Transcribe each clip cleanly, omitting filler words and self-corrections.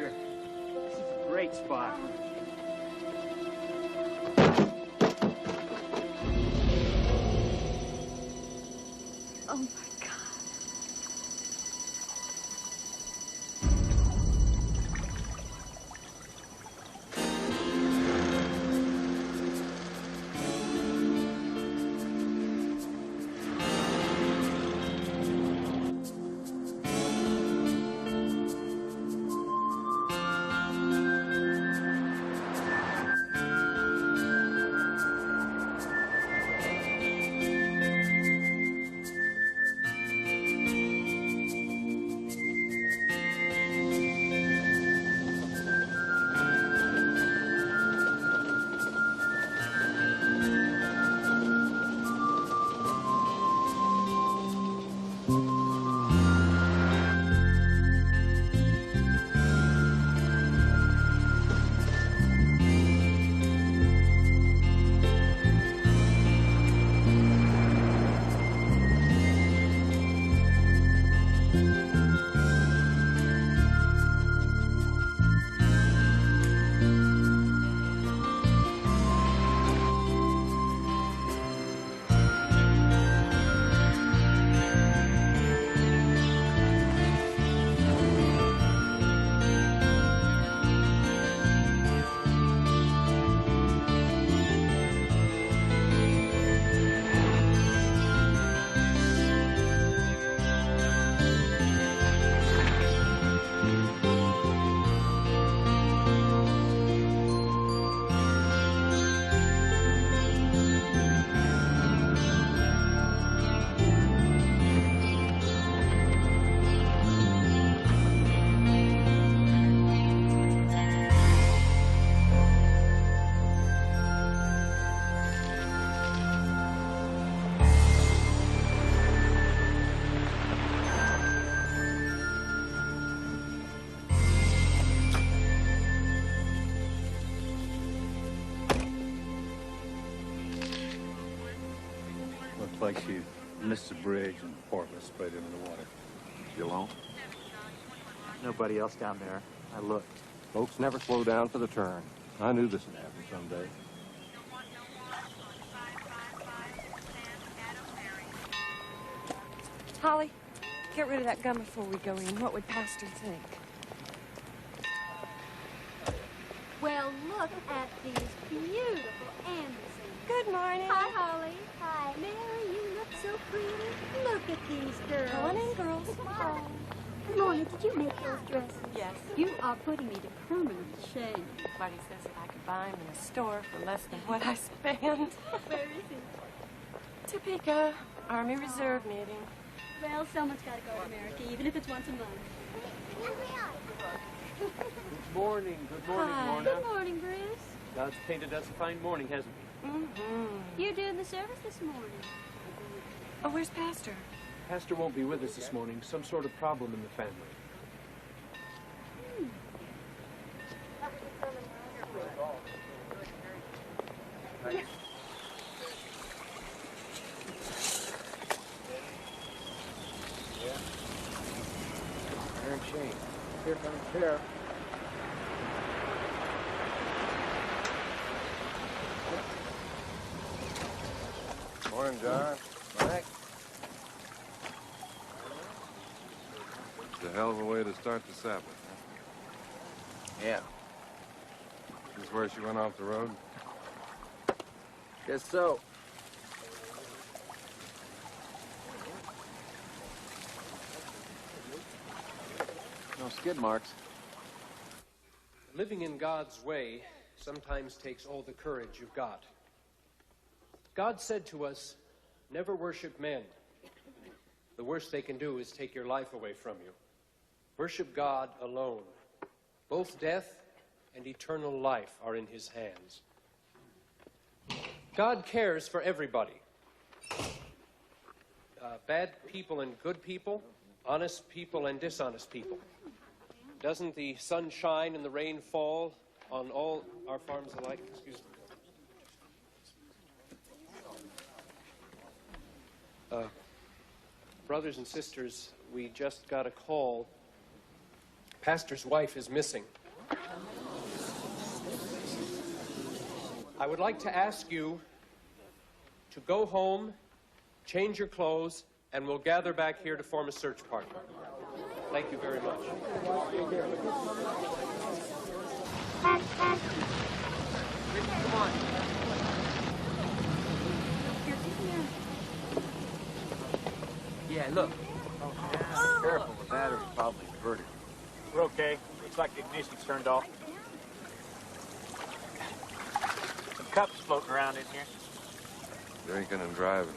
here. This is a great spot. Oh, my God. Like she missed the bridge and the porpoise sprayed him in the water. You alone? Nobody else down there. I looked. Folks never slow down for the turn. I knew this would happen someday. Holly, get rid of that gun before we go in. What would Pastor think? Well, look at these beautiful Andersons. Good morning. Hi, Holly. Hi. Mary, you look so pretty. Look at these girls. Come on in, girls. Oh. Lorna, did you make those dresses? Yes. You are putting me to permanent shame. Buddy says that I could buy them in a store for less than what I spend. Where is he? Topeka, Army Reserve meeting. Well, someone's got to go to America, even if it's once a month. Good morning. Good morning, Hi. Lorna. Good morning, Bruce. God's painted us a fine morning, hasn't he? You're doing the service this morning. Oh, where's Pastor? Pastor won't be with us this morning. Some sort of problem in the family. Aaron Shane. Here comes Sheriff. Morning, John. Mike. It's a hell of a way to start the Sabbath, huh? Yeah. This is where she went off the road? Guess so. No skid marks. Living in God's way sometimes takes all the courage you've got. God said to us, never worship men. The worst they can do is take your life away from you. Worship God alone. Both death and eternal life are in his hands. God cares for everybody. Bad people and good people, honest people and dishonest people. Doesn't the sun shine and the rain fall on all our farms alike? Excuse me. Brothers and sisters, we just got a call Pastor's wife is missing. I would like to ask you to go home, change your clothes, and we'll gather back here to form a search party. Thank you very much. Come on. Yeah, look. Careful, the battery's probably inverted. We're okay. Looks like the ignition's turned off. Some cups floating around in here. Drinking and driving.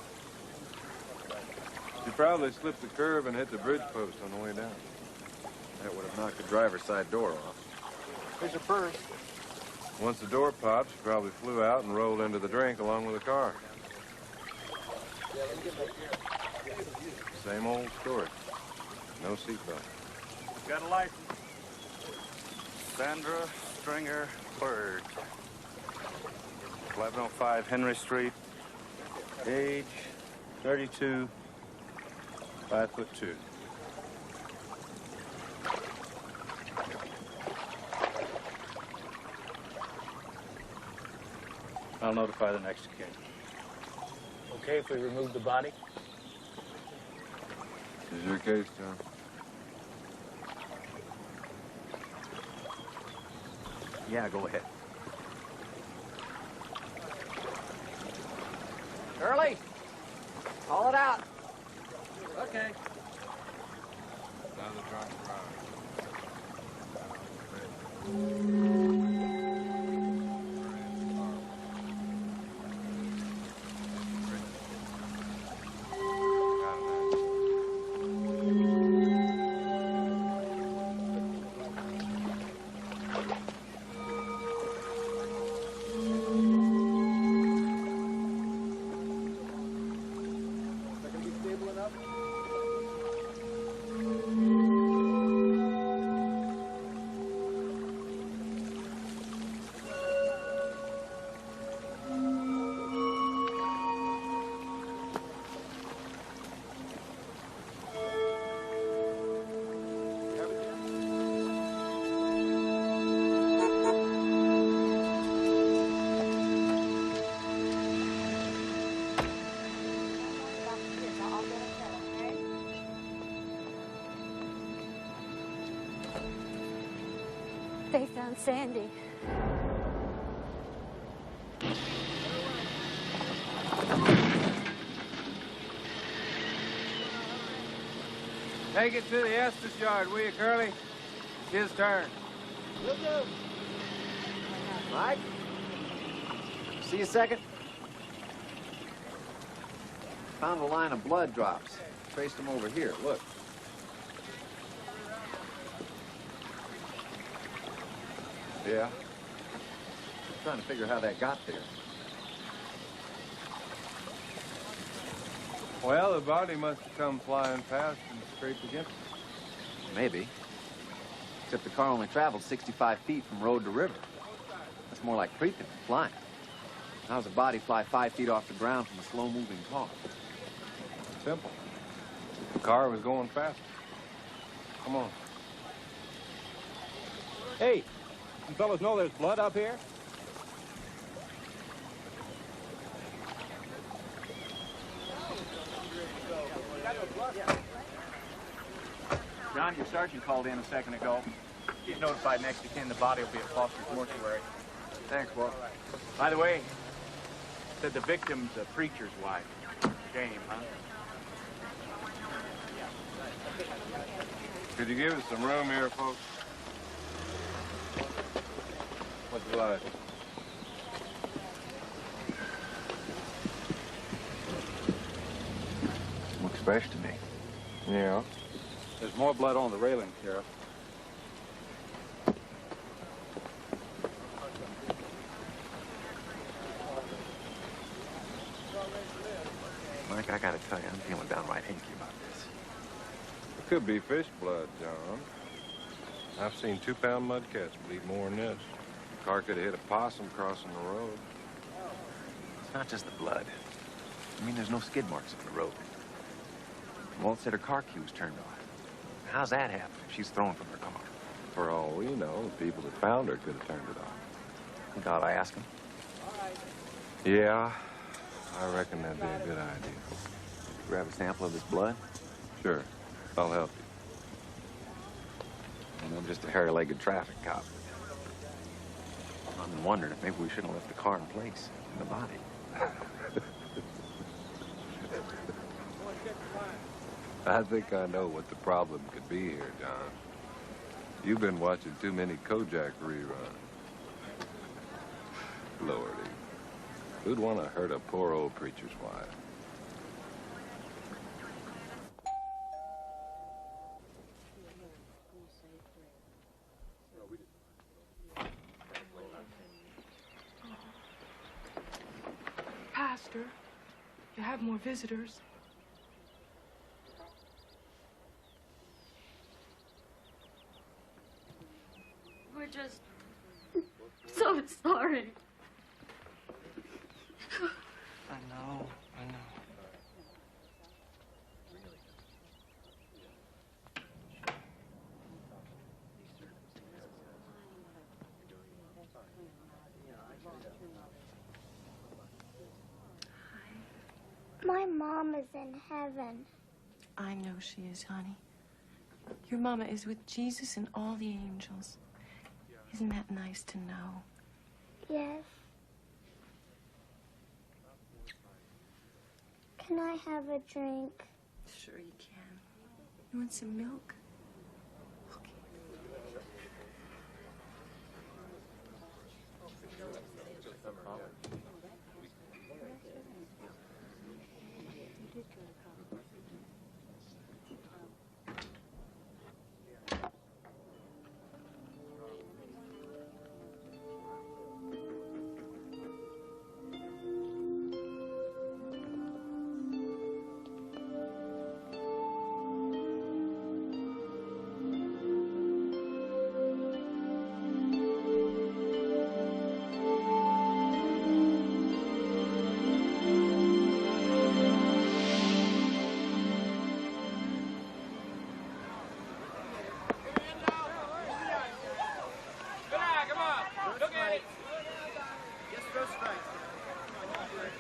You probably slipped the curb and hit the bridge post on the way down. That would have knocked the driver's side door off. Here's your purse. Once the door popped, she probably flew out and rolled into the drink along with the car. Same old story. No seatbelt. Got a license. Sandra Stringer Bird. 1105 Henry Street. Age 32. 5'2". I'll notify the next of kin. Okay if we remove the body? This is your case, John. Yeah, go ahead. Early! Haul it out. Okay. Now the drunk driver. They found Sandy. Take it to the Estes yard, will you, Curly? It's his turn. Mike? See a second? Found a line of blood drops. Traced them over here, look. Yeah? I'm trying to figure how that got there. Well, the body must have come flying past and scraped against it. Maybe. Except the car only traveled 65 feet from road to river. That's more like creeping than flying. How does a body fly 5 feet off the ground from a slow-moving car? Simple. The car was going faster. Come on. Hey, you fellas know there's blood up here? John, your sergeant called in a second ago. He's notified next of kin the body will be at Foster's mortuary. Thanks, Walt. By the way, said the victim's a preacher's wife. Shame, huh? Could you give us some room here, folks? What's the light? Looks fresh to me. Yeah. There's more blood on the railing, Sheriff. Mike, I gotta tell you, I'm feeling downright hinky about this. It could be fish blood, John. I've seen 2-pound mudcats bleed more than this. The car could have hit a possum crossing the road. It's not just the blood. I mean, there's no skid marks on the road. Walt said her car key was turned off. How's that happen if she's thrown from her car? For all we know, the people that found her could have turned it off. God, I ask him. Yeah, I reckon that'd be a good idea. Grab a sample of his blood. Sure, I'll help you. And I'm just a hairy-legged traffic cop. I've been wondering if maybe we shouldn't have left the car in place, in the body. I think I know what the problem could be here, John. You've been watching too many Kojak reruns. Lordy. Who'd want to hurt a poor old preacher's wife? Pastor, you have more visitors. We're just so sorry. I know. My mom is in heaven. I know she is, honey. Your mama is with Jesus and all the angels. Isn't that nice to know? Yes. Can I have a drink? Sure you can. You want some milk? Okay.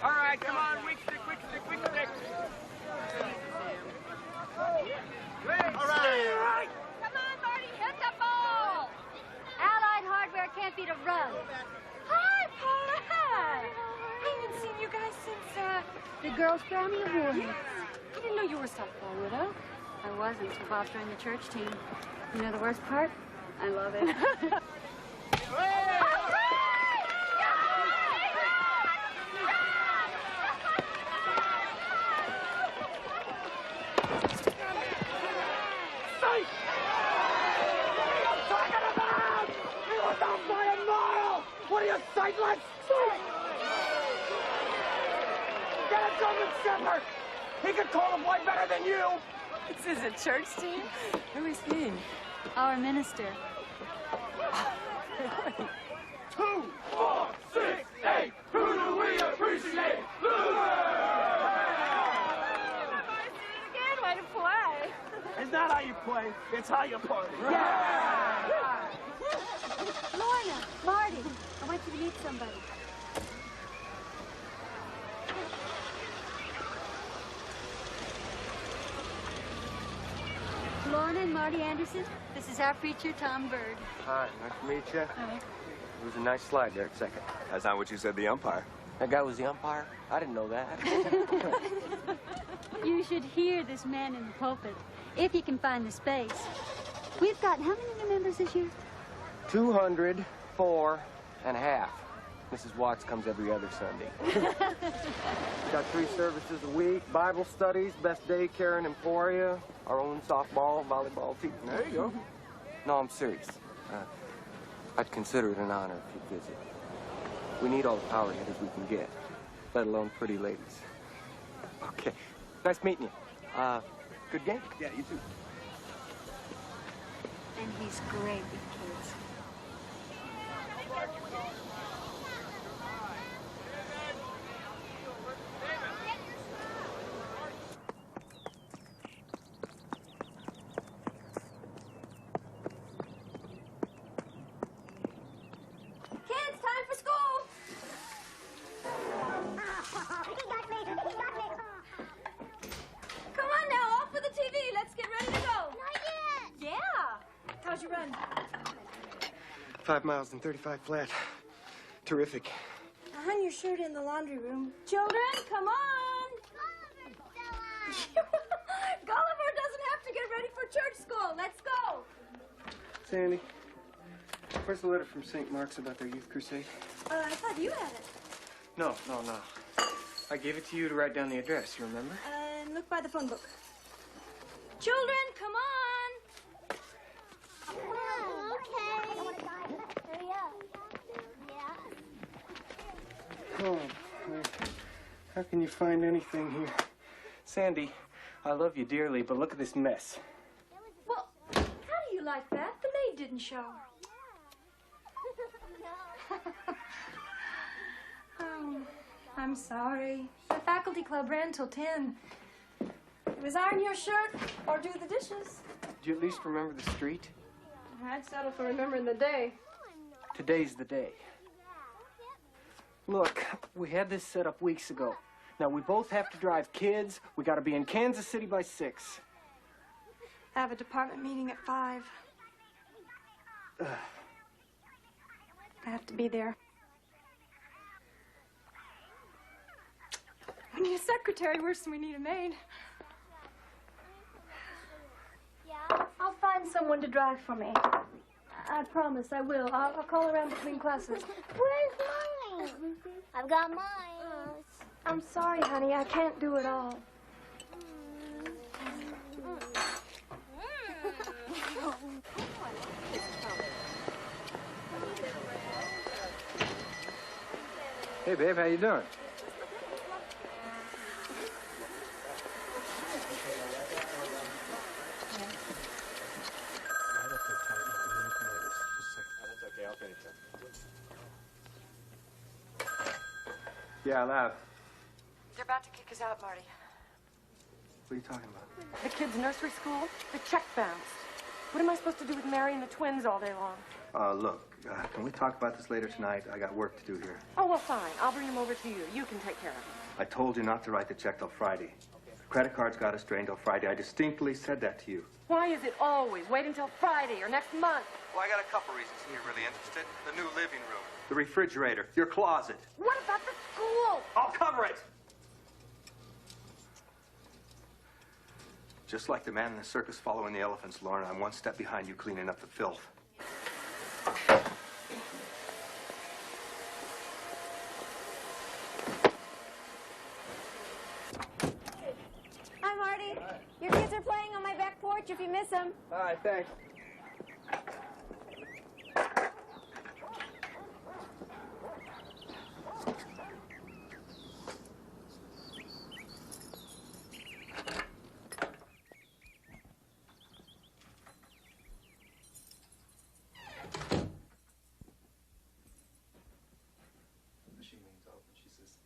All right, come on, weak stick, weak stick, weak stick. All right. Come on, Marty, hit the ball. Allied Hardware can't beat a run. Hi, Paula. Hi. I haven't seen you guys since, The girls' Grammy Award. Yes. I didn't know you were a softball widow. I wasn't until Bob joined the church team. You know the worst part? I love it. What are you, sightless? Get a German Shepherd! He can call a boy better than you! This is a church team? Who is he? Our minister. 2, 4, 6, 8. Who do we appreciate? Again, way to play. It's not how you play, it's how you party. Lorna, Marty, I want you to meet somebody. Lorna and Marty Anderson, this is our preacher, Tom Bird. Hi, nice to meet you. Hi. It was a nice slide there at second. That's not what you said, the umpire. That guy was the umpire? I didn't know that. You should hear this man in the pulpit, if you can find the space. We've got how many new members this year? 204 and a half. Mrs. Watts comes every other Sunday. Got 3 services a week, Bible studies, best daycare in Emporia, our own softball, volleyball team. There you go. No, I'm serious. I'd consider it an honor if you'd visit. We need all the power hitters we can get, let alone pretty ladies. Okay. Nice meeting you. Good game? Yeah, you too. And he's great with kids. 5 miles and 35 flat. Terrific. I hung your shirt in the laundry room. Children, come on! Gulliver doesn't have to get ready for church school. Let's go. Sandy, where's the letter from St. Mark's about their youth crusade? I thought you had it. No. I gave it to you to write down the address, you remember? And look by the phone book. Children, come on! Okay. Hurry up. Yeah. Oh, how can you find anything here? Sandy, I love you dearly, but look at this mess. Well, how do you like that? The maid didn't shower. Oh, I'm sorry. The faculty club ran till 10. It was iron your shirt or do the dishes. Did you at least remember the street? I'd settle for remembering the day. Today's the day. Look, we had this set up weeks ago. Now, we both have to drive kids. We got to be in Kansas City by 6. I have a department meeting at 5. I have to be there. We need a secretary worse than we need a maid. Yeah. I'll find someone to drive for me. I promise I will. I'll call around between classes. Where's mine? I've got mine. I'm sorry, honey. I can't do it all. Hey, babe, how you doing? Yeah, loud. They're about to kick us out, Marty. What are you talking about? The kids' nursery school, the check bounced. What am I supposed to do with Mary and the twins all day long? Look, can we talk about this later tonight? I got work to do here. Oh, well, fine. I'll bring them over to you. You can take care of them. I told you not to write the check till Friday. The credit cards got us drained till Friday. I distinctly said that to you. Why is it always wait until Friday or next month? Well, I got a couple reasons you're really interested. The new living room. The refrigerator, your closet. What about the school? I'll cover it! Just like the man in the circus following the elephants, Lauren, I'm one step behind you cleaning up the filth. Hi, Marty. Your kids are playing on my back porch if you miss them. All right, thanks.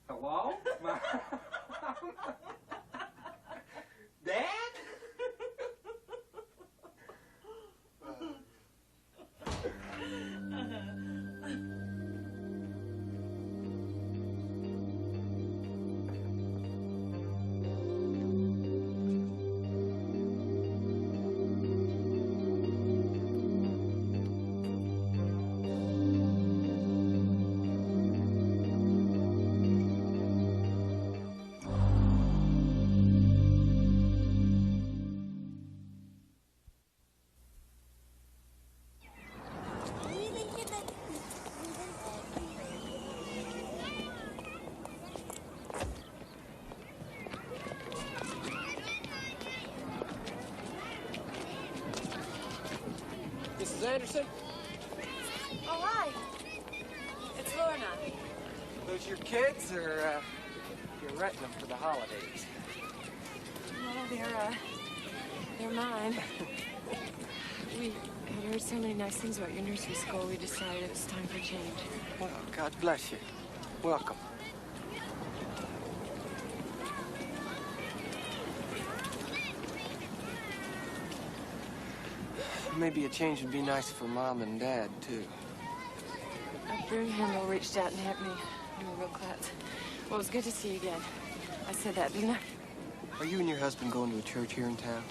Hello? Dad? Mrs. Anderson? Oh, hi. It's Lorna. Those your kids, or you're renting them for the holidays? No, they're mine. We had heard so many nice things about your nursery school, we decided it was time for change. Well, God bless you. Welcome. Maybe a change would be nice for Mom and Dad, too. Brunhandel reached out and helped me. I'm a real klutz. Well, it was good to see you again. I said that, didn't I? Are you and your husband going to a church here in town?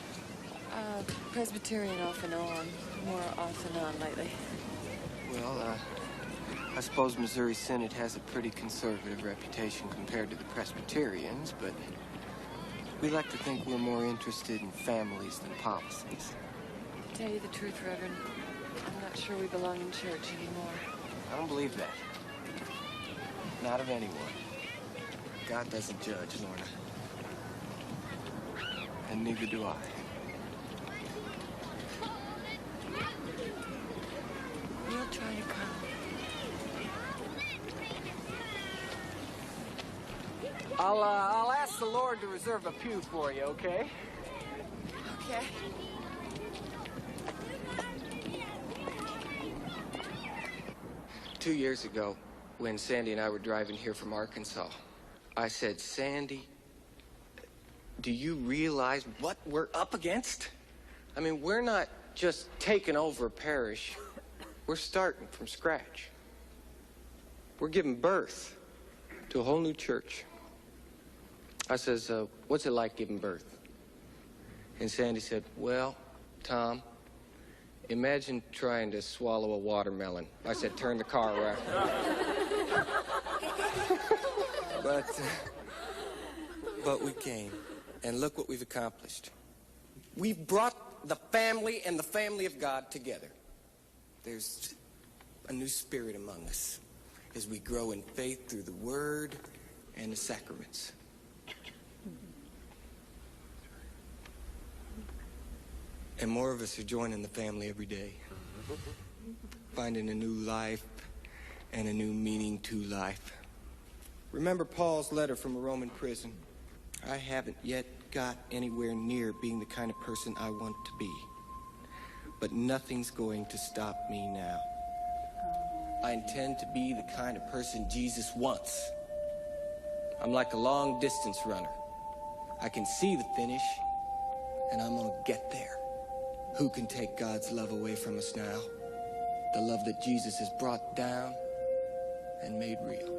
Presbyterian off and on. More off and on lately. Well, I suppose Missouri Synod has a pretty conservative reputation compared to the Presbyterians, but we like to think we're more interested in families than policies. To tell you the truth, Reverend, I'm not sure we belong in church anymore. I don't believe that. Not of anyone. God doesn't judge, Lorna. And neither do I. We'll try to come. I'll ask the Lord to reserve a pew for you, okay? Okay. Two years ago, when Sandy and I were driving here from Arkansas, I said, Sandy, do you realize what we're up against? I mean, we're not just taking over a parish. We're starting from scratch. We're giving birth to a whole new church. I says, what's it like giving birth? And Sandy said, well, Tom, imagine trying to swallow a watermelon. I said, turn the car around. But we came, and look what we've accomplished. We've brought the family and the family of God together. There's a new spirit among us as we grow in faith through the Word and the sacraments. And more of us are joining the family every day, finding a new life and a new meaning to life. Remember Paul's letter from a Roman prison? I haven't yet got anywhere near being the kind of person I want to be. But nothing's going to stop me now. I intend to be the kind of person Jesus wants. I'm like a long-distance runner. I can see the finish, and I'm gonna get there. Who can take God's love away from us now? The love that Jesus has brought down and made real.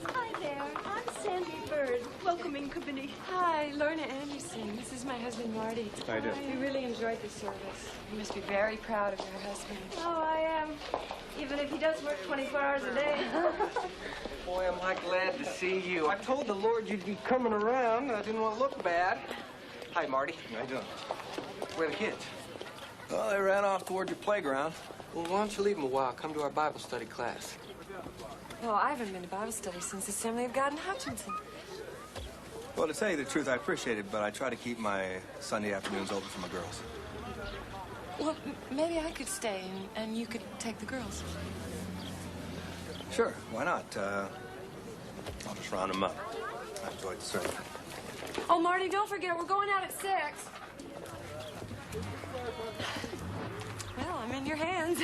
Hi there, I'm Sandy Bird, welcoming committee. Hi, Lorna Anderson. This is my husband, Marty. How you doing? We really enjoyed the service. You must be very proud of your husband. Oh, I am. Even if he does work 24 hours a day. Boy, am I glad to see you. I told the Lord you'd be coming around. I didn't want to look bad. Hi, Marty. How you doing? Where are the kids? Well, they ran off toward your playground. Well, why don't you leave them a while? Come to our Bible study class. Well, I haven't been to Bible study since Assembly of God in Hutchinson. Well, to tell you the truth, I appreciate it, but I try to keep my Sunday afternoons open for my girls. Well, maybe I could stay and you could take the girls. Sure, why not? I'll just round them up. I enjoyed the sermon. Oh, Marty, don't forget, we're going out at 6. Well, I'm in your hands.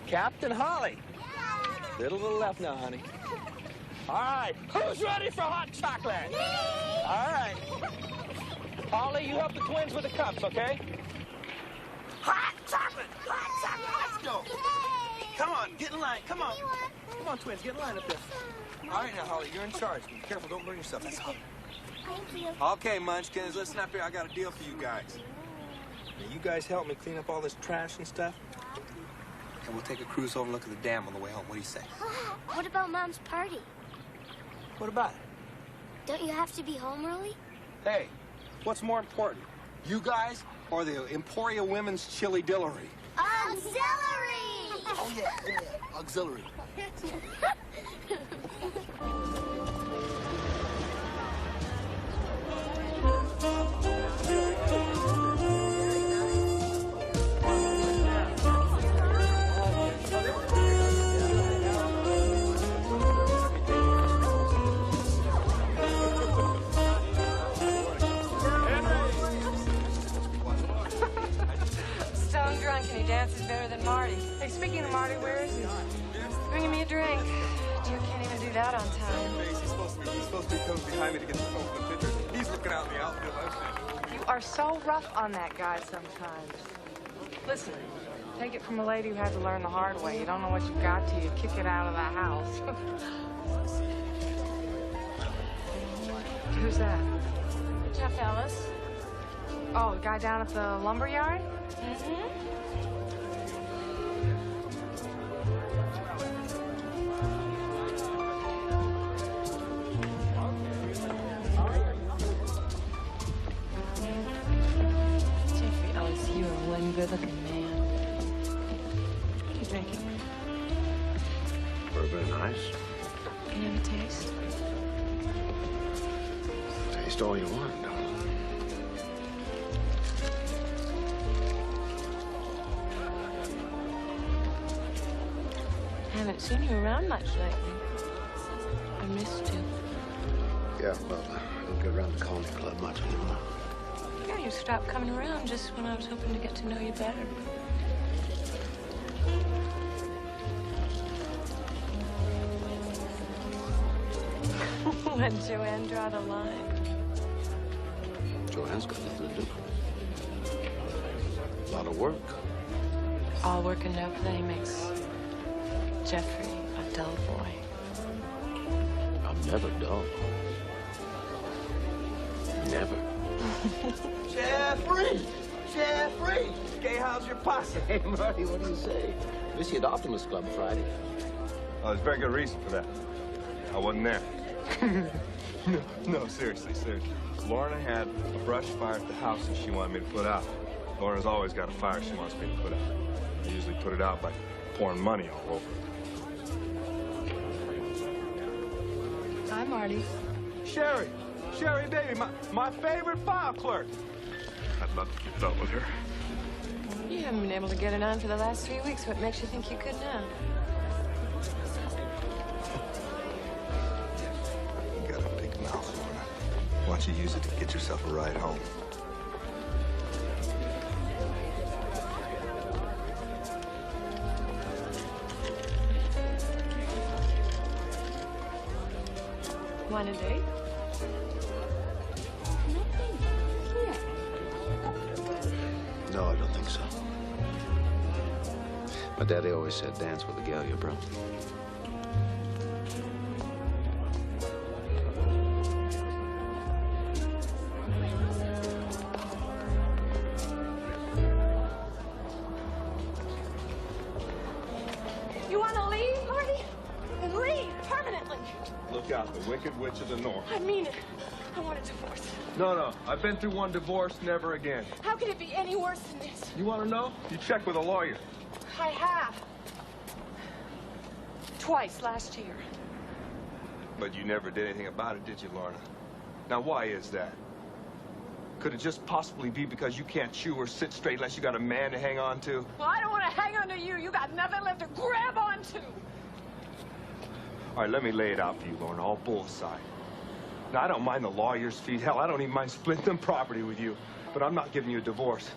Captain Holly. Little to the left now, honey. All right, who's ready for hot chocolate? Me! All right. Holly, you help the twins with the cups, okay? Hot chocolate! Hot chocolate! Let's go! Yay! Come on, get in line. Come on. Come on, twins, get in line up there. All right, now, Holly, you're in charge. Be careful, don't burn yourself. That's all. Thank you. Okay, Munchkins, listen up here. I got a deal for you guys. Now, you guys help me clean up all this trash and stuff, and we'll take a cruise over and look at the dam on the way home. What do you say? What about Mom's party? What about it? Don't you have to be home early? Hey, what's more important, you guys or the Emporia Women's Chili Dillery? Auxiliary! Oh, yeah, auxiliary. Stone drunk and he dances better than Marty. Hey, speaking of Marty, where is he? Bringing me a drink. You can't even do that on time. He's supposed to be coming behind me to get the phone for the picture. He's looking out in the outfield. You are so rough on that guy sometimes. Listen, take it from a lady who had to learn the hard way. You don't know what you've got till you kick it out of the house. Who's that? Jeff Ellis. Oh, the guy down at the lumber yard? Mm-hmm. Jeffrey Ellis, you are one good-looking man. What are you drinking? Very nice. Can you have a taste? Taste all you want, darling. Haven't seen you around much lately. I missed you. Yeah, well, I don't get around the Colony Club much anymore. Yeah, you stopped coming around just when I was hoping to get to know you better. When Joanne draw the line. Joanne's got nothing to do. A lot of work. All work and no play makes Jeffrey a dull boy. I'm never dull. Never. Jeffrey! Jeffrey! Okay, how's your posse? Hey, Marty, what do you say? Miss you at Optimist Club Friday. Oh, there's very good reason for that. I wasn't there. No, seriously. Lorna had a brush fire at the house that she wanted me to put out. Lorna's always got a fire she wants me to put out. I usually put it out by pouring money all over it. Hi, Marty. Sherry, baby, my favorite file clerk. I'd love to keep up with her. You haven't been able to get it on for the last 3 weeks. What makes you think you could now? You got a big mouth, Lorna. Why don't you use it to get yourself a ride home? Want a date? No, I don't think so. My daddy always said dance with a gal you brought. You want to leave, Marty? Then leave permanently. Look out, the Wicked Witch of the North. I mean it. I want a divorce. No, I've been through one divorce, never again. How could it be any worse than this? You want to know? You check with a lawyer. I have. Twice last year. But you never did anything about it, did you, Lorna? Now, why is that? Could it just possibly be because you can't chew or sit straight unless you got a man to hang on to? Well, I don't want to hang on to you. You got nothing left to grab onto. All right, let me lay it out for you, Lorna, all bull aside. Now, I don't mind the lawyer's fees. Hell, I don't even mind splitting them property with you. But I'm not giving you a divorce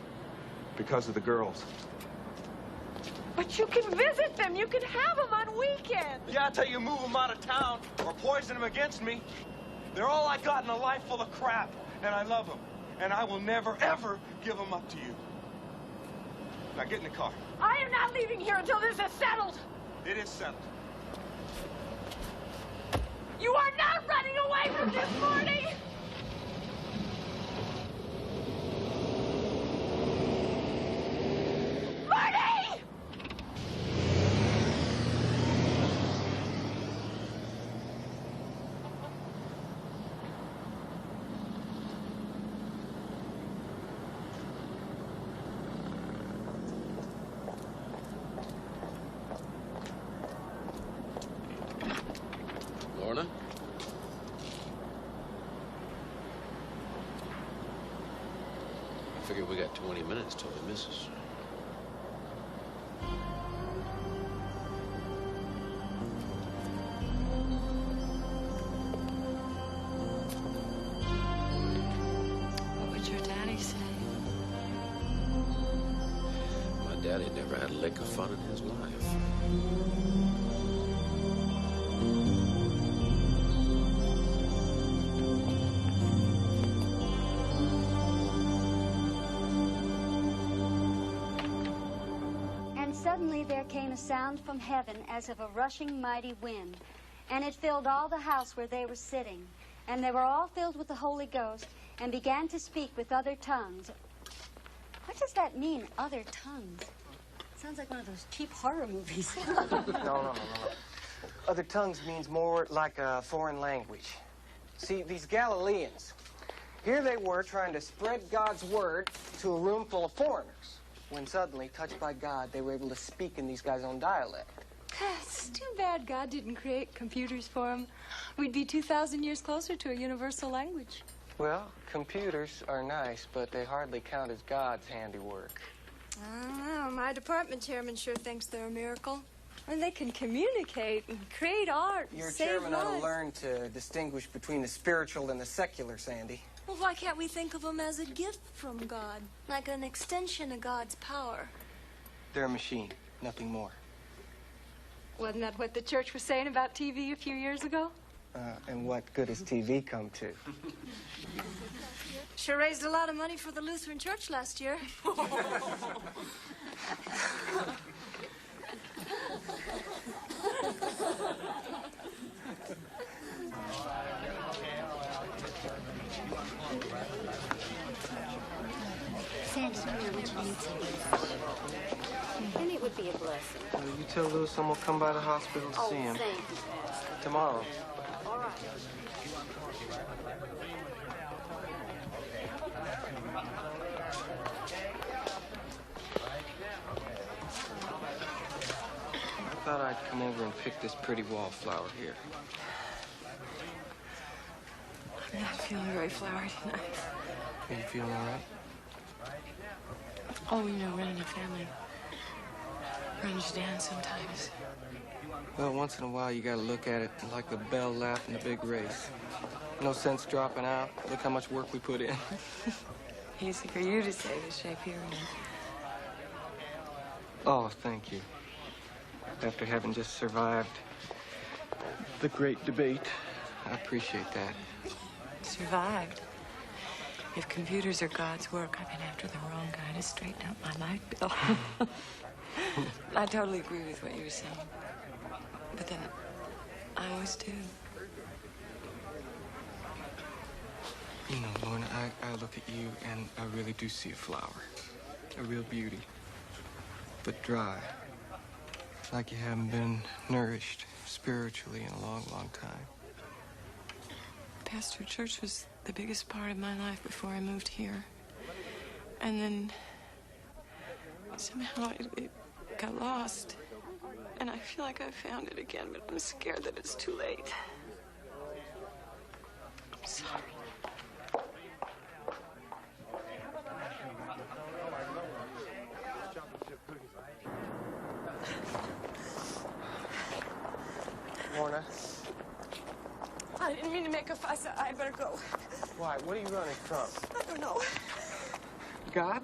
because of the girls. But you can visit them. You can have them on weekends. Yeah, I tell you, move them out of town or poison them against me. They're all I got in a life full of crap, and I love them. And I will never, ever give them up to you. Now, get in the car. I am not leaving here until this is settled. It is settled. You are not running away from this, Marty! Marty! Lorna? I figure we got 20 minutes till the missus. What would your daddy say? My daddy never had a lick of fun in his life. And suddenly there came a sound from heaven as of a rushing mighty wind, and it filled all the house where they were sitting. And they were all filled with the Holy Ghost, and began to speak with other tongues, does that mean, other tongues? Sounds like one of those cheap horror movies. No. Other tongues means more like a foreign language. See, these Galileans, here they were trying to spread God's word to a room full of foreigners, when suddenly, touched by God, they were able to speak in these guys' own dialect. It's too bad God didn't create computers for them. We'd be 2,000 years closer to a universal language. Well, computers are nice, but they hardly count as God's handiwork. I don't know. My department chairman sure thinks they're a miracle. I mean, they can communicate and create art and Your save chairman ought to lives. learn to distinguish between the spiritual and the secular, Sandy. Well, why can't we think of them as a gift from God? Like an extension of God's power. They're a machine, nothing more. Wasn't that what the church was saying about TV a few years ago? And what good has TV come to? Sure raised a lot of money for the Lutheran Church last year. Sandy, I want you to meet somebody. And it would be a blessing. Will you tell Lewis someone will come by the hospital to see him? Thank you. Tomorrow. All right. I thought I'd come over and pick this pretty wallflower here. I'm not feeling very flowery tonight. Are you feeling all right? Oh, you know, running a family runs you down sometimes. Well, once in a while, you gotta look at it like the bell lap in a big race. No sense dropping out. Look how much work we put in. Easy for you to say the shape you're in. Oh, thank you. After having just survived the great debate, I appreciate that. Survived. If computers are God's work, I've been after the wrong guy to straighten out my light bill. I totally agree with what you're saying. But then, I always do. You know, Lorna, I look at you and I really do see a flower. A real beauty. But dry. Like you haven't been nourished spiritually in a long, long time. Pastor Church was the biggest part of my life before I moved here. And then somehow it got lost. And I feel like I found it again, but I'm scared that it's too late. I'm sorry. Lorna? I didn't mean to make a fuss. I'd better go. Why? What are you running from? I don't know. God?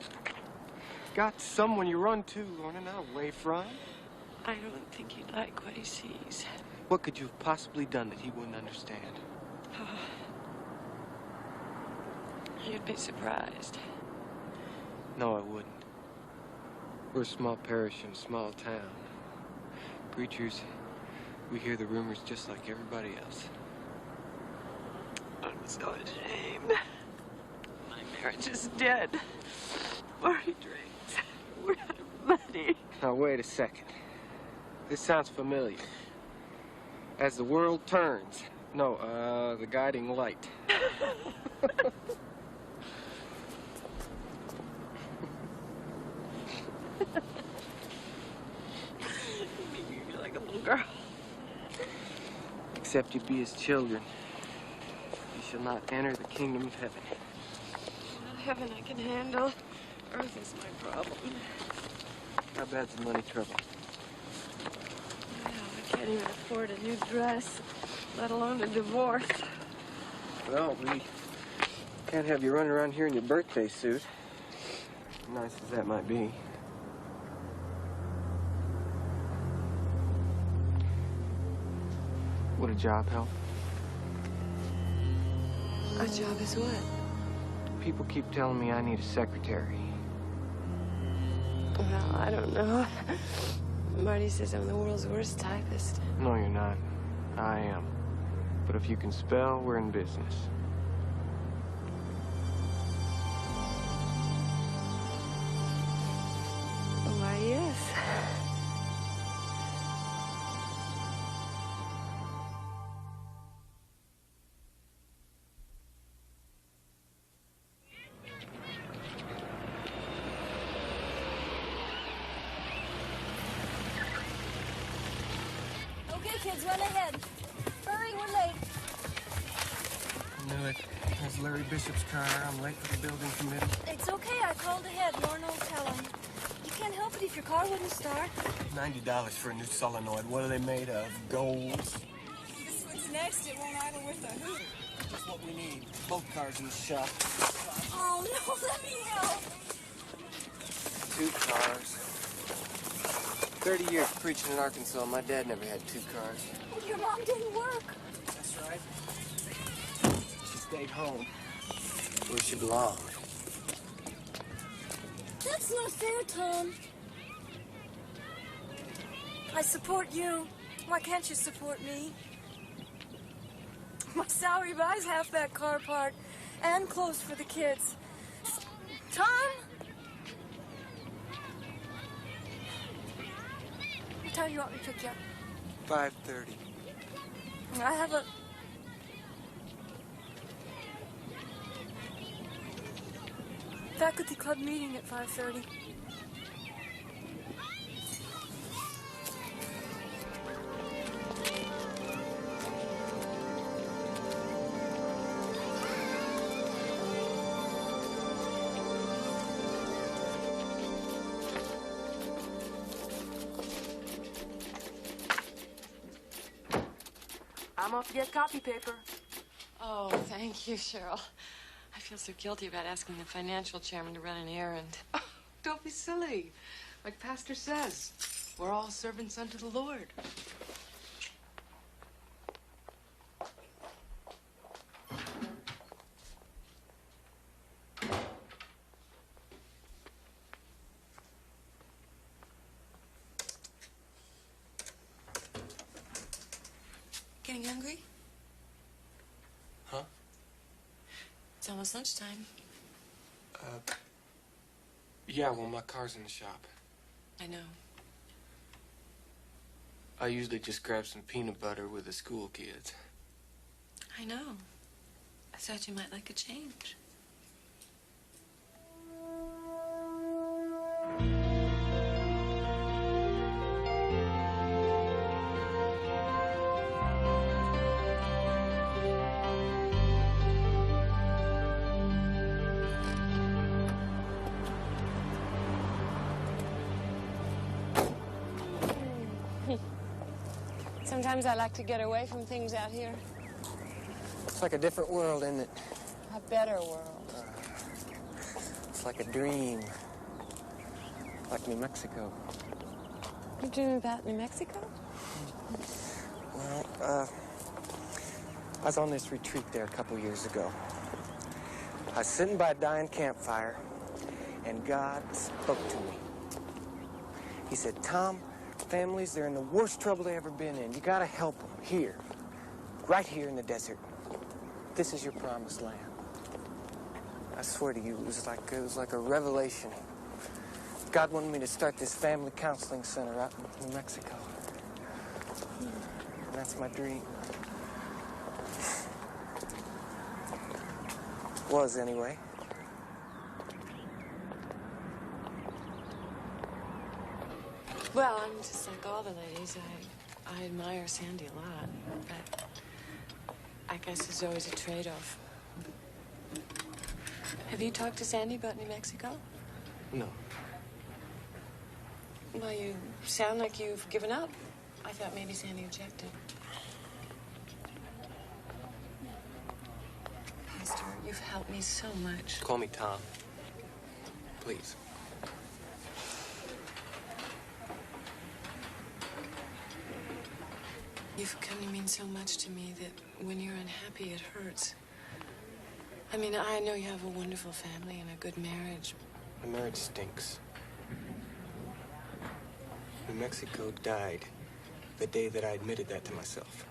God's someone you run to, Lorna, not away from. I don't think he'd like what he sees. What could you have possibly done that he wouldn't understand? You'd be surprised. No, I wouldn't. We're a small parish in a small town. Preachers, we hear the rumors just like everybody else. I'm so ashamed. My marriage is dead. Marty drinks. We're out of money. Now, wait a second. This sounds familiar. As the world turns. No, the guiding light. You're like a little girl. Except you be his children. You shall not enter the kingdom of heaven. Heaven I can handle. Earth is my problem. How bad's the money trouble? I can't even afford a new dress, let alone a divorce. Well, we can't have you running around here in your birthday suit. Nice as that might be. Would a job help? A job is what? People keep telling me I need a secretary. Well, I don't know. Marty says I'm the world's worst typist. No, you're not. I am. But if you can spell, we're in business. Okay, kids, run ahead. Hurry, we're late. I knew it. There's Larry Bishop's car. I'm late for the building committee. It's okay, I called ahead. Lorna will tell him. You can't help it if your car wouldn't start. $90 for a new solenoid. What are they made of? Gold? This one's next. It won't idle worth a hoot. Just what we need. Both cars in the shop. Oh, no, let me help. 2 cars. 30 years preaching in Arkansas, my dad never had 2 cars. Your mom didn't work. That's right. She stayed home. Where she belonged. That's not fair, Tom. I support you. Why can't you support me? My salary buys half that car part and clothes for the kids. Tom? What time do you want me to pick you up? 5:30. I have a... faculty club meeting at 5:30. I'm off to get copy paper. Oh, thank you, Cheryl. I feel so guilty about asking the financial chairman to run an errand. Oh, don't be silly. Like Pastor says, we're all servants unto the Lord. Getting hungry? Huh? It's almost lunchtime. Yeah, well, my car's in the shop. I know. I usually just grab some peanut butter with the school kids. I know. I thought you might like a change. Sometimes I like to get away from things out here. It's like a different world, isn't it? A better world. It's like a dream. Like New Mexico. You dream about New Mexico? Well, I was on this retreat there a couple years ago. I was sitting by a dying campfire, and God spoke to me. He said, Tom, families, they're in the worst trouble they ever been in. You gotta help them here, right here in the desert. This is your promised land. I swear to you, it was like a revelation. God wanted me to start this family counseling center out in New Mexico. And that's my dream. Was, anyway. Well, I'm just like all the ladies. I admire Sandy a lot, but I guess there's always a trade-off. Have you talked to Sandy about New Mexico? No. Well, you sound like you've given up. I thought maybe Sandy objected. Pastor, you've helped me so much. Call me Tom. Please. You've come to mean so much to me that when you're unhappy, it hurts. I mean, I know you have a wonderful family and a good marriage. My marriage stinks. New Mexico died the day that I admitted that to myself.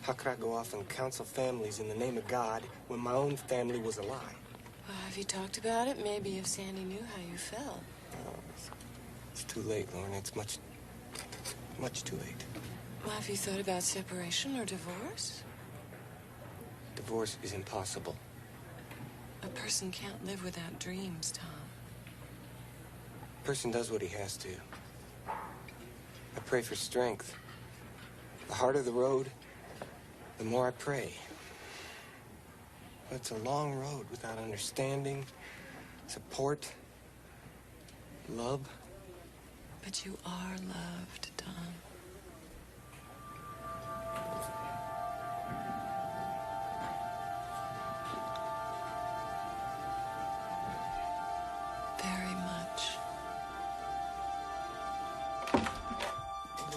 How could I go off and counsel families in the name of God when my own family was alive? Well, have you talked about it? Maybe if Sandy knew how you felt. Oh, it's too late, Lorna. It's much too late. Well, have you thought about separation or divorce? Divorce is impossible. A person can't live without dreams, Tom. A person does what he has to. I pray for strength The harder the road, the more I pray. But it's a long road without understanding, support, love. But you are loved, Tom. Very much.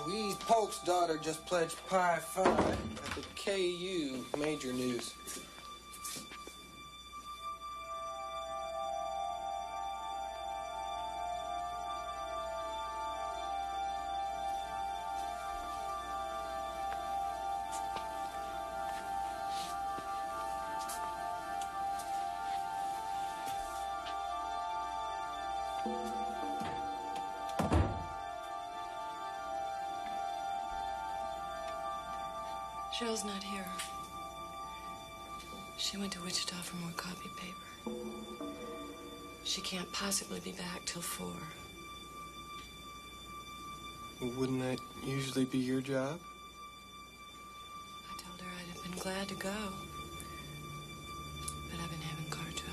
Louise Polk's daughter just pledged Pi Phi at the KU Major News. Cheryl's not here. She went to Wichita for more copy paper. She can't possibly be back till 4. Wouldn't that usually be your job? I told her I'd have been glad to go. But I've been having car trouble.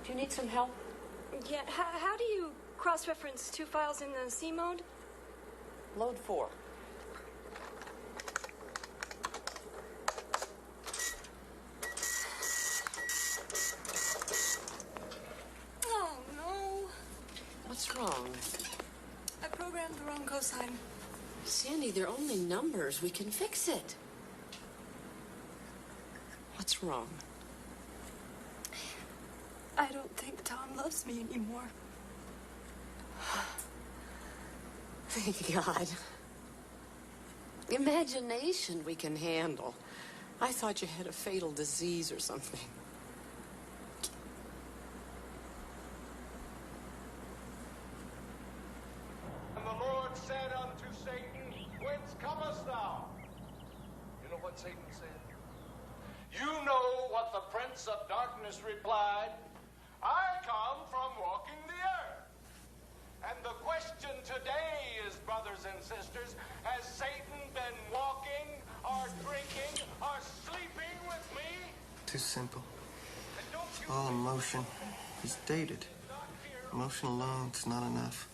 Do you need some help? Yeah, how do you cross-reference 2 files in the C mode? Load 4. Oh, no. What's wrong? I programmed the wrong cosine. Sandy, they're only numbers. We can fix it. What's wrong? I don't think Tom loves me anymore. Thank God. Imagination we can handle. I thought you had a fatal disease or something. And the Lord said unto Satan, Whence comest thou? You know what Satan said? You know what the prince of darkness replied? I come from walking the earth. And the question today is, brothers and sisters, has Satan been walking or drinking or sleeping with me? Too simple. All emotion is dated. Emotion alone is not enough.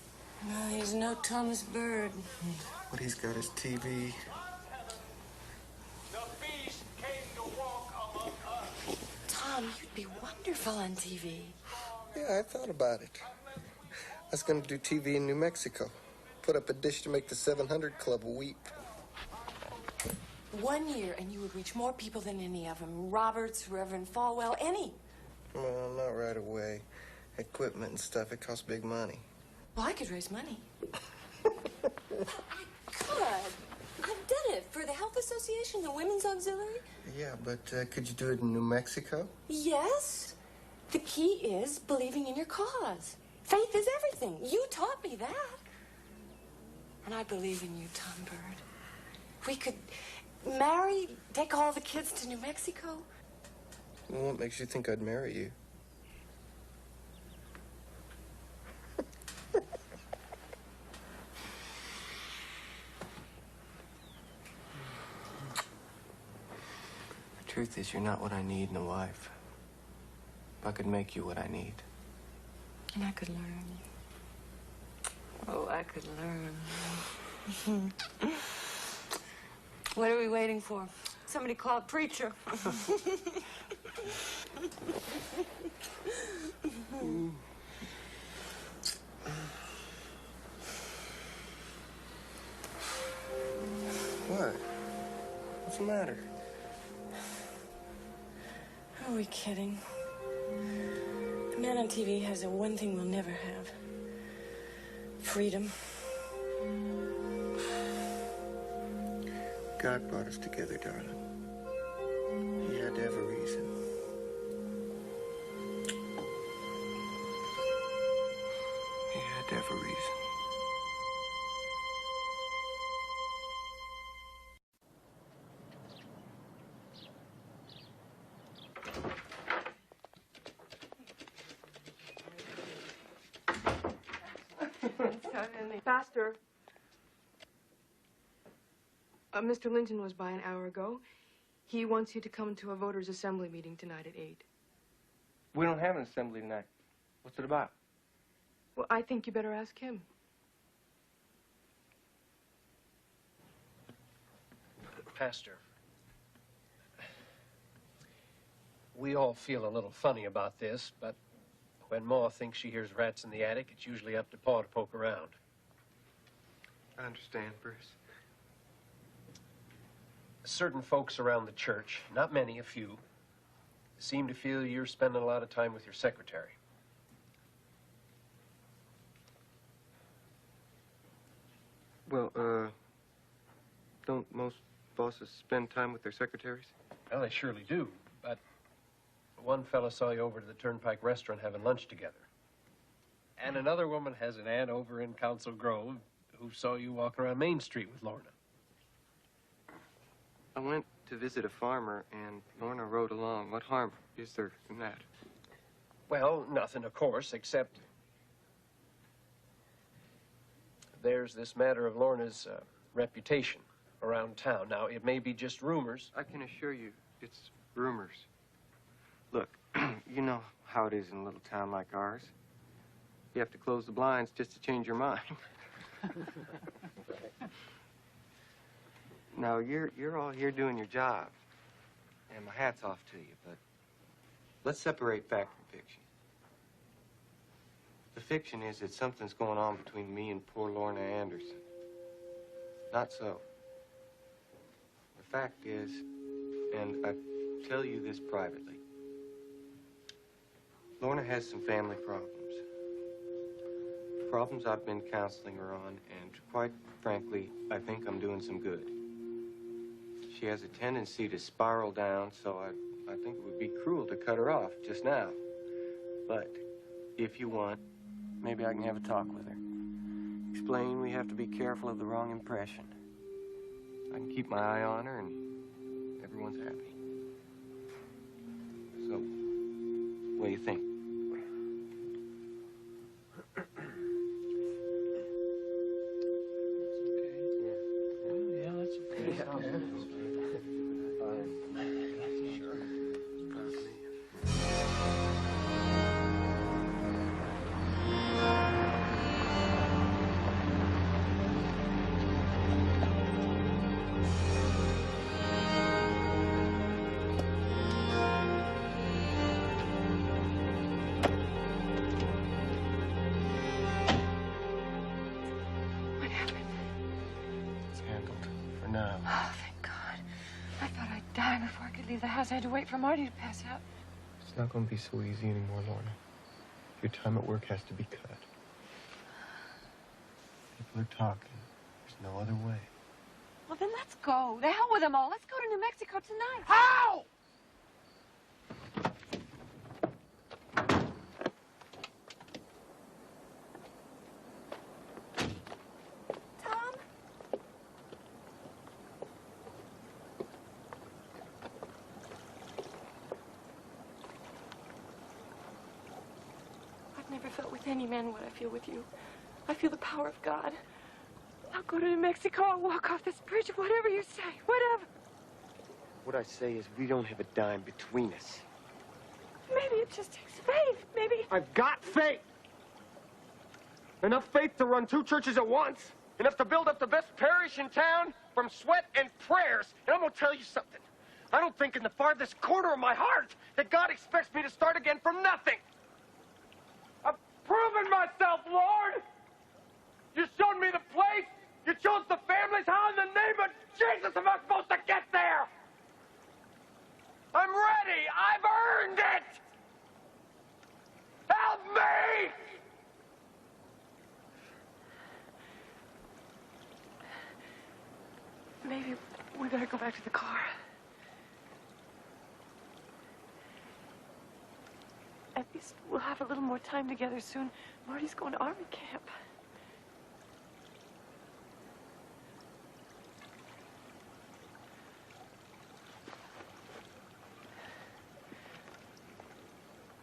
No, he's no Thomas Bird. What he's got is TV. The beast came to walk among us. Tom, you'd be wonderful on TV. Yeah, I thought about it. I was going to do TV in New Mexico. Put up a dish to make the 700 Club weep. 1 year, and you would reach more people than any of them. Roberts, Reverend Falwell, any. Well, not right away. Equipment and stuff, it costs big money. Well, I could raise money. I could. I've done it for the Health Association, the Women's Auxiliary. Yeah, but could you do it in New Mexico? Yes. The key is believing in your cause. Faith is everything. You taught me that. And I believe in you, Tom Bird. We could marry, take all the kids to New Mexico. Well, what makes you think I'd marry you? The truth is, you're not what I need in a wife. If I could make you what I need. And I could learn. Oh, I could learn. What are we waiting for? Somebody call a preacher. What? What's the matter? Are we kidding? The man on TV has the one thing we'll never have. Freedom. God brought us together, darling. He had to have a reason. He had to have a reason. Pastor. Mr. Linton was by an hour ago. He wants you to come to a voters' assembly meeting tonight at 8. We don't have an assembly tonight. What's it about? Well, I think you better ask him. Pastor, we all feel a little funny about this, but when Ma thinks she hears rats in the attic, it's usually up to Pa to poke around. I understand, Bruce. Certain folks around the church, not many, a few, seem to feel you're spending a lot of time with your secretary. Well, don't most bosses spend time with their secretaries? Well, they surely do, but one fella saw you over to the Turnpike restaurant having lunch together. And another woman has an aunt over in Council Grove who saw you walking around Main Street with Lorna. I went to visit a farmer, and Lorna rode along. What harm is there in that? Well, nothing, of course, except there's this matter of Lorna's reputation around town. Now, it may be just rumors. I can assure you, it's rumors. Look, you know how it is in a little town like ours. You have to close the blinds just to change your mind. Now, you're all here doing your job, and my hat's off to you, but let's separate fact from fiction. The fiction is that something's going on between me and poor Lorna Anderson. Not so. The fact is, and I tell you this privately, Lorna has some family problems. Problems I've been counseling her on, and quite frankly, I think I'm doing some good. She has a tendency to spiral down, so I think it would be cruel to cut her off just now. But if you want, maybe I can have a talk with her. Explain we have to be careful of the wrong impression. I can keep my eye on her, and everyone's happy. So, what do you think? I had to wait for Marty to pass out. It's not going to be so easy anymore, Lorna. Your time at work has to be cut. People are talking. There's no other way. Well, then let's go. The hell with them all. Let's go to New Mexico tonight. How? I've never felt with any man what I feel with you. I feel the power of God. I'll go to New Mexico. I'll walk off this bridge, whatever you say, whatever. What I say is we don't have a dime between us. Maybe it just takes faith. Maybe... I've got faith. Enough faith to run 2 churches at once. enough to build up the best parish in town from sweat and prayers. And I'm gonna tell you something. I don't think in the farthest corner of my heart that God expects me to start again from nothing. I've proven myself, Lord. You showed me the place. You chose the families. How in the name of Jesus am I supposed to get there? I'm ready. I've earned it. Help me! Maybe we better go back to the car. At least we'll have a little more time together soon. Marty's going to army camp.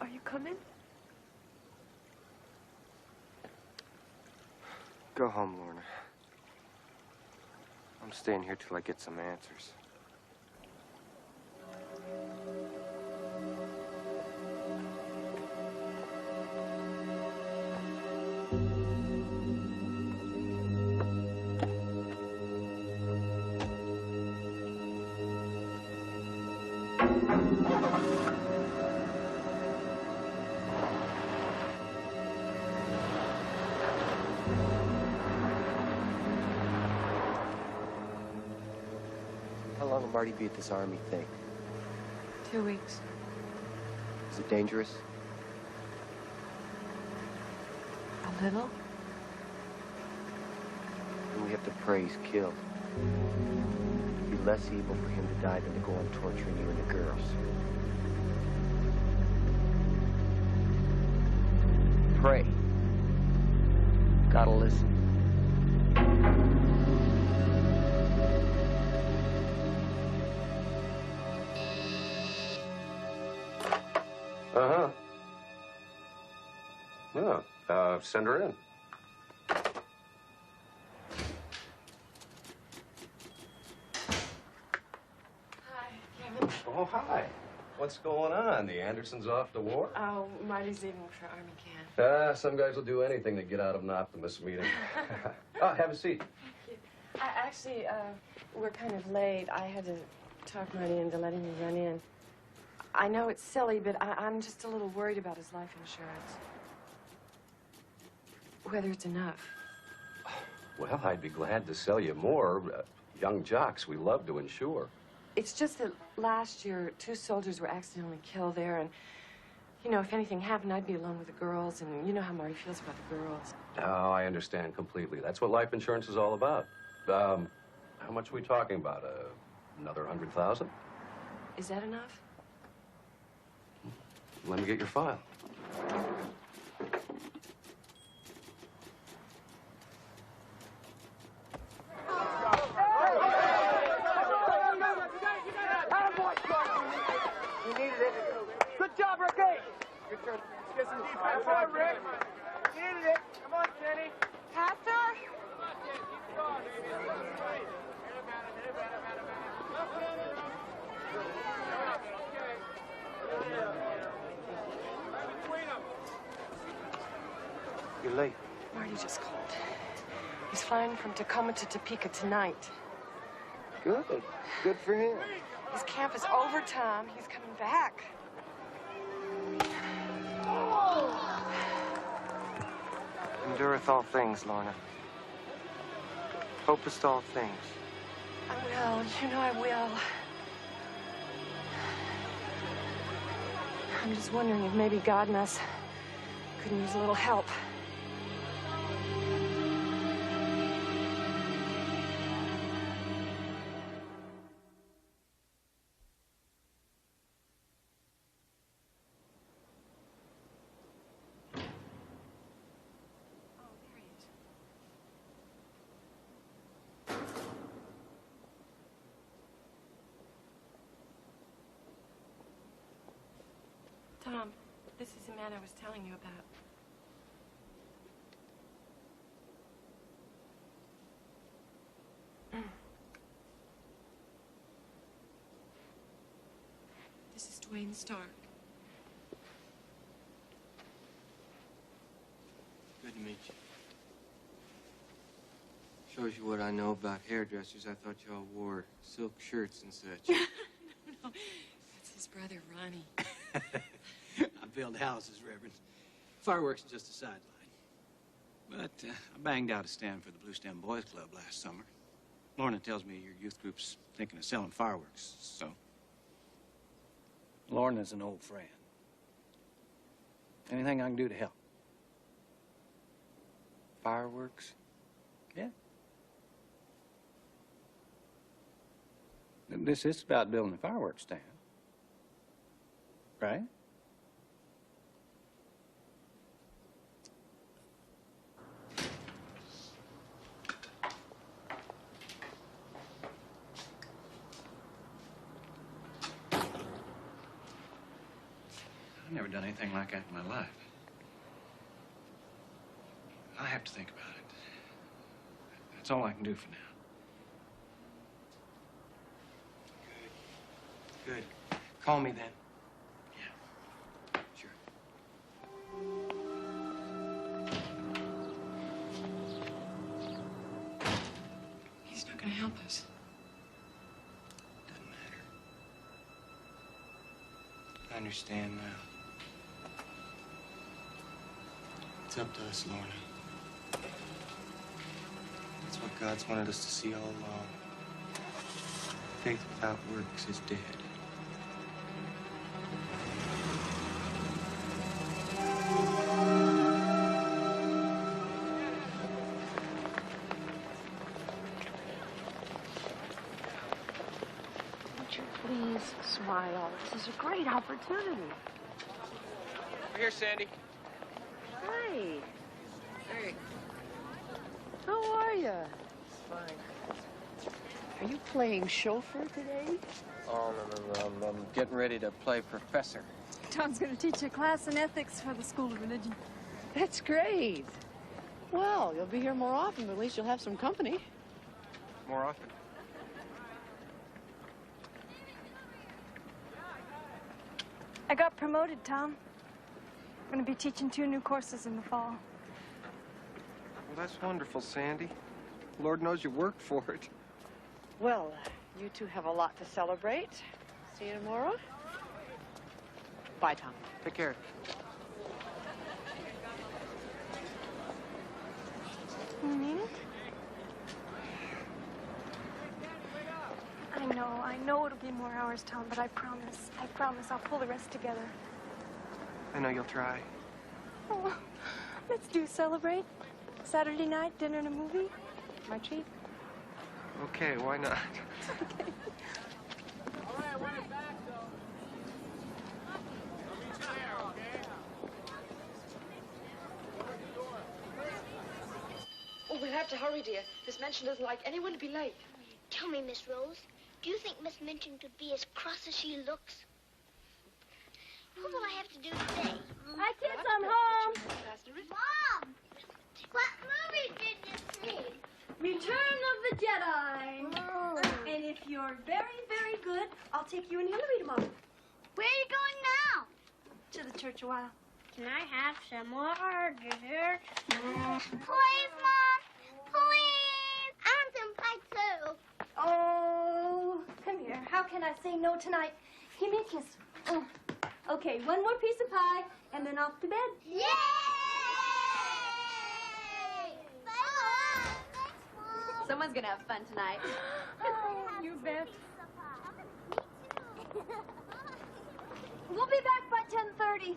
Are you coming? Go home, Lorna. I'm staying here till I get some answers. How long will Marty be at this army thing? 2 weeks. Is it dangerous? A little? And we have to pray he's killed. It'd be less evil for him to die than to go on torturing you and the girls. Pray. Gotta listen. Uh-huh. Yeah, send her in. Oh, hi. What's going on? The Andersons off to war? Oh, Marty's leaving for army camp. Some guys will do anything to get out of an optimist meeting. Have a seat. Actually, we're kind of late. I had to talk Marty into letting me run in. I know it's silly, but I'm just a little worried about his life insurance. Whether it's enough. Well, I'd be glad to sell you more. Young jocks we love to insure. It's just that last year, 2 soldiers were accidentally killed there, and, you know, if anything happened, I'd be alone with the girls, and you know how Marty feels about the girls. Oh, I understand completely. That's what life insurance is all about. How much are we talking about? Another 100,000? Is that enough? Let me get your file. You needed it. Good job, Ricky. Good job. Get some defense. Come on, Rick. You needed it. Come on, Kenny. Pastor? You're late. Marty just called. He's flying from Tacoma to Topeka tonight. Good. Good for him. His camp is over, Tom. He's coming back. Endureth all things, Lorna. Hopest all things. I will. You know I will. I'm just wondering if maybe God and us couldn't use a little help. Tom, this is the man I was telling you about. This is Dwayne Stark. Good to meet you. Shows you what I know about hairdressers. I thought y'all wore silk shirts and such. No, that's his brother, Ronnie. I build houses, Reverend. Fireworks is just a sideline. But I banged out a stand for the Blue Stem Boys Club last summer. Lorna tells me your youth group's thinking of selling fireworks, so... Lorna's an old friend. Anything I can do to help? Fireworks? Yeah. This is about building a fireworks stand. Right? I've never done anything like that in my life. I have to think about it. That's all I can do for now. Good. Call me then. Yeah. Sure. He's not gonna help us. Doesn't matter. I understand now. It's up to us, Lorna. That's what God's wanted us to see all along. Faith without works is dead. Would you please smile? This is a great opportunity. Over here, Sandy. Hi. Hey. How are you? Fine. Are you playing chauffeur today? Oh, no. I'm getting ready to play professor. Tom's going to teach a class in ethics for the School of Religion. That's great. Well, you'll be here more often, but at least you'll have some company. More often. I got promoted, Tom. I'm going to be teaching 2 new courses in the fall. Well, that's wonderful, Sandy. Lord knows you worked for it. Well, you two have a lot to celebrate. See you tomorrow. Bye, Tom. Take care. You mean it? I know it'll be more hours, Tom, but I promise I'll pull the rest together. I know you'll try. Oh, let's celebrate. Saturday night, dinner and a movie. My treat. Okay, why not? Okay. Oh, we'll have to hurry, dear. Miss Minchin doesn't like anyone to be late. Tell me, Miss Rose, do you think Miss Minchin could be as cross as she looks? What will I have to do today? Hi, kids, I'm home. Mom! What movie did you see? Return of the Jedi. Oh. And if you're very, very good, I'll take you and Hillary tomorrow. Where are you going now? To the church a while. Can I have some more dessert? Please, Mom. Please. I want some pie, too. Oh, come here. How can I say no tonight? Give me a kiss. Okay, one more piece of pie, and then off to bed. Yay! Someone's gonna have fun tonight. Oh, you bet. We'll be back by 10:30.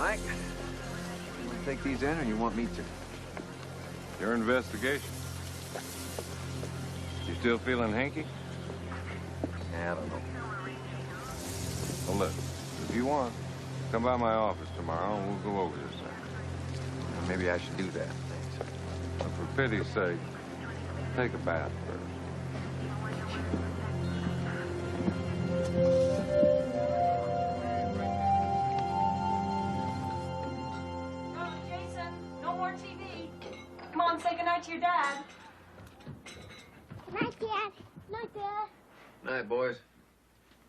Mike, you want to take these in or you want me to? Your investigation. You still feeling hanky? Yeah, I don't know. Well, look, if you want, come by my office tomorrow and we'll go over this thing. Maybe I should do that. But for pity's sake, take a bath first. Oh, Jason, no more TV. Come on, say goodnight to your dad. Night, Dad. Night, Dad. Night, boys.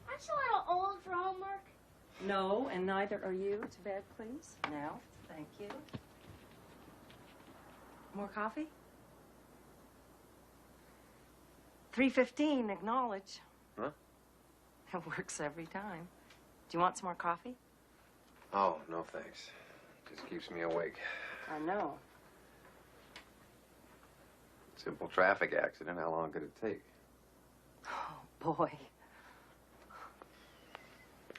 Aren't you a little old for homework? No, and neither are you. To bed, please. Now, thank you. More coffee? 3:15, acknowledge. Huh? It works every time. Do you want some more coffee? Oh, no thanks. Just keeps me awake. I know. Simple traffic accident. How long could it take? Oh, boy.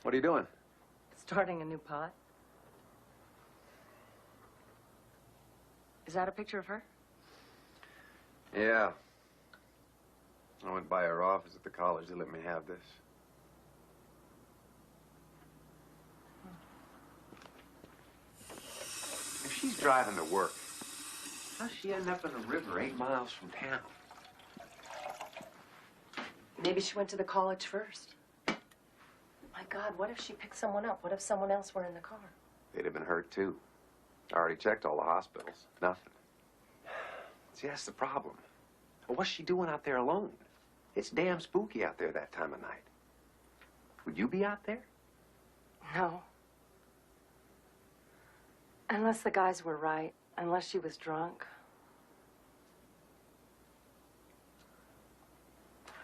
What are you doing? Starting a new pot. Is that a picture of her? Yeah. I went by her office at the college. They let me have this. If she's driving to work, how's she end up in the river 8 miles from town? Maybe she went to the college first. My God, what if she picked someone up? What if someone else were in the car? They'd have been hurt, too. I already checked all the hospitals. Nothing. See, that's the problem. Well, what's she doing out there alone? It's damn spooky out there that time of night. Would you be out there? No. Unless the guys were right. Unless she was drunk.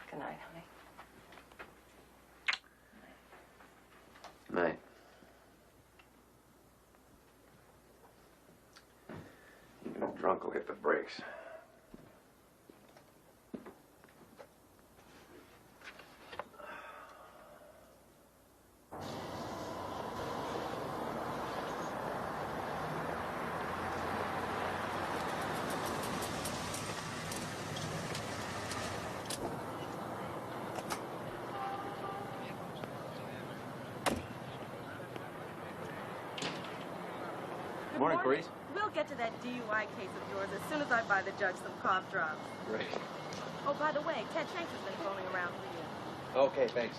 Good night, honey. Night. Even a drunk will hit the brakes. Morning, Clarice. We'll get to that DUI case of yours as soon as I buy the judge some cough drops. Great. Oh, by the way, Ted Shanks has been phoning around for you. Okay, thanks.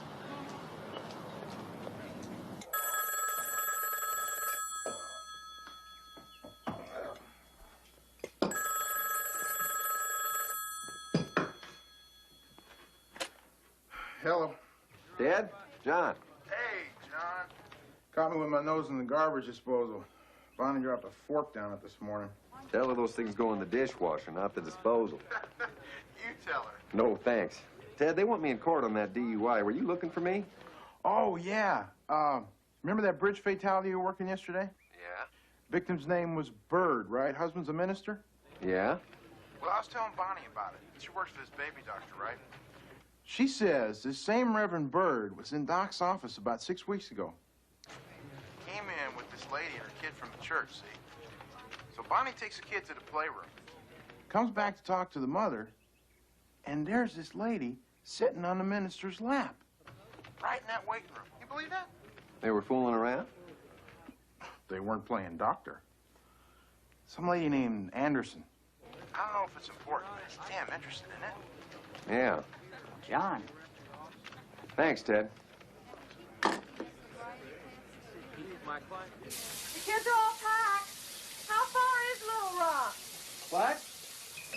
Hello. Dad? John? Hey, John. Caught me with my nose in the garbage disposal. Bonnie dropped a fork down it this morning. Tell her those things go in the dishwasher, not the disposal. You tell her. No, thanks. Ted, they want me in court on that DUI. Were you looking for me? Oh, yeah. Remember that bridge fatality you were working yesterday? Yeah. Victim's name was Bird, right? Husband's a minister? Yeah? Well, I was telling Bonnie about it. She works for this baby doctor, right? She says this same Reverend Bird was in Doc's office about 6 weeks ago. Came in with this lady and her kid from the church, see? So Bonnie takes the kid to the playroom. Comes back to talk to the mother, and there's this lady sitting on the minister's lap. Right in that waiting room. You believe that? They were fooling around? They weren't playing doctor. Some lady named Anderson. I don't know if it's important, but it's damn interesting, isn't it? Yeah. John. Thanks, Ted. The kids are all packed. How far is Little Rock? What?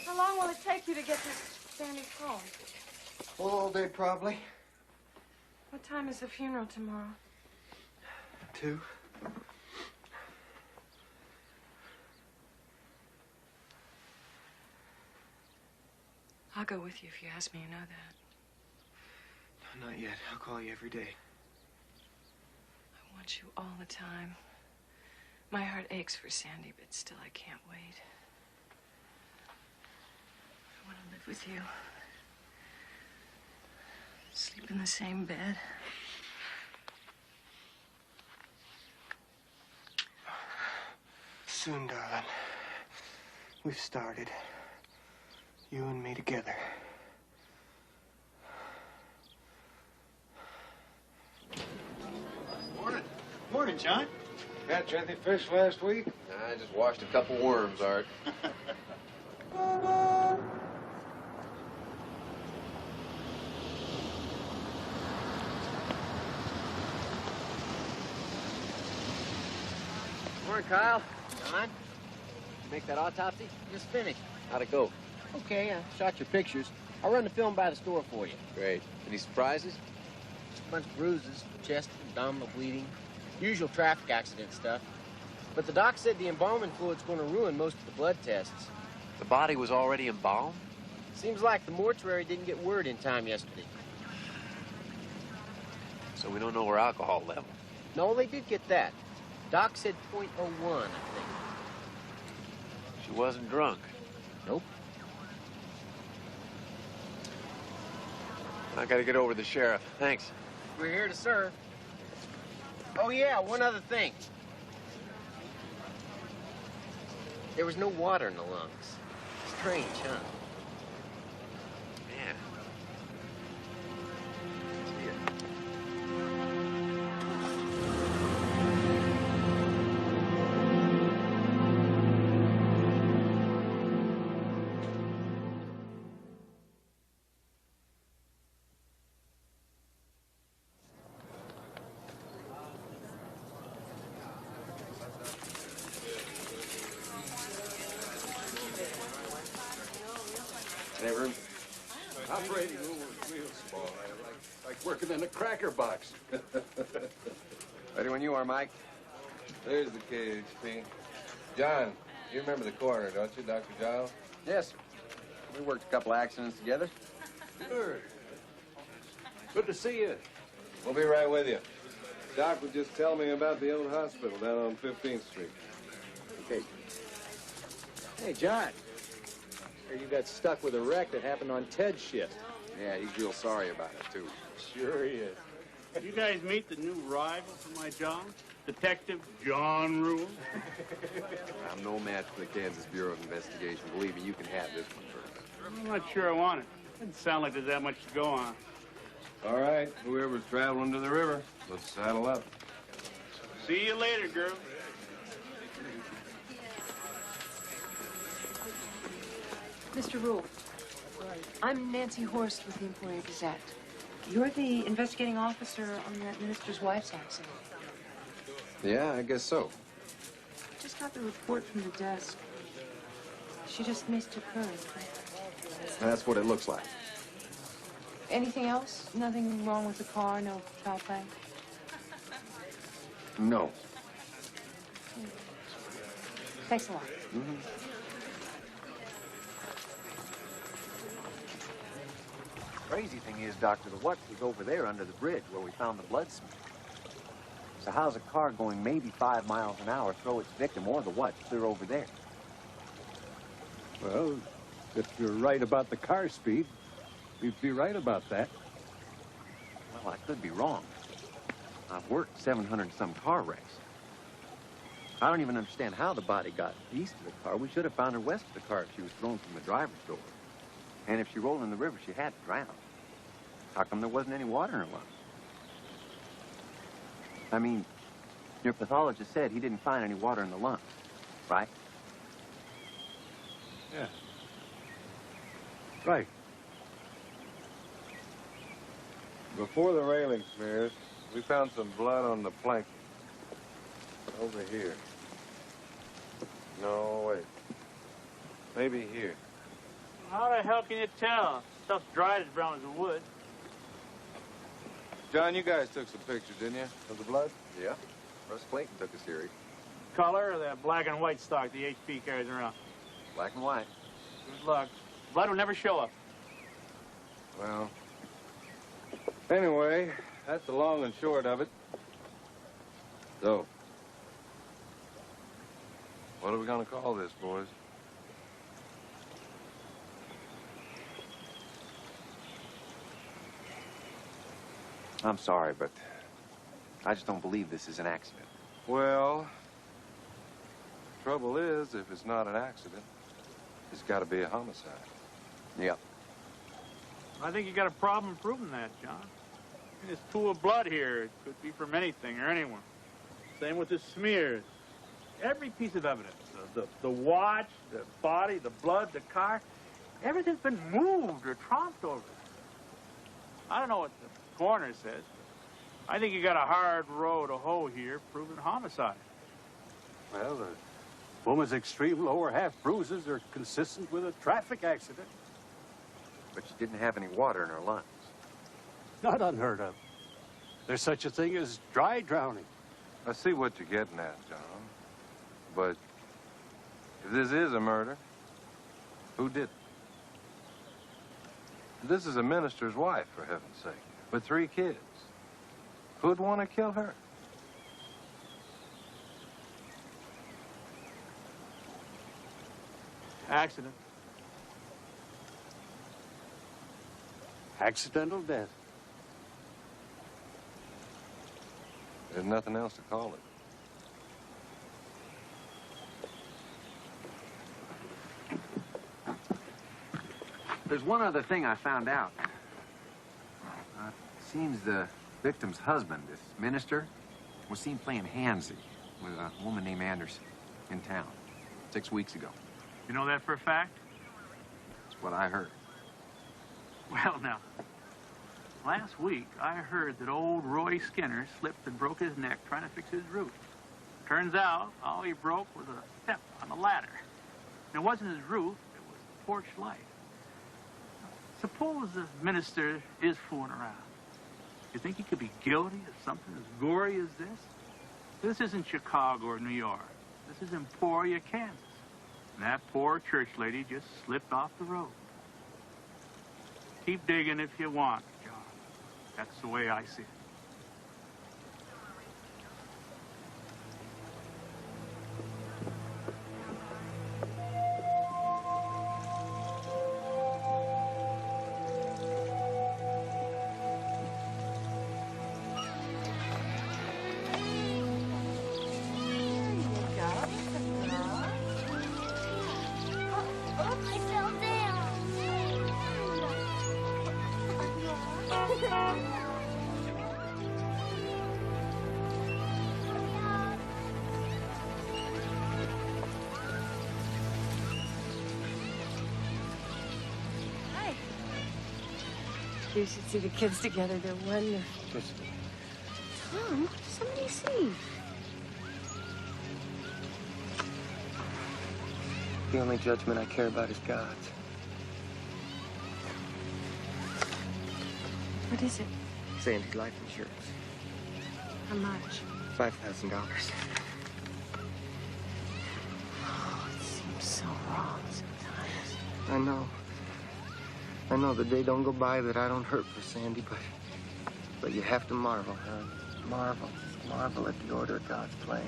How long will it take you to get to Sandy's home? All day, probably. What time is the funeral tomorrow? 2. I'll go with you if you ask me, you know that. No, not yet. I'll call you every day. I want you all the time. My heart aches for Sandy, but still I can't wait. I want to live with you. Sleep in the same bed. soon, darling. We've started. You and me together. Morning. Morning, John. Catch any fish last week? I just washed a couple worms, Art. Morning, Kyle. John, you make that autopsy? Just finished. How'd it go? Okay, I shot your pictures. I'll run the film by the store for you. Great. Any surprises? Just a bunch of bruises, chest, abdominal bleeding. Usual traffic accident stuff. But the doc said the embalming fluid's going to ruin most of the blood tests. The body was already embalmed? Seems like the mortuary didn't get word in time yesterday. So we don't know her alcohol level. No, they did get that. Doc said .01, I think. She wasn't drunk. Nope. I gotta get over to the sheriff. Thanks. We're here to serve. Oh, yeah, one other thing. There was no water in the lungs. Strange, huh? Man. Never. Operating room was real small. Like working in a cracker box. Ready when you are, Mike. There's the cage, Pete. John, you remember the coroner, don't you, Dr. Giles? Yes. We worked a couple accidents together. Sure. Good to see you. We'll be right with you. Doc would just tell me about the old hospital down on 15th Street. Okay. Hey, John. Here you got stuck with a wreck that happened on Ted's shift. Yeah, he's real sorry about it, too. Sure he is. You guys meet the new rival for my job? Detective John Rule? I'm no match for the Kansas Bureau of Investigation. Believe me, you can have this one first. I'm not sure I want it. Doesn't sound like there's that much to go on. All right, whoever's traveling to the river, let's saddle up. See you later, girl. Mr. Rule, I'm Nancy Horst with the Employer Gazette. You're the investigating officer on that minister's wife's accident. Yeah, I guess so. Just got the report from the desk. She just mistook her. That's what it looks like. Anything else? Nothing wrong with the car? No foul play? No. Thanks a lot. Mm-hmm. Crazy thing is, Doctor, the what was over there under the bridge where we found the blood smear. So how's a car going maybe 5 miles an hour throw its victim or the what clear over there? Well, if you're right about the car speed, you'd be right about that. Well, I could be wrong. I've worked 700 and some car wrecks. I don't even understand how the body got east of the car. We should have found her west of the car if she was thrown from the driver's door. And if she rolled in the river, she had to drown. How come there wasn't any water in her lungs? I mean, your pathologist said he didn't find any water in the lungs, right? Yeah. Right. Before the railing smears, we found some blood on the plank. Over here. No, wait. Maybe here. How the hell can you tell? Stuff's dried as brown as the wood. John, you guys took some pictures, didn't you, of the blood? Yeah. Russ Clayton took a series. Color or that black and white stock the HP carries around? Black and white. Good luck. Blood will never show up. Well, anyway, that's the long and short of it. So, what are we gonna call this, boys? I'm sorry, but I just don't believe this is an accident. Well, trouble is, if it's not an accident, it's got to be a homicide. Yep. I think you got a problem proving that, John. This pool of blood here, it could be from anything or anyone. Same with the smears. Every piece of evidence, the watch, the body, the blood, the car, everything's been moved or tromped over. I don't know what the coroner says. I think you got a hard row to hoe here proving homicide. Well, the woman's extreme lower half bruises are consistent with a traffic accident. But she didn't have any water in her lungs. Not unheard of. There's such a thing as dry drowning. I see what you're getting at, John. But if this is a murder, who did it? This is a minister's wife, for heaven's sake, with 3 kids. Who'd want to kill her? Accident. Accidental death. There's nothing else to call it. There's one other thing I found out. Seems the victim's husband, this minister, was seen playing handsy with a woman named Anderson in town 6 weeks ago. You know that for a fact? That's what I heard. Well, now, last week I heard that old Roy Skinner slipped and broke his neck trying to fix his roof. Turns out all he broke was a step on the ladder. And it wasn't his roof, it was the porch light. Suppose the minister is fooling around. You think he could be guilty of something as gory as this? This isn't Chicago or New York. This is Emporia, Kansas. And that poor church lady just slipped off the road. Keep digging if you want, John. That's the way I see it. You should see the kids together. They're wonderful. Tom, what does somebody see? The only judgment I care about is God's. What is it? Sandy's life insurance. How much? $5,000. Oh, it seems so wrong sometimes. I know. I know the day don't go by that I don't hurt for Sandy, but you have to marvel, hon. Marvel. Just marvel at the order of God's plan.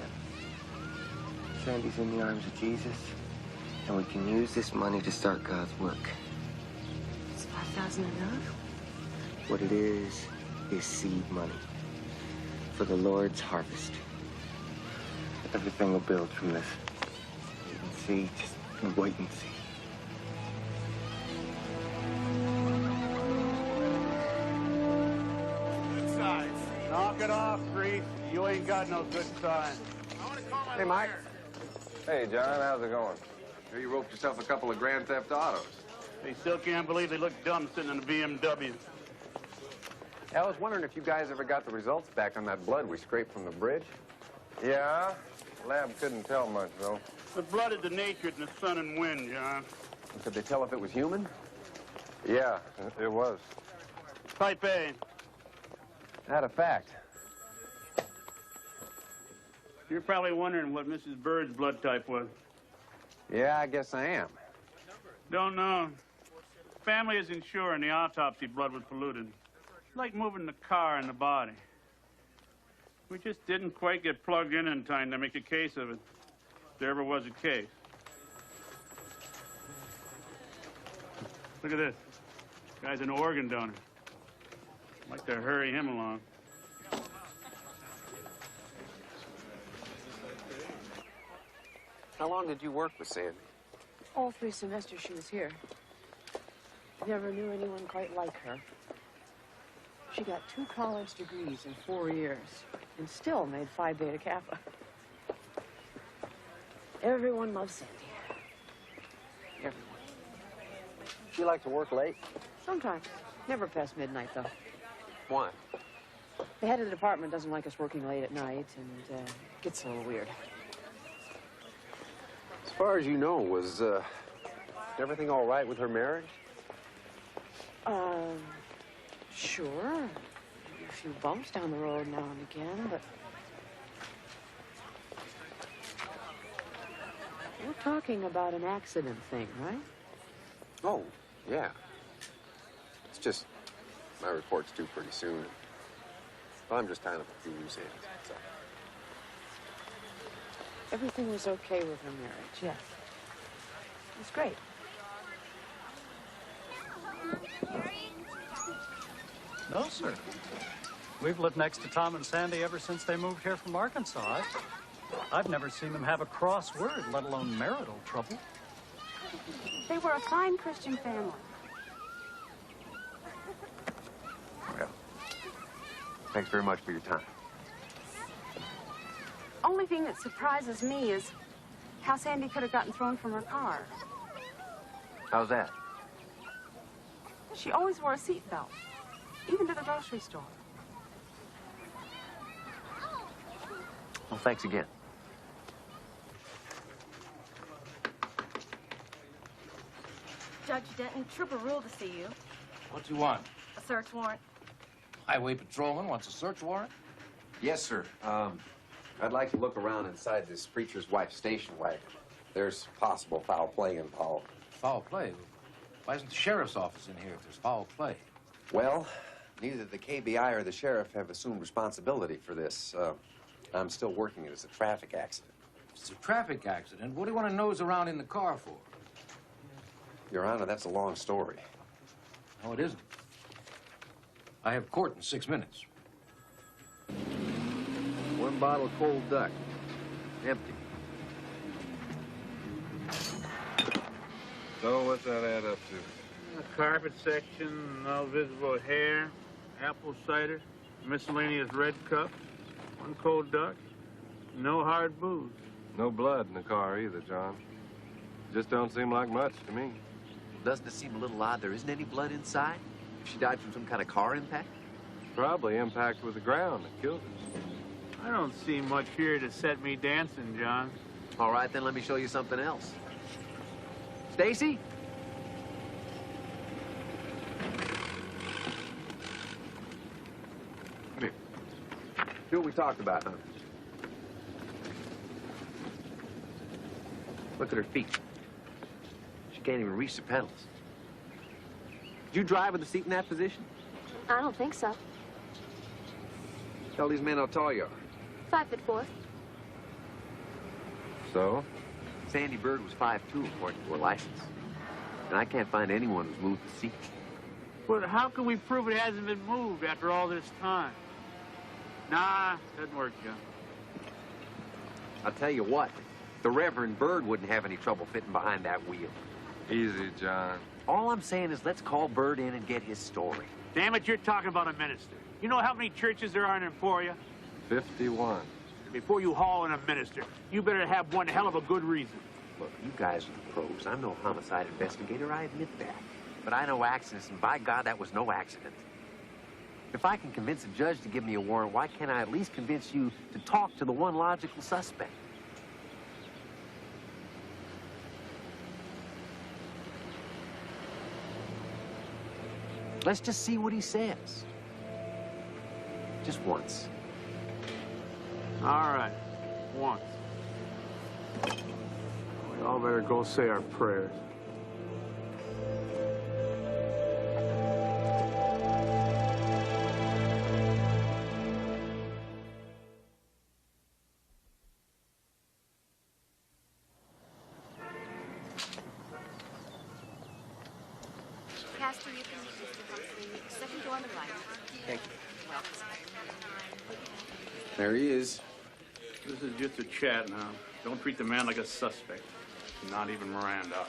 Sandy's in the arms of Jesus, and we can use this money to start God's work. Is 5,000 enough? What it is seed money for the Lord's harvest. Everything will build from this. Wait and see. Just wait and see. Knock it off, Grease. You ain't got no good sign. Hey, Mike. Hey, John, how's it going? Here you roped yourself a couple of Grand Theft Autos. They still can't believe they look dumb sitting in a BMW. I was wondering if you guys ever got the results back on that blood we scraped from the bridge. Yeah, lab couldn't tell much, though. The blood is denatured in the sun and wind, John. Could they tell if it was human? Yeah, it was. Type A. Not a fact. You're probably wondering what Mrs. Bird's blood type was. Yeah, I guess I am. Don't know. Family isn't sure, and the autopsy blood was polluted. It's like moving the car in the body. We just didn't quite get plugged in time to make a case of it. If there ever was a case. Look at this. Guy's an organ donor. I'd like to hurry him along. How long did you work with Sandy? All 3 semesters she was here. Never knew anyone quite like her. She got 2 college degrees in 4 years and still made Phi Beta Kappa. Everyone loves Sandy. Everyone. She liked to work late? Sometimes. Never past midnight, though. Why? The head of the department doesn't like us working late at night, and it gets a little weird. As far as you know, was everything all right with her marriage? Sure. A few bumps down the road now and again, but... We're talking about an accident thing, right? Oh, yeah. It's just my report's due pretty soon. Well, I'm just tying up a few loose ends, that's all. Everything was okay with her marriage, yes. It was great. No, sir. We've lived next to Tom and Sandy ever since they moved here from Arkansas. I've never seen them have a cross word, let alone marital trouble. They were a fine Christian family. Well, thanks very much for your time. Only thing that surprises me is how Sandy could have gotten thrown from her car. How's that? She always wore a seatbelt, even to the grocery store. Well, thanks again. Judge Denton, Trooper Rule to see you. What you want? A search warrant. Highway patrolman wants a search warrant? Yes, sir. I'd like to look around inside this preacher's wife's station wagon. There's possible foul play involved. Foul play? Why isn't the sheriff's office in here if there's foul play? Well, neither the KBI or the sheriff have assumed responsibility for this. I'm still working it as a traffic accident. It's a traffic accident. What do you want to nose around in the car for? Your Honor, that's a long story. No, it isn't. I have court in 6 minutes. 1 bottle of cold duck. Empty. So what's that add up to? A carpet section, no visible hair, apple cider, miscellaneous red cup, 1 cold duck, no hard booze. No blood in the car either, John. Just don't seem like much to me. Doesn't it seem a little odd there isn't any blood inside? She died from some kind of car impact? Probably impact with the ground that killed her. I don't see much here to set me dancing, John. All right, then let me show you something else. Stacy? Come here. Do what we talked about, huh? Look at her feet. She can't even reach the pedals. Did you drive with the seat in that position? I don't think so. Tell these men how tall you are. 5'4". So? Sandy Bird was 5'2", according to her license. And I can't find anyone who's moved the seat. But how can we prove it hasn't been moved after all this time? Nah, doesn't work, John. I'll tell you what, the Reverend Bird wouldn't have any trouble fitting behind that wheel. Easy, John. All I'm saying is let's call Bird in and get his story. Damn it, you're talking about a minister. You know how many churches there are in Emporia? 51. Before you haul in a minister, you better have one hell of a good reason. Look, you guys are the pros. I'm no homicide investigator, I admit that. But I know accidents, and by God, that was no accident. If I can convince a judge to give me a warrant, why can't I at least convince you to talk to the one logical suspect? Let's just see what he says. Just once. All right, once. We all better go say our prayers. Pastor, you can meet Mr. Humphrey. Second door on the right. Thank you. Welcome. There he is. This is just a chat now. Don't treat the man like a suspect. Not even Miranda.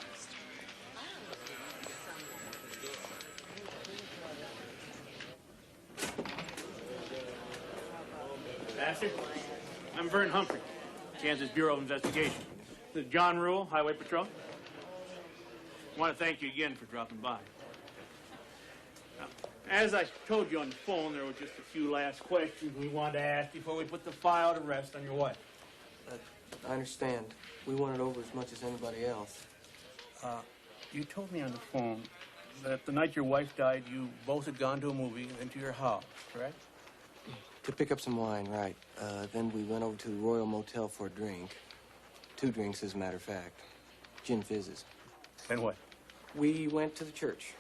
Master, I'm Vern Humphrey, Kansas Bureau of Investigation. This is John Rule, Highway Patrol. I want to thank you again for dropping by. Now, as I told you on the phone, there were just a few last questions we wanted to ask before we put the file to rest on your wife. I understand. We want it over as much as anybody else. You told me on the phone that the night your wife died, you both had gone to a movie and then to your house, correct? To pick up some wine, right. Then we went over to the Royal Motel for a drink. 2 drinks, as a matter of fact. Gin fizzes. Then what? We went to the church.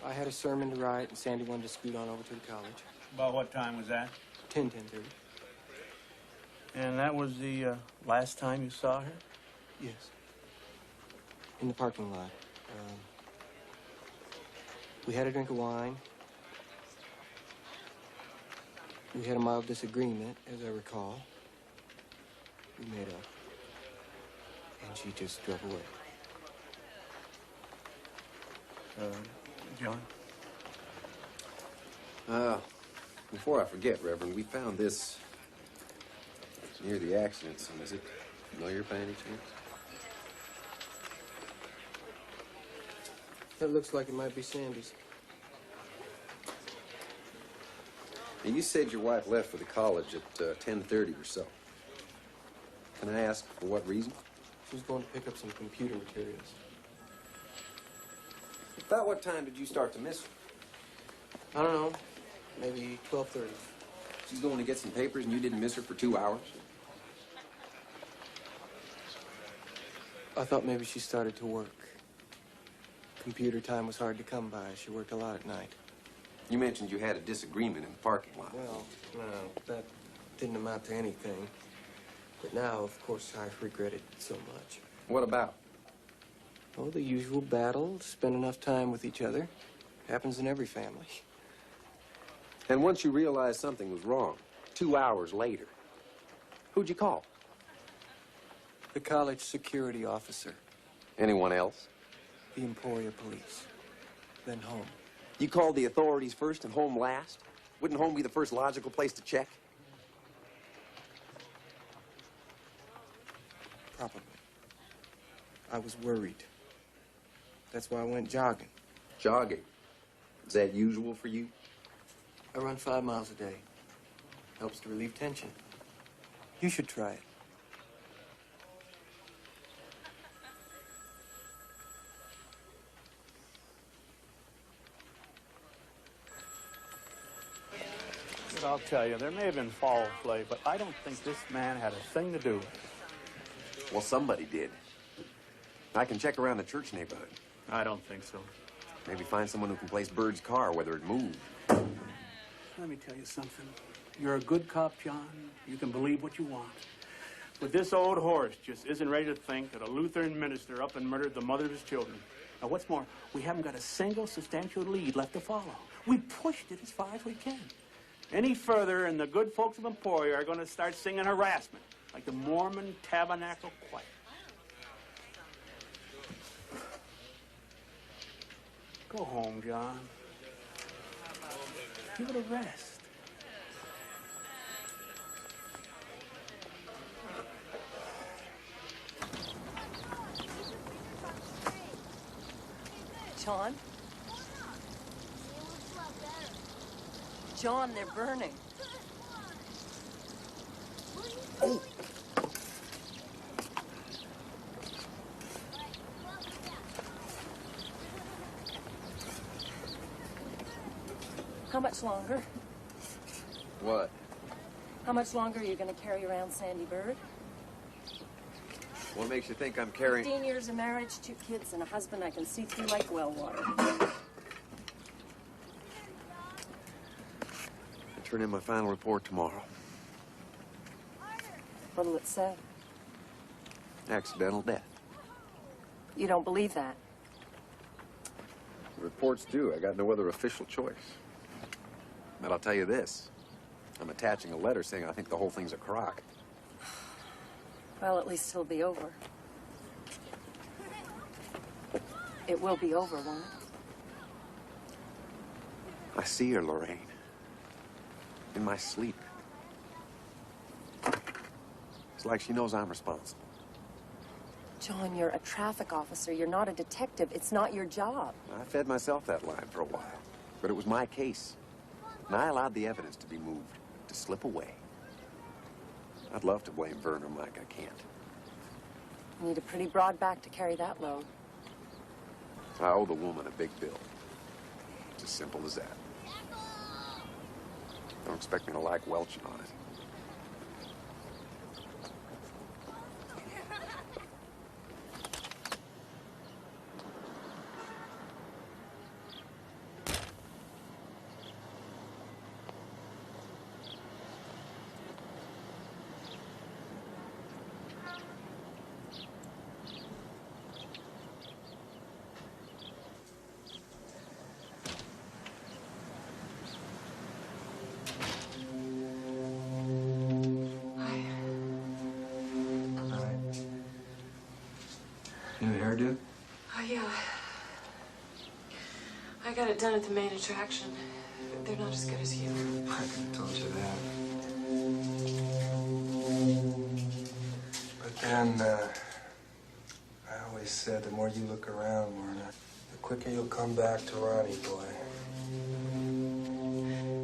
I had a sermon to write, and Sandy wanted to scoot on over to the college. About what time was that? 10:30. And that was the last time you saw her? Yes. In the parking lot. We had a drink of wine. We had a mild disagreement, as I recall. We made up. And she just drove away. John? Before I forget, Reverend, we found this near the accident scene. Is it familiar by any chance? That looks like it might be Sandy's. Now, you said your wife left for the college at 10:30 or so. Can I ask for what reason? She was going to pick up some computer materials. About what time did you start to miss her? I don't know. Maybe 12:30. She's going to get some papers and you didn't miss her for 2 hours? I thought maybe she started to work. Computer time was hard to come by. She worked a lot at night. You mentioned you had a disagreement in the parking lot. Well, no, that didn't amount to anything. But now, of course, I regret it so much. What about? Oh, the usual battle, spend enough time with each other. Happens in every family. And once you realized something was wrong, 2 hours later, who'd you call? The college security officer. Anyone else? The Emporia police. Then home. You called the authorities first and home last? Wouldn't home be the first logical place to check? Probably. I was worried. That's why I went jogging. Jogging? Is that usual for you? I run 5 miles a day. Helps to relieve tension. You should try it. But I'll tell you, there may have been foul play, but I don't think this man had a thing to do with it. Well, somebody did. I can check around the church neighborhood. I don't think so. Maybe find someone who can place Bird's car, whether it moved. Let me tell you something. You're a good cop, John. You can believe what you want. But this old horse just isn't ready to think that a Lutheran minister up and murdered the mother of his children. Now, what's more, we haven't got a single substantial lead left to follow. We pushed it as far as we can. Any further, and the good folks of Emporia are going to start singing harassment, like the Mormon Tabernacle Choir. Go home, John. Give it a rest. John? John, they're burning. Oh! How much longer? What? How much longer are you going to carry around Sandy Bird? What makes you think I'm carrying... 15 years of marriage, 2 kids, and a husband I can see through like well water. I'll turn in my final report tomorrow. What'll it say? Accidental death. You don't believe that? The reports do. I got no other official choice. But I'll tell you this. I'm attaching a letter saying I think the whole thing's a crock. Well, at least it'll be over. It will be over, won't it? I see her, Lorraine. In my sleep. It's like she knows I'm responsible. John, you're a traffic officer. You're not a detective. It's not your job. I fed myself that line for a while. But it was my case. And I allowed the evidence to be moved, to slip away. I'd love to blame Vern or Mike. I can't. You need a pretty broad back to carry that load. I owe the woman a big bill. It's as simple as that. Don't expect me to like welching on it. New hairdo? Oh, yeah. I got it done at the main attraction. They're not as good as you. I could have told you that. But then, I always said the more you look around, Myrna, the quicker you'll come back to Ronnie, boy.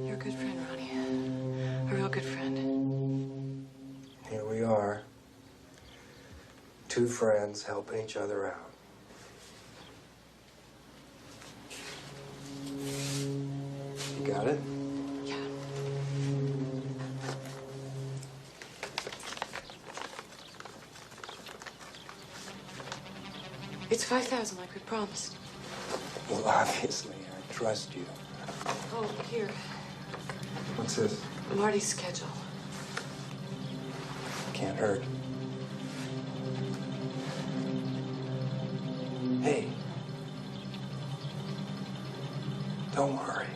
You're a good friend, Ronnie. A real good friend. Here we are. Two friends helping each other out. You got it? Yeah. It's 5,000 like we promised. Well, obviously, I trust you. Oh, here. What's this? Marty's schedule. Can't hurt. Hey. Don't worry.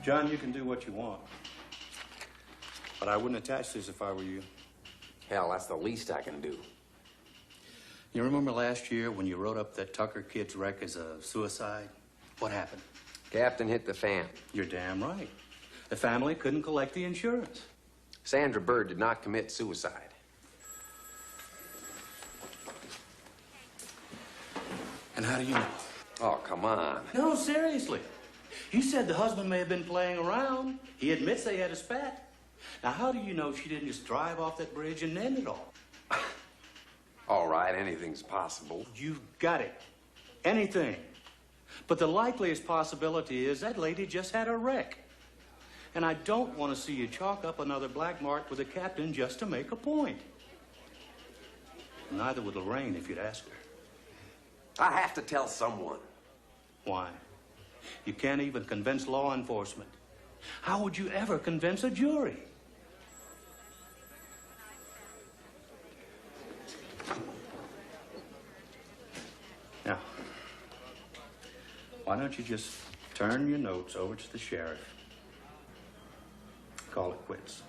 John, you can do what you want. But I wouldn't attach this if I were you. Hell, that's the least I can do. You remember last year when you wrote up that Tucker kid's wreck as a suicide? What happened? Captain hit the fan. You're damn right. The family couldn't collect the insurance. Sandra Bird did not commit suicide. And how do you know? Oh, come on. No, seriously. You said the husband may have been playing around. He admits they had a spat. Now, how do you know she didn't just drive off that bridge and end it all? All right, anything's possible. You've got it. Anything. But the likeliest possibility is that lady just had a wreck. And I don't want to see you chalk up another black mark with the captain just to make a point. Neither would Lorraine if you'd asked her. I have to tell someone. Why? You can't even convince law enforcement. How would you ever convince a jury? Now, why don't you just turn your notes over to the sheriff? Call it quits.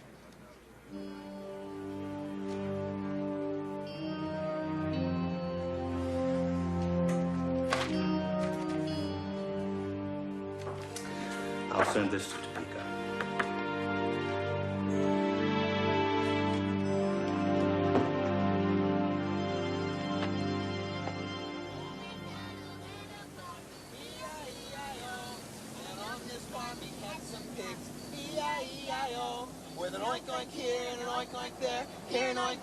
I'll send this to Topeka. With an oink oink here and an oink oink there, here an oink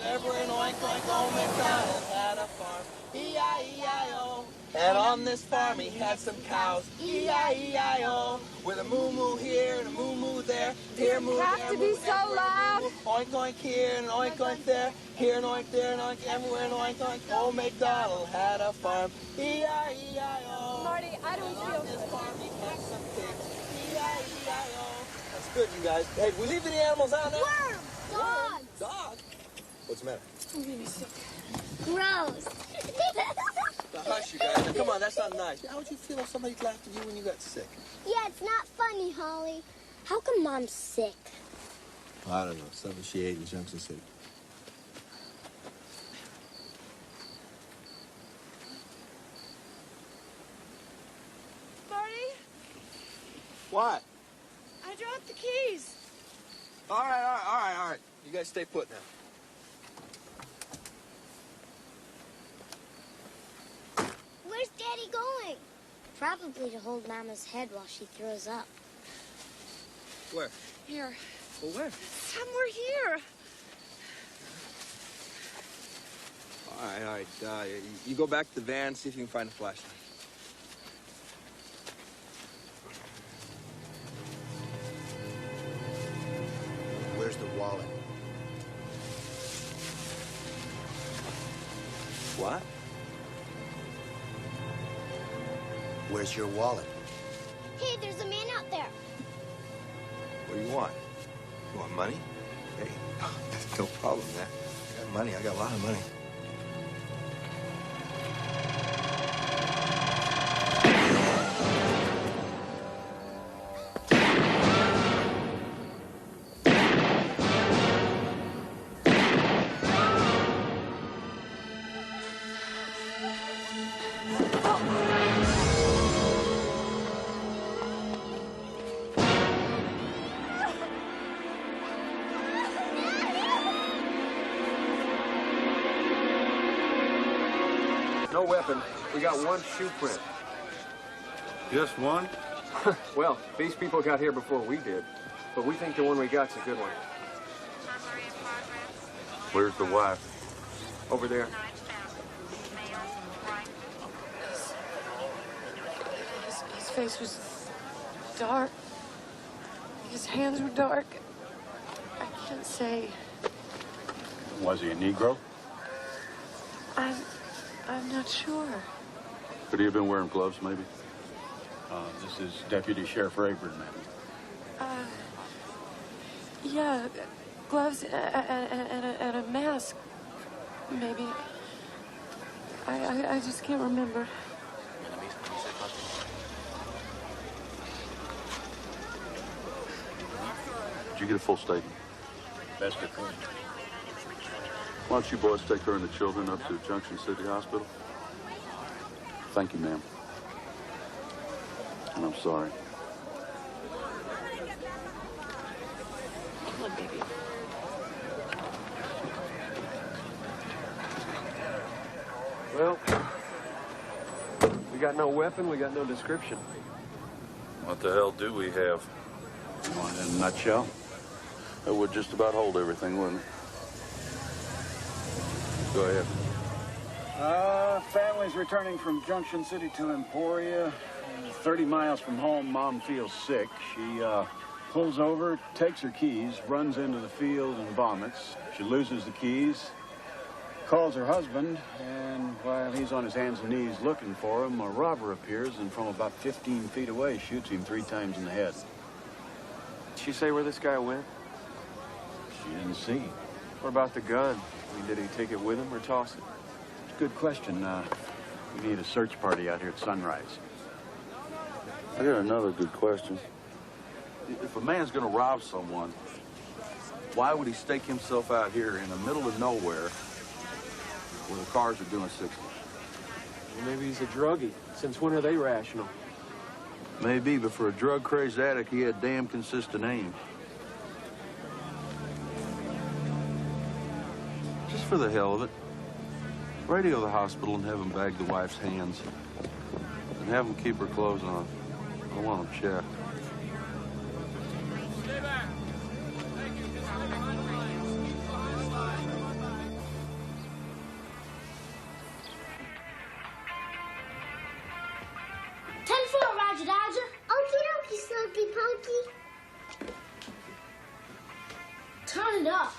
everywhere an oink oink. Old MacDonald had a farm, E-I-E-I-O. And on this farm he had some cows, E-I-E-I-O. With a moo moo here and a moo moo there, here moo there. Have to be so loud. Oink oink here and an oink oink there, here an oink there, an oink everywhere an oink oink. Old MacDonald had a farm, E-I-E-I-O. Marty, I don't feel on this farm he had some pigs, E-I-E-I-O. That's good, you guys. Hey, we leave any animals out now? Worm! Dog! Dog? What's the matter? I'm really sick. Gross. Now, hush, you guys. Now, come on, that's not nice. How would you feel if somebody laughed at you when you got sick? Yeah, it's not funny, Holly. How come Mom's sick? I don't know. Something she ate in Junction City. Marty, What? I dropped the keys. All right. You guys stay put now. Where's Daddy going? Probably to hold Mama's head while she throws up. Where? Here. Well, where? Somewhere here. All right. You go back to the van, see if you can find a flashlight. Where's the wallet? What? Where's your wallet? Hey, there's a man out there. What do you want? You want money? Hey, no problem, man. I got money. I got a lot of money. No weapon. We got one shoe print. Just one? Well, these people got here before we did. But we think the one we got's a good one. Where's the wife? Over there. His face was dark. His hands were dark. I can't say. Was he a Negro? I'm not sure. Could he have been wearing gloves, maybe? This is Deputy Sheriff Rayburn, ma'am. Yeah, gloves and a mask, maybe. I just can't remember. Did you get a full statement? Best I could. Why don't you boys take her and the children up to Junction City Hospital? Thank you, ma'am. And I'm sorry. Come on, baby. Well, we got no weapon, we got no description. What the hell do we have? Well, in a nutshell, that would just about hold everything, wouldn't it? Go ahead. Family's returning from Junction City to Emporia. 30 miles from home, Mom feels sick. She pulls over, takes her keys, runs into the field and vomits. She loses the keys, calls her husband, and while he's on his hands and knees looking for him, a robber appears and from about 15 feet away shoots him 3 times in the head. Did she say where this guy went? She didn't see. What about the gun? I mean, did he take it with him or toss it? It's a good question. We need a search party out here at sunrise. I got another good question. If a man's gonna rob someone, why would he stake himself out here in the middle of nowhere where the cars are doing 60? Well, maybe he's a druggie. Since when are they rational? Maybe, but for a drug-crazed addict, he had damn consistent aim. Just for the hell of it, radio the hospital and have them bag the wife's hands. And have them keep her clothes on. I want them checked. Stay back. Thank you. 10-4, Roger Dodger. Okie dokie, Slokey Pokey. Turn it up.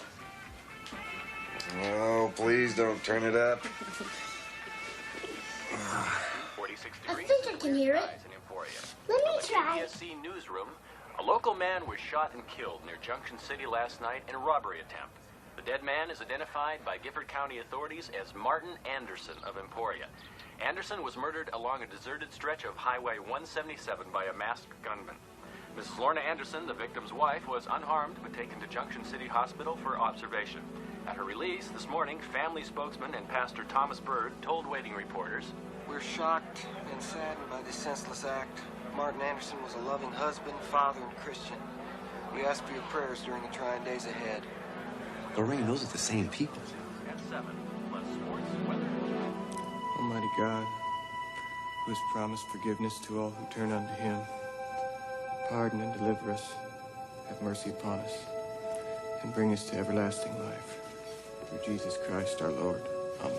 Oh, please don't turn it up. I think I can hear it. Let me try. PSC newsroom. A local man was shot and killed near Junction City last night in a robbery attempt. The dead man is identified by Gifford County authorities as Martin Anderson of Emporia. Anderson was murdered along a deserted stretch of Highway 177 by a masked gunman. Mrs. Lorna Anderson, the victim's wife, was unharmed but taken to Junction City Hospital for observation. At her release this morning, family spokesman and Pastor Thomas Bird told waiting reporters, "We're shocked and saddened by this senseless act. Martin Anderson was a loving husband, father, and Christian. We ask for your prayers during the trying days ahead." Lorraine, those are the same people. at 7, plus sports, weather. Almighty God, who has promised forgiveness to all who turn unto him, pardon and deliver us, have mercy upon us, and bring us to everlasting life. Through Jesus Christ our Lord. Amen.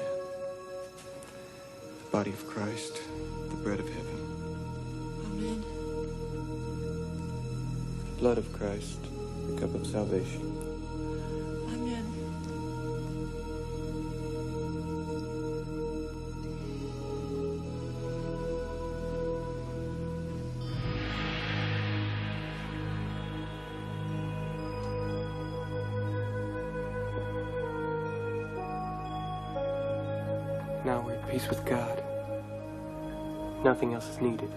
The body of Christ, the bread of heaven. Amen. The blood of Christ, the cup of salvation. Amen. Now we're at peace with God. Nothing else is needed.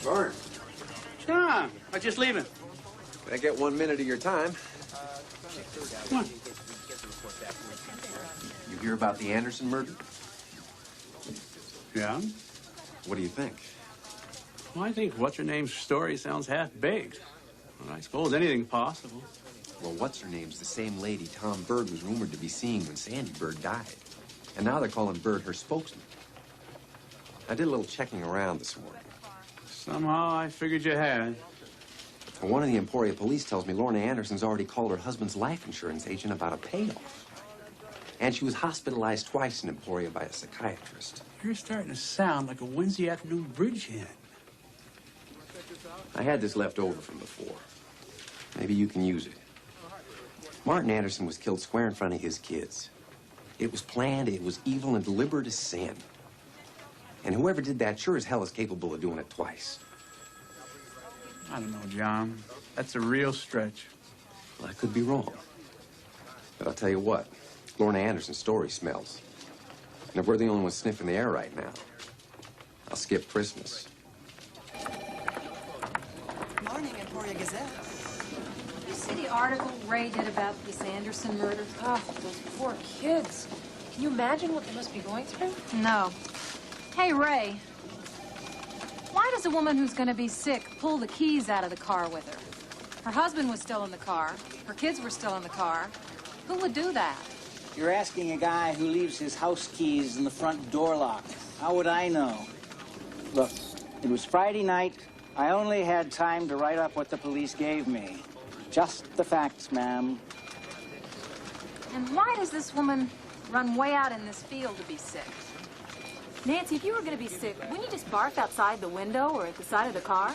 Bart. John, I'm just leaving. Can I get 1 minute of your time? Come on. You hear about the Anderson murder? Yeah? What do you think? Well, I think what's-her-name's story sounds half-baked. Well, I suppose anything's possible. Well, what's-her-name's the same lady Tom Bird was rumored to be seeing when Sandy Bird died. And now they're calling Bird her spokesman. I did a little checking around this morning. Somehow I figured you had. Well, one of the Emporia police tells me Lorna Anderson's already called her husband's life insurance agent about a payoff. And she was hospitalized twice in Emporia by a psychiatrist. You're starting to sound like a Wednesday afternoon bridgehead. I had this left over from before. Maybe you can use it. Martin Anderson was killed square in front of his kids. It was planned, it was evil, and deliberate as sin. And whoever did that sure as hell is capable of doing it twice. I don't know, John. That's a real stretch. Well, I could be wrong. But I'll tell you what, Lorna Anderson's story smells. And if we're the only ones sniffing the air right now, I'll skip Christmas. Morning, Emporia Gazette. You see the article Ray did about this Anderson murder? Oh, those poor kids. Can you imagine what they must be going through? No. Hey, Ray. Why does a woman who's going to be sick pull the keys out of the car with her? Her husband was still in the car. Her kids were still in the car. Who would do that? You're asking a guy who leaves his house keys in the front door lock. How would I know? Look, it was Friday night. I only had time to write up what the police gave me. Just the facts, ma'am. And why does this woman run way out in this field to be sick? Nancy, if you were going to be sick, wouldn't you just barf outside the window or at the side of the car?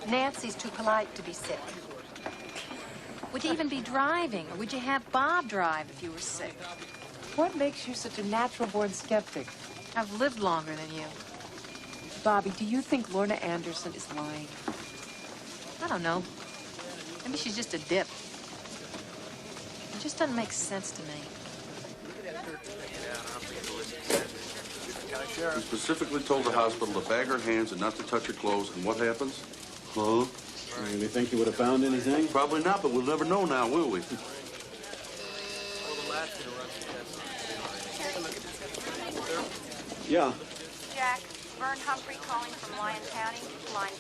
Nancy's too polite to be sick. Would you even be driving, or would you have Bob drive if you were sick? What makes you such a natural-born skeptic? I've lived longer than you. Bobby, do you think Lorna Anderson is lying? I don't know. Maybe she's just a dip. It just doesn't make sense to me. He specifically told the hospital to bag her hands and not to touch her clothes, and what happens? Huh? You really think you would have found anything? Probably not, but we'll never know now, will we? Yeah. Jack, Vern Humphrey calling from Lyon County, line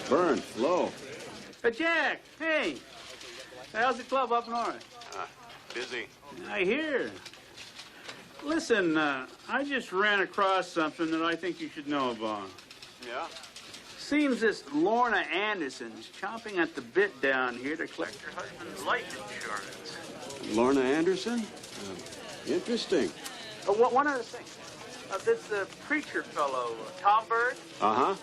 2. Vern, hello. Hey, Jack, hey. How's the club up north? Busy. I hear. Listen, I just ran across something that I think you should know about. Yeah? Seems this Lorna Anderson's chomping at the bit down here to collect her husband's life insurance. Lorna Anderson? Interesting. One other thing. This preacher fellow, Tom Bird, Uh-huh.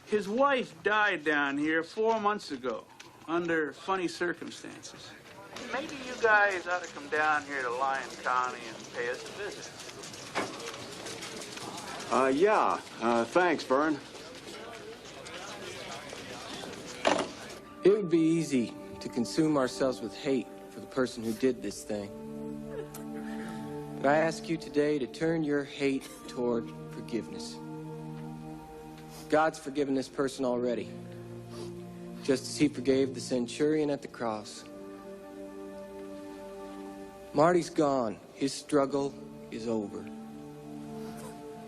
his wife died down here 4 months ago under funny circumstances. Maybe you guys ought to come down here to Lyon County and pay us a visit. Yeah. Thanks, Vern. It would be easy to consume ourselves with hate for the person who did this thing. But I ask you today to turn your hate toward forgiveness. God's forgiven this person already, just as he forgave the centurion at the cross. Marty's gone. His struggle is over.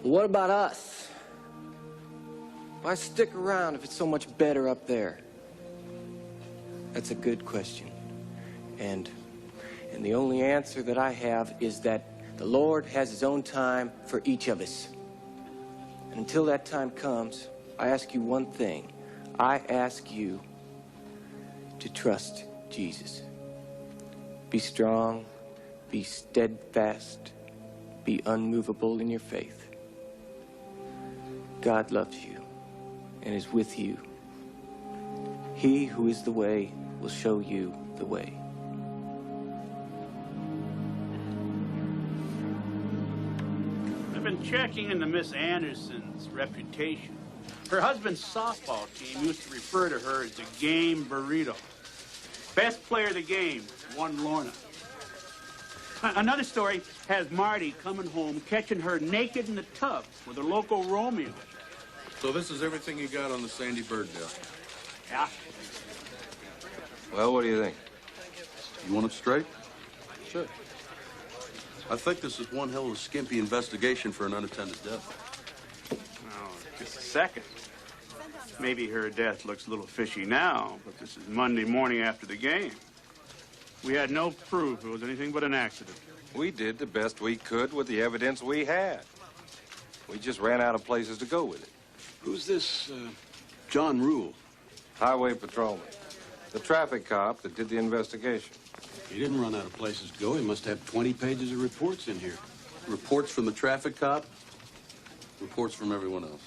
What about us? Why stick around if it's so much better up there? That's a good question. And the only answer that I have is that the Lord has his own time for each of us. And until that time comes, I ask you one thing. I ask you to trust Jesus. Be strong, be steadfast, be unmovable in your faith. God loves you and is with you. He who is the way will show you the way. I've been checking into Miss Anderson's reputation. Her husband's softball team used to refer to her as the game burrito. Best player of the game, won Lorna. Another story has Marty coming home, catching her naked in the tub with her local Romeo. So this is everything you got on the Sandy Bird deal? Yeah. Well, what do you think? You want it straight? Sure. I think this is one hell of a skimpy investigation for an unattended death. Oh, just a second. Maybe her death looks a little fishy now, but this is Monday morning after the game. We had no proof it was anything but an accident. We did the best we could with the evidence we had. We just ran out of places to go with it. Who's this, John Rule? Highway patrolman. The traffic cop that did the investigation. He didn't run out of places to go. He must have 20 pages of reports in here. Reports from the traffic cop, reports from everyone else.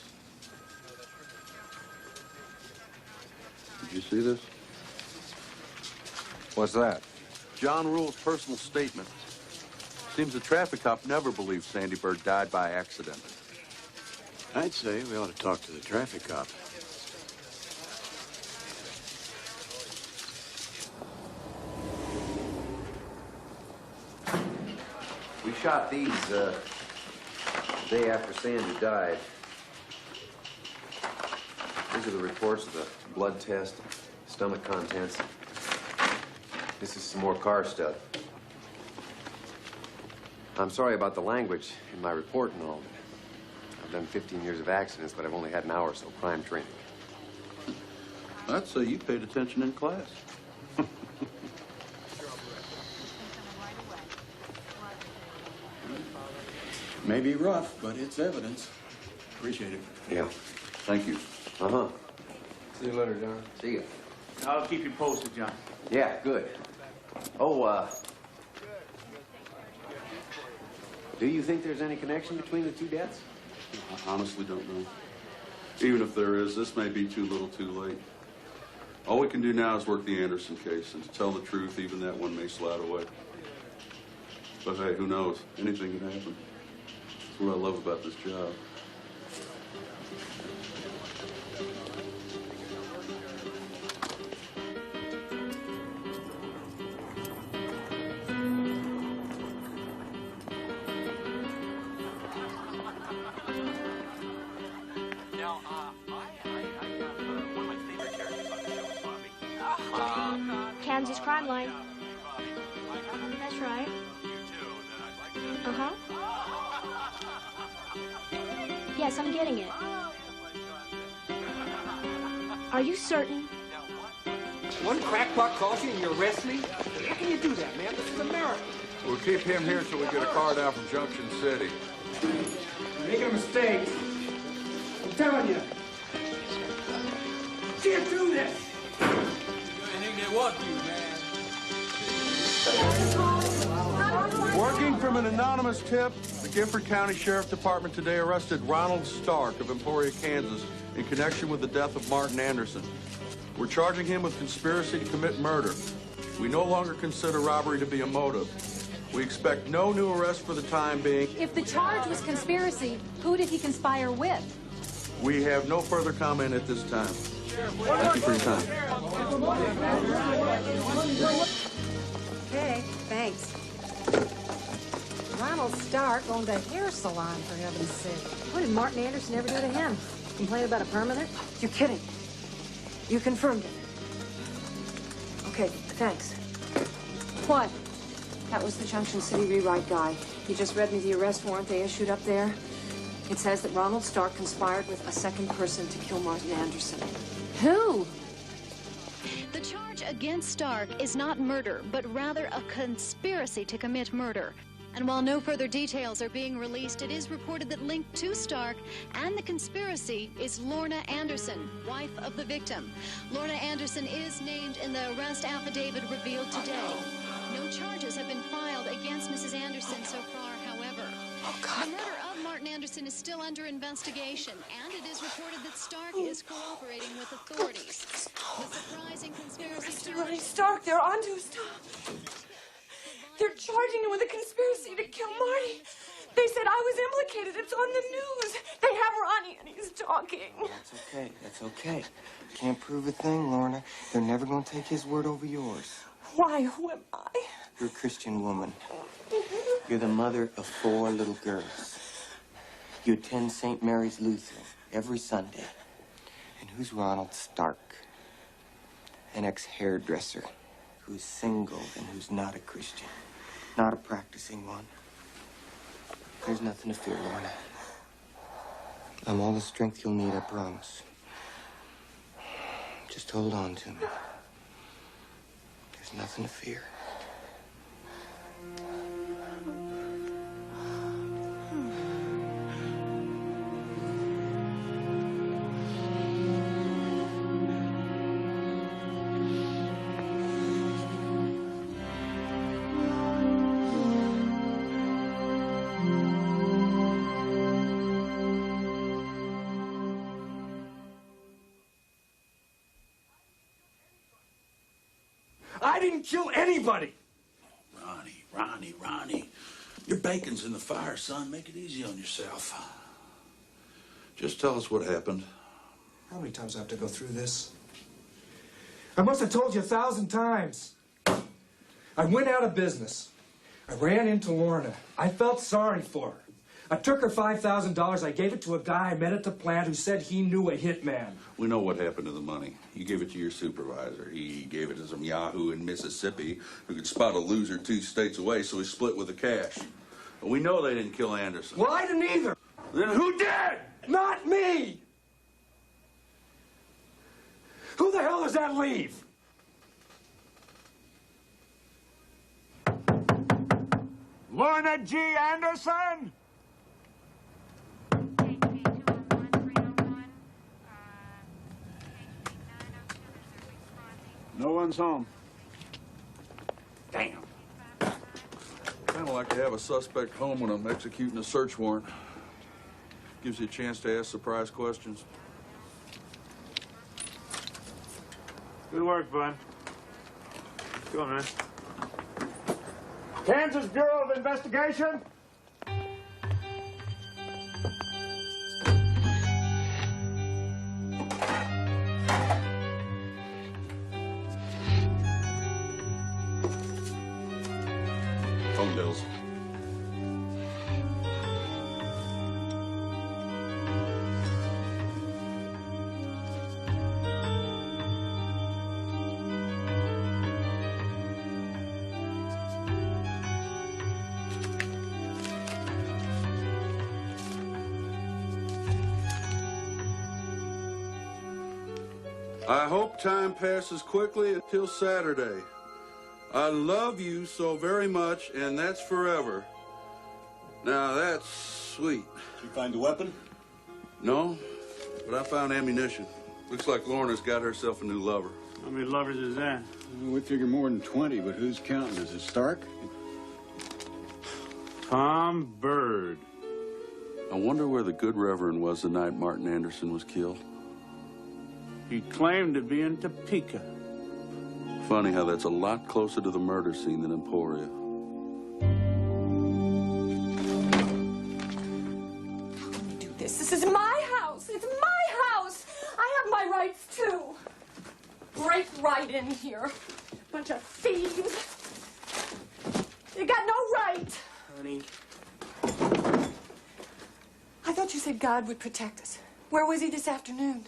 Did you see this? What's that? John Rule's personal statement. Seems the traffic cop never believed Sandy Bird died by accident. I'd say we ought to talk to the traffic cop. We shot these day after Sandy died. These are the reports of the blood test, stomach contents. This is some more car stuff. I'm sorry about the language in my report and all. I've done 15 years of accidents, but I've only had an hour or so crime training. I'd say you paid attention in class. May be rough, but it's evidence. Appreciate it. Yeah. Thank you. Uh-huh. See you later, John. See you. I'll keep you posted, John. Yeah, good. Oh, do you think there's any connection between the two deaths? I honestly don't know. Even if there is, this may be too little too late. All we can do now is work the Anderson case, and to tell the truth, even that one may slide away. But hey, who knows? Anything can happen. That's what I love about this job. Kansas Crime Line. That's right. Uh-huh. Yes, I'm getting it. Are you certain? One crackpot calls you and you arrest me? How can you do that, man? This is America. We'll keep him here till we get a car down from Junction City. You're making a mistake. I'm telling you. Can't do this. Anything they want to, man. Working from an anonymous tip, the Gifford County Sheriff Department today arrested Ronald Stark of Emporia, Kansas, in connection with the death of Martin Anderson. We're charging him with conspiracy to commit murder. We no longer consider robbery to be a motive. We expect no new arrests for the time being. If the charge was conspiracy, who did he conspire with? We have no further comment at this time. Thank you for your time. Okay, thanks. Ronald Stark owned a hair salon, for heaven's sake. What did Martin Anderson ever do to him? Complain about a permanent? You're kidding. You confirmed it. Okay, thanks. What? That was the Junction City rewrite guy. He just read me the arrest warrant they issued up there. It says that Ronald Stark conspired with a second person to kill Martin Anderson. Who? The charge against Stark is not murder, but rather a conspiracy to commit murder. And while no further details are being released, it is reported that linked to Stark and the conspiracy is Lorna Anderson, wife of the victim. Lorna Anderson is named in the arrest affidavit revealed today. No charges have been filed against Mrs. Anderson so far, however. The murder of Martin Anderson is still under investigation, and it is reported that Stark is cooperating with authorities. The surprising conspiracy charge... Stark, they're onto us. They're charging him with a conspiracy to kill Marty. They said I was implicated. It's on the news. They have Ronnie, and he's talking. That's okay. That's okay. Can't prove a thing, Lorna. They're never going to take his word over yours. Why? Who am I? You're a Christian woman. You're the mother of 4 little girls. You attend St. Mary's Lutheran every Sunday. And who's Ronald Stark? An ex-hairdresser who's single and who's not a Christian. Not a practicing one. There's nothing to fear, Lorna. I'm all the strength you'll need, I promise. Just hold on to me. There's nothing to fear. I didn't kill anybody! Ronnie. Your bacon's in the fire, son. Make it easy on yourself. Just tell us what happened. How many times do I have to go through this? I must have told you 1,000 times. I went out of business. I ran into Lorna. I felt sorry for her. I took her $5,000. I gave it to a guy I met at the plant who said he knew a hitman. We know what happened to the money. You gave it to your supervisor. He gave it to some yahoo in Mississippi who could spot a loser 2 states away, so he split with the cash. But we know they didn't kill Anderson. Well, I didn't either. Then who did? Not me! Who the hell does that leave? Lorna G. Anderson? No one's home. Damn. Kind of like to have a suspect home when I'm executing a search warrant. Gives you a chance to ask surprise questions. Good work, bud. Go on, man. Kansas Bureau of Investigation? Phone bills. I hope time passes quickly until Saturday. I love you so very much, and that's forever. Now, that's sweet. Did you find the weapon? No, but I found ammunition. Looks like Lorna's got herself a new lover. How many lovers is that? We figure more than 20, but who's counting? Is it Stark? Tom Bird. I wonder where the good Reverend was the night Martin Anderson was killed. He claimed to be in Topeka. Funny how that's a lot closer to the murder scene than Emporia. This is my house. It's my house. I have my rights, too. break right in here. Bunch of thieves. You got no right. Honey. I thought you said God would protect us. Where was he this afternoon?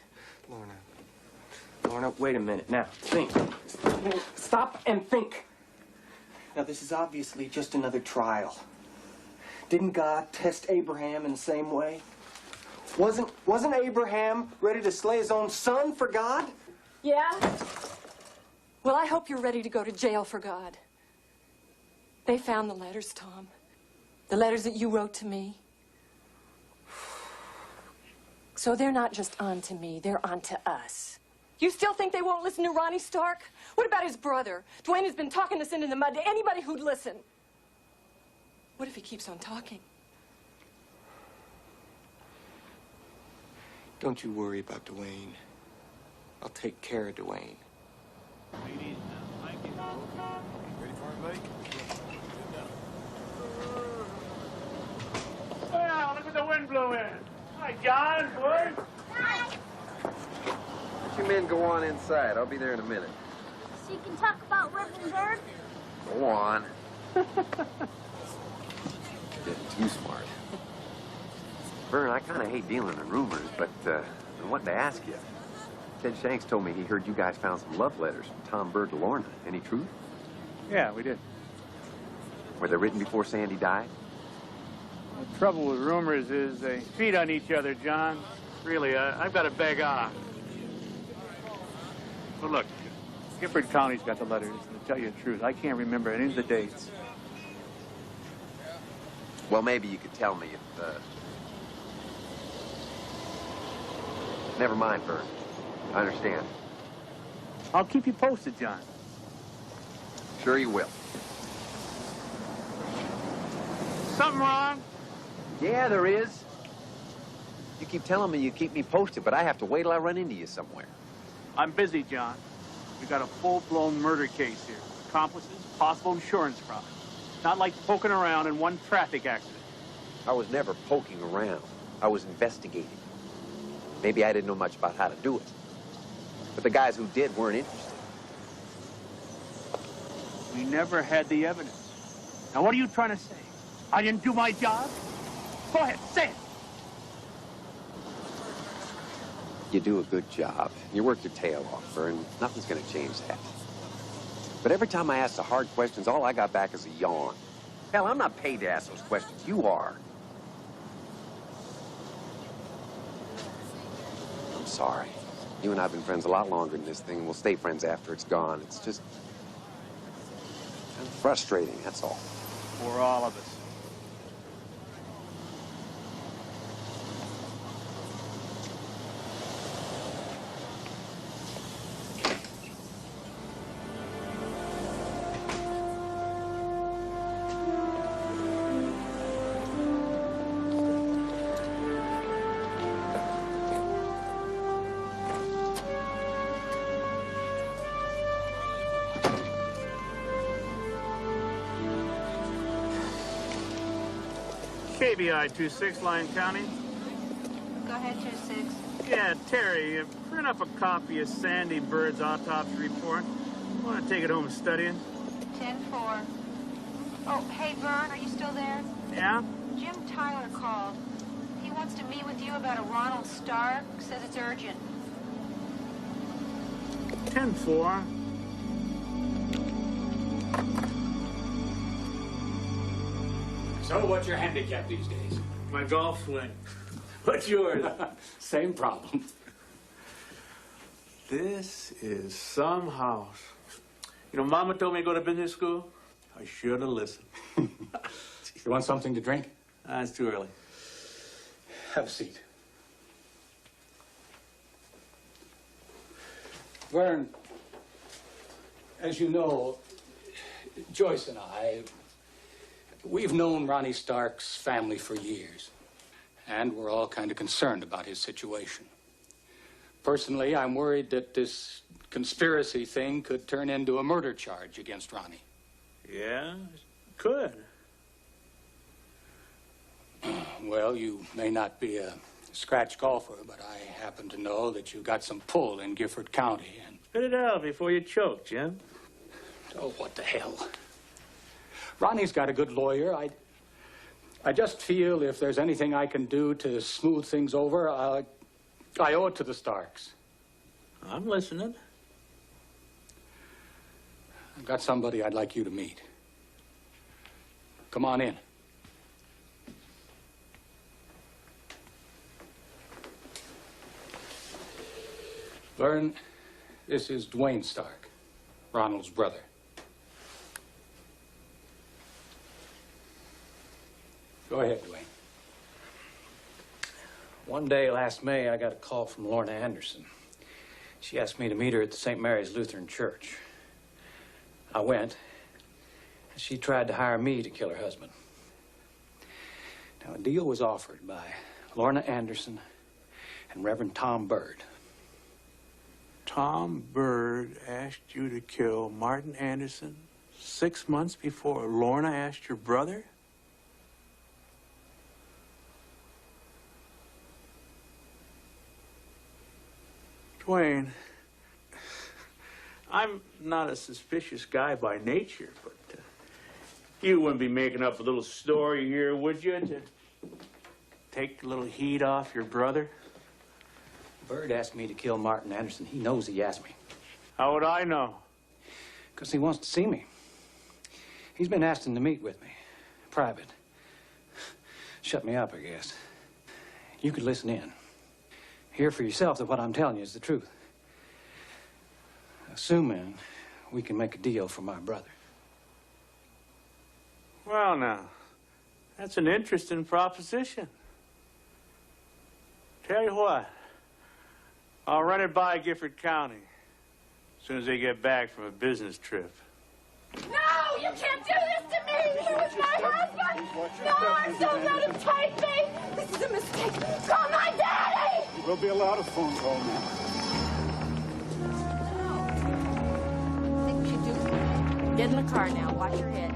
Lorna, wait a minute. Now, think. Stop and think. Now, this is obviously just another trial. Didn't God test Abraham in the same way? Wasn't Abraham ready to slay his own son for God? Yeah? Well, I hope you're ready to go to jail for God. They found the letters, Tom. The letters that you wrote to me. So they're not just on to me, they're on to us. You still think they won't listen to Ronnie Stark? What about his brother? Dwayne has been talking us into the mud to anybody who'd listen. What if he keeps on talking? Don't you worry about Dwayne. I'll take care of Dwayne. Ladies, thank you. Ready for it, buddy? Well, look what the wind blew in. Hi, John, boys. Let you men go on inside. I'll be there in a minute. So you can talk about Reverend Bird? Go on. Getting too smart. Vern, I kind of hate dealing in rumors, but I wanted to ask you. Ted Shanks told me he heard you guys found some love letters from Tom Bird to Lorna. Any truth? Yeah, we did. Were they written before Sandy died? The trouble with rumors is they feed on each other, John. Really, I've got to beg off. Well, look, Gifford County's got the letters. To tell you the truth, I can't remember any of the dates. Well, maybe you could tell me if, Never mind, Vern. I understand. I'll keep you posted, John. Sure you will. Something wrong? Yeah, there is. You keep telling me you keep me posted, but I have to wait till I run into you somewhere. I'm busy, John. We got a full-blown murder case here. Accomplices, possible insurance fraud. Not like poking around in one traffic accident. I was never poking around. I was investigating. Maybe I didn't know much about how to do it. But the guys who did weren't interested. We never had the evidence. Now, what are you trying to say? I didn't do my job? Go ahead, say it. You do a good job. You work your tail off, Vern. Nothing's going to change that. But every time I ask the hard questions, all I got back is a yawn. Hell, I'm not paid to ask those questions. You are. I'm sorry. You and I have been friends a lot longer than this thing, and we'll stay friends after it's gone. It's just kind of frustrating, that's all. For all of us. KBI 26, Lyon County. Go ahead, 26. Yeah, Terry, print up a copy of Sandy Bird's autopsy report. Want to take it home and study it? 10-4. Oh, hey, Vern, are you still there? Yeah? Jim Tyler called. He wants to meet with you about a Ronald Stark. Says it's urgent. 10-4. So what's your handicap these days? My golf swing. What's yours? Same problem. This is some house. You know, Mama told me to go to business school. I should have listened. You want something to drink? It's too early. Have a seat. Vern, as you know, Joyce and I, we've known Ronnie Stark's family for years, and we're all kind of concerned about his situation. Personally, I'm worried that this conspiracy thing could turn into a murder charge against Ronnie. Yeah, could. Well, you may not be a scratch golfer, but I happen to know that you got some pull in Gifford County, and... Spit it out before you choke, Jim. Oh, what the hell. Ronnie's got a good lawyer. I just feel if there's anything I can do to smooth things over, I owe it to the Starks. I'm listening. I've got somebody I'd like you to meet. Come on in. Vern, this is Dwayne Stark, Ronald's brother. Go ahead, Dwayne. One day last May, I got a call from Lorna Anderson. She asked me to meet her at the St. Mary's Lutheran Church. I went, and she tried to hire me to kill her husband. Now, a deal was offered by Lorna Anderson and Reverend Tom Bird. Tom Bird asked you to kill Martin Anderson 6 months before Lorna asked your brother? Dwayne, I'm not a suspicious guy by nature, but you wouldn't be making up a little story here, would you, to take a little heat off your brother? Bird asked me to kill Martin Anderson. He knows he asked me. How would I know? Because he wants to see me. He's been asking to meet with me. Private. Shut me up, I guess. You could listen in. Hear for yourself that what I'm telling you is the truth. Assuming we can make a deal for my brother. Well, now, that's an interesting proposition. Tell you what, I'll run it by Gifford County as soon as they get back from a business trip. No, you can't do this to me! He was my husband! No, I'm so glad him take me! This is a mistake! Call my daddy! We'll be allowed a phone call now. Think we should do? Get in the car now. Watch your head.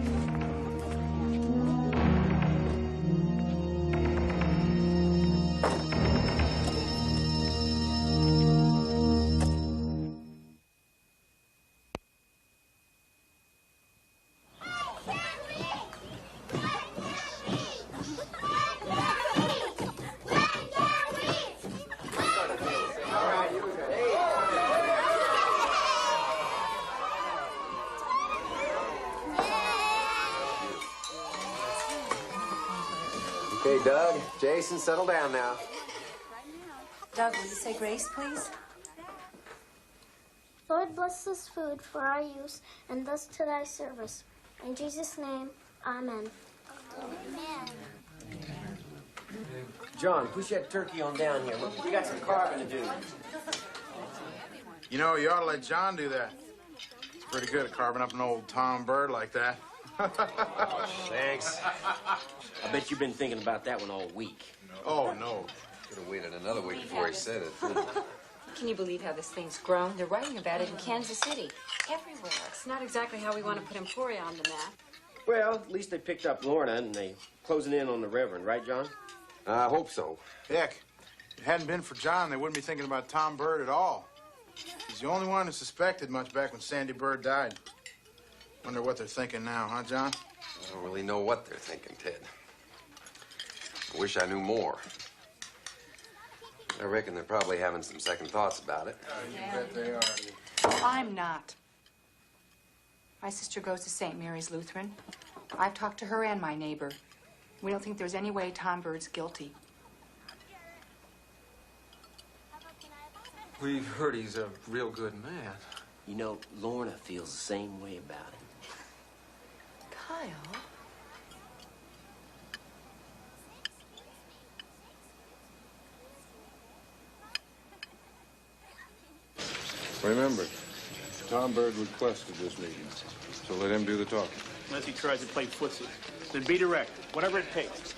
Okay, Doug, Jason, settle down now. Doug, will you say grace, please? Lord, bless this food for our use and thus to thy service. In Jesus' name, amen. Amen. John, push that turkey on down here. Look, we got some carving to do. You know, you ought to let John do that. He's pretty good at carving up an old Tom Bird like that. Thanks. I bet you've been thinking about that one all week. Oh, no. Could have waited another week before he said it. Can you believe how this thing's grown? They're writing about it in Kansas City. Everywhere. It's not exactly how we want to put Emporia on the map. Well, at least they picked up Lorna and they closing in on the Reverend, right, John? I hope so. Heck, if it hadn't been for John, they wouldn't be thinking about Tom Bird at all. He's the only one who suspected much back when Sandy Bird died. Wonder what they're thinking now, huh, John? I don't really know what they're thinking, Ted. I wish I knew more. I reckon they're probably having some second thoughts about it. You bet they are. I'm not. My sister goes to St. Mary's Lutheran. I've talked to her and my neighbor. We don't think there's any way Tom Bird's guilty. We've heard he's a real good man. You know, Lorna feels the same way about him. Kyle? Remember, Tom Bird requested this meeting, so let him do the talking. Unless he tries to play footsie. Then be direct, whatever it takes.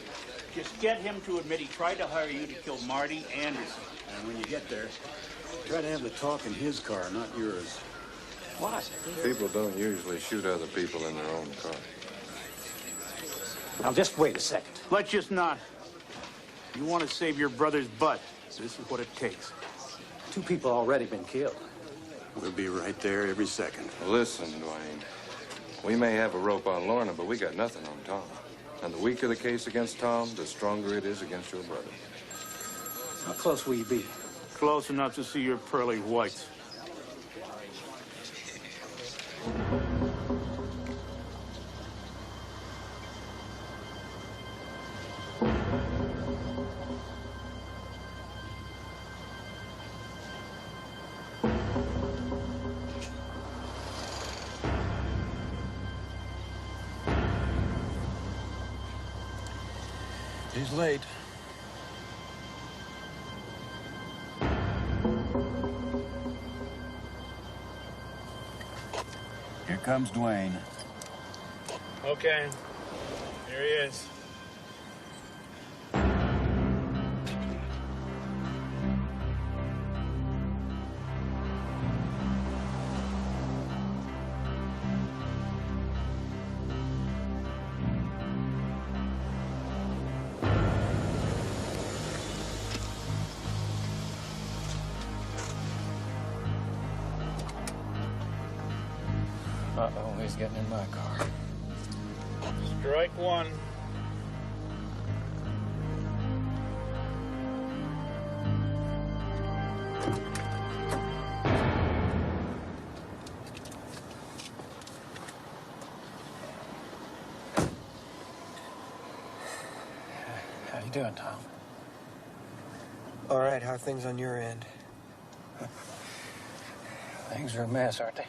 Just get him to admit he tried to hire you to kill Marty Anderson. And when you get there, try to have the talk in his car, not yours. What? People don't usually shoot other people in their own car. Now, just wait a second. Let's just not. You want to save your brother's butt. This is what it takes. 2 people already been killed. We'll be right there every second. Listen, Dwayne. We may have a rope on Lorna, but we got nothing on Tom. And the weaker the case against Tom, the stronger it is against your brother. How close will you be? Close enough to see your pearly whites. He's late. Here comes Dwayne. Okay. Here he is. Uh-oh, he's getting in my car. Strike one. How you doing, Tom? All right, how are things on your end? Things are a mess, aren't they?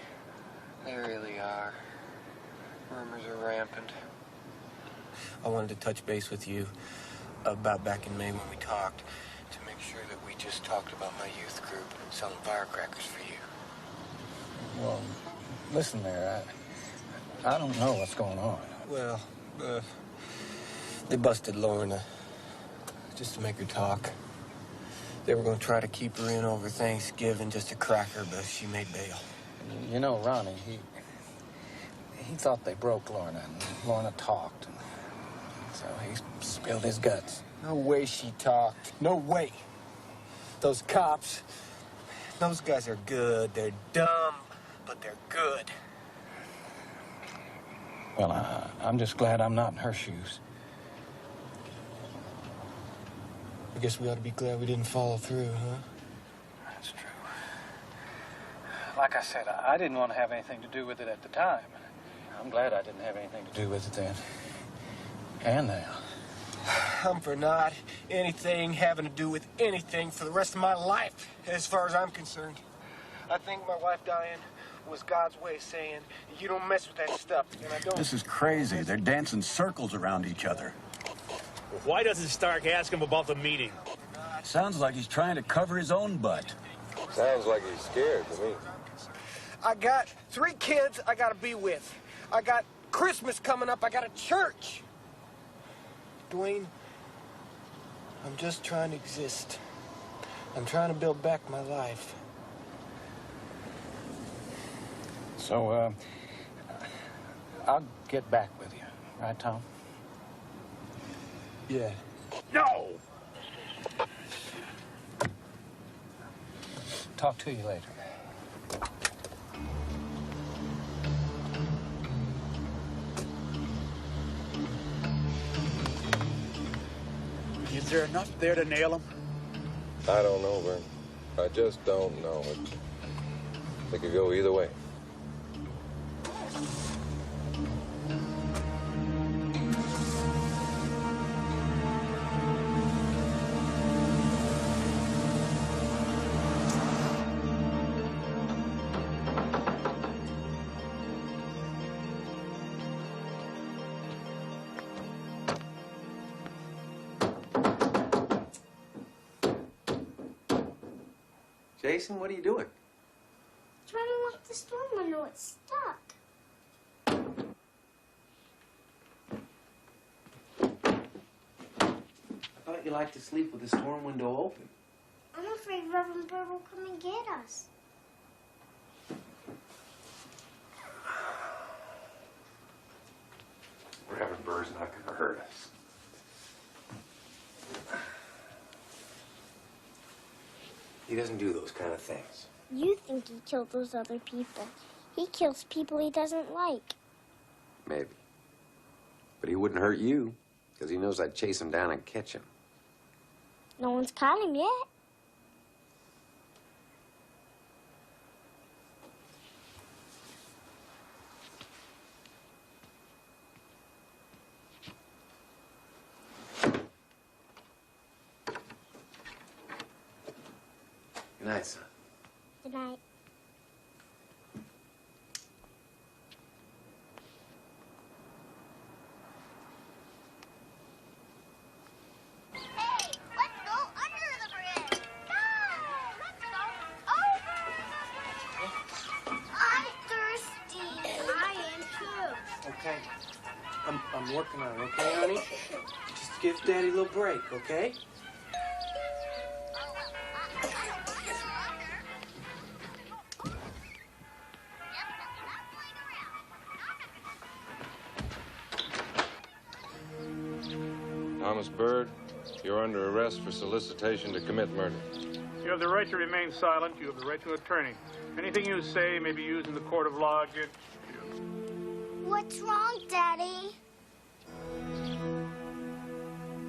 They really are. Rumors are rampant. I wanted to touch base with you about back in May when we talked to make sure that we just talked about my youth group selling firecrackers for you. Well, listen there, I don't know what's going on. Well, they busted Lorna just to make her talk. They were going to try to keep her in over Thanksgiving just to crack her, but she made bail. You know, Ronnie, he thought they broke Lorna, and Lorna talked. And so he spilled his guts. No way she talked. No way. Those cops, those guys are good. They're dumb, but they're good. Well, I'm just glad I'm not in her shoes. I guess we ought to be glad we didn't follow through, huh? That's true. Like I said, I didn't want to have anything to do with it at the time. I'm glad I didn't have anything to do with it then. And now. I'm for not anything having to do with anything for the rest of my life, as far as I'm concerned. I think my wife dying was God's way of saying, you don't mess with that stuff, and I don't. This is crazy. They're dancing circles around each other. Well, why doesn't Stark ask him about the meeting? Sounds like he's trying to cover his own butt. Sounds like he's scared to me. I got 3 kids I gotta be with. I got Christmas coming up. I got a church. Dwayne, I'm just trying to exist. I'm trying to build back my life. So, I'll get back with you. Right, Tom? Yeah. No! Talk to you later. Is there enough there to nail him? I don't know, Vern. I just don't know. It could go either way. Jason, what are you doing? Trying to lock the storm window. It's stuck. I thought you liked to sleep with the storm window open. I'm afraid Reverend Bird will come and get us. Reverend Bird's not going to hurt us. He doesn't do those kind of things. You think he killed those other people. He kills people he doesn't like. Maybe. But he wouldn't hurt you, because he knows I'd chase him down and catch him. No one's caught him yet. Good night, son. Good night. Hey, let's go under the bridge. Go! Let's go over the bridge. I'm thirsty. I am too. Okay. I'm working on it, okay, honey? Just give Daddy a little break, okay? Thomas Byrd, you're under arrest for solicitation to commit murder. You have the right to remain silent. You have the right to an attorney. Anything you say may be used in the court of law against you. What's wrong, Daddy?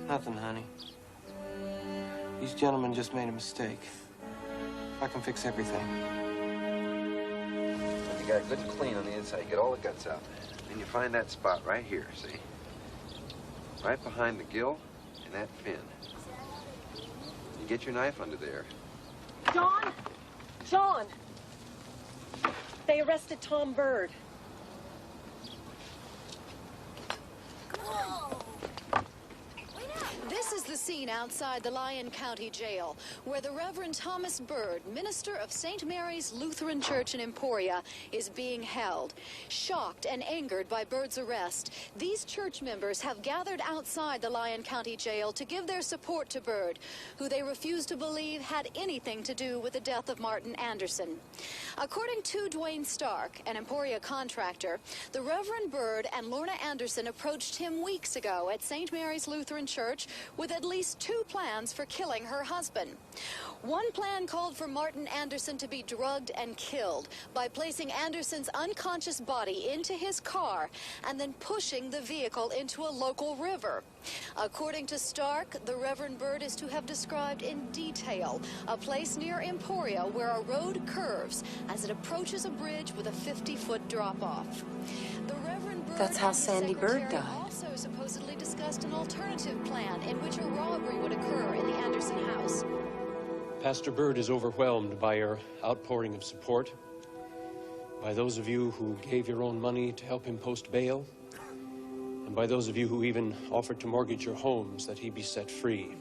Nothing, honey. These gentlemen just made a mistake. I can fix everything. When you got it good and clean on the inside, you get all the guts out. Then you find that spot right here, see? Right behind the gill and that fin. You get your knife under there. John! John! They arrested Tom Byrd. This is the scene outside the Lyon County Jail, where the Reverend Thomas Byrd, minister of St. Mary's Lutheran Church in Emporia, is being held. Shocked and angered by Byrd's arrest, these church members have gathered outside the Lyon County Jail to give their support to Byrd, who they refuse to believe had anything to do with the death of Martin Anderson. According to Dwayne Stark, an Emporia contractor, the Reverend Byrd and Lorna Anderson approached him weeks ago at St. Mary's Lutheran Church with at least 2 plans for killing her husband. One plan called for Martin Anderson to be drugged and killed by placing Anderson's unconscious body into his car and then pushing the vehicle into a local river. According to Stark, the Reverend Byrd is to have described in detail a place near Emporia where a road curves as it approaches a bridge with a 50-foot drop-off. The Reverend Byrd That's how and the Sandy Byrd secretary died. also supposedly discussed an alternative plan in which a robbery would occur in the Anderson house. Pastor Byrd is overwhelmed by your outpouring of support, by those of you who gave your own money to help him post bail, and by those of you who even offered to mortgage your homes that he be set free.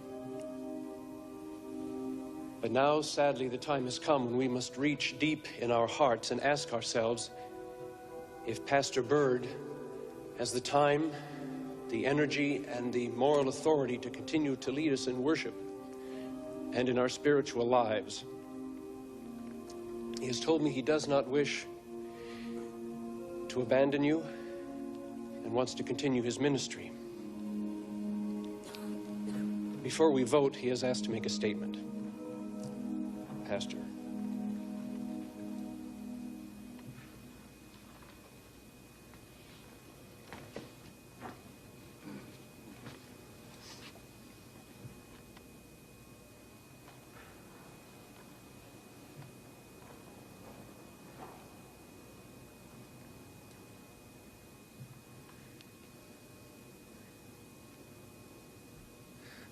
But now, sadly, the time has come when we must reach deep in our hearts and ask ourselves if Pastor Byrd has the time, the energy, and the moral authority to continue to lead us in worship and in our spiritual lives. He has told me he does not wish to abandon you and wants to continue his ministry. Before we vote, he has asked to make a statement. Pastor.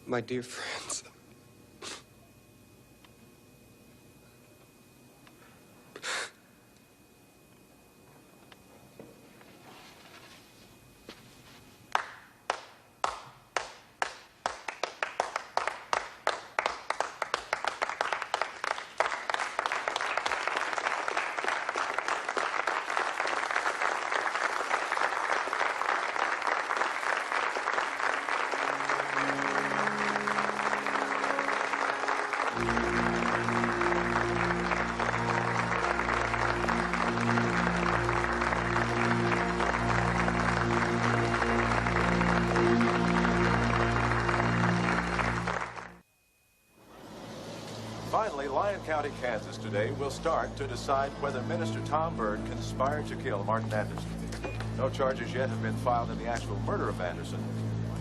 My dear friends, finally, Lyon County, Kansas today will start to decide whether Minister Tom Byrd conspired to kill Martin Anderson. No charges yet have been filed in the actual murder of Anderson,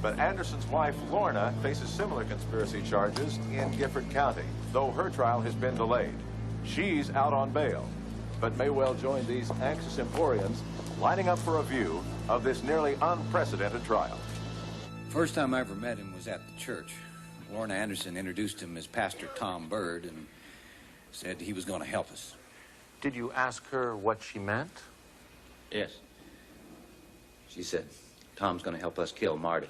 but Anderson's wife, Lorna, faces similar conspiracy charges in Gifford County, though her trial has been delayed. She's out on bail, but may well join these anxious Emporians lining up for a view of this nearly unprecedented trial. First time I ever met him was at the church. Lorna Anderson introduced him as Pastor Tom Byrd and said he was going to help us. Did you ask her what she meant? Yes. She said, Tom's going to help us kill Marty.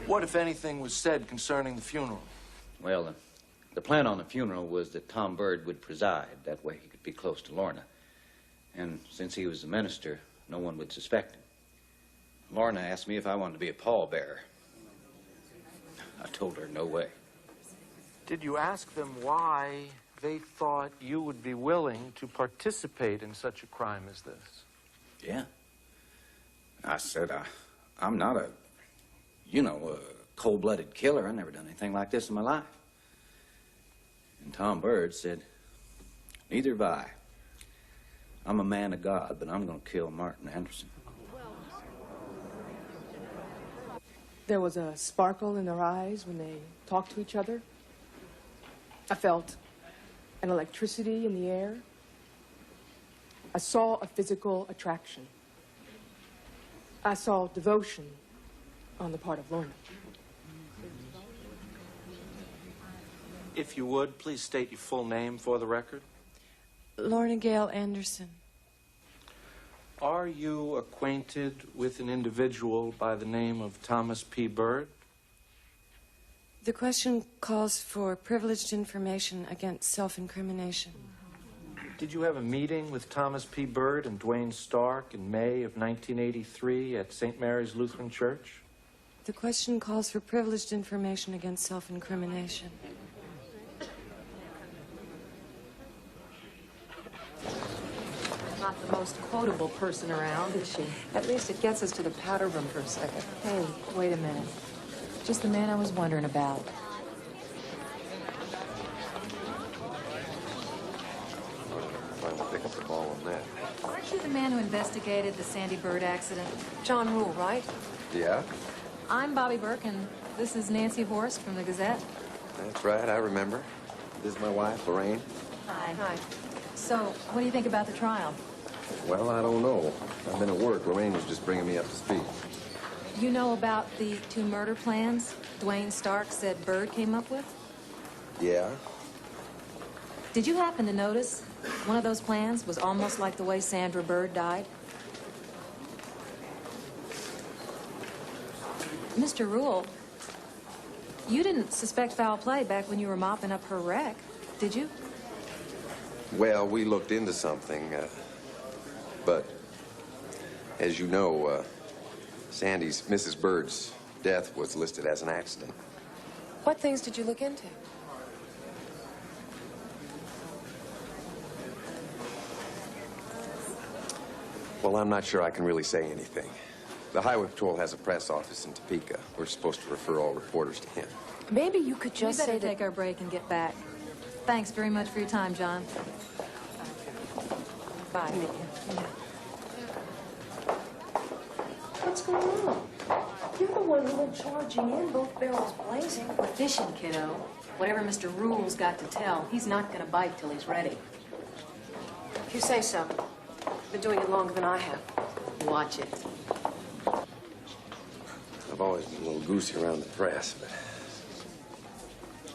What, if anything, was said concerning the funeral? Well, the plan on the funeral was that Tom Byrd would preside. That way he could be close to Lorna. And since he was the minister, no one would suspect him. Lorna asked me if I wanted to be a pallbearer. I told her no way. Did you ask them why they thought you would be willing to participate in such a crime as this? Yeah. I said, I'm not a cold-blooded killer. I've never done anything like this in my life. And Tom Byrd said, neither have I. I'm a man of God, but I'm going to kill Martin Anderson. There was a sparkle in their eyes when they talked to each other. I felt an electricity in the air. I saw a physical attraction. I saw devotion on the part of Lorna. If you would, please state your full name for the record. Lorna Gale Anderson. Are you acquainted with an individual by the name of Thomas P. Byrd? The question calls for privileged information against self-incrimination. Did you have a meeting with Thomas P. Byrd and Dwayne Stark in May of 1983 at St. Mary's Lutheran Church? The question calls for privileged information against self-incrimination. Not the most quotable person around, is she? At least it gets us to the powder room for a second. Hey, wait a minute. Just the man I was wondering about. Finally pick up the ball on that. Aren't you the man who investigated the Sandy Byrd accident? John Rule, right? Yeah? I'm Bobby Burke, and this is Nancy Horst from the Gazette. That's right, I remember. This is my wife, Lorraine. Hi. Hi. So, what do you think about the trial? Well, I don't know. I've been at work. Lorraine was just bringing me up to speed. You know about the 2 murder plans Dwayne Stark said Byrd came up with? Yeah? Did you happen to notice one of those plans was almost like the way Sandra Byrd died? Mr. Rule, you didn't suspect foul play back when you were mopping up her wreck, did you? Well, we looked into something, but as you know, Mrs. Byrd's death was listed as an accident. What things did you look into? Well, I'm not sure I can really say anything. The Highway Patrol has a press office in Topeka. We're supposed to refer all reporters to him. Maybe you could just We better say take our break and get back. Thanks very much for your time, John. Bye. What's going on? You're the one who went charging in, both barrels blazing. We're fishing, kiddo. Whatever Mr. Rule's got to tell, he's not going to bite till he's ready. If you say so. Been doing it longer than I have. Watch it. I've always been a little goosey around the press, but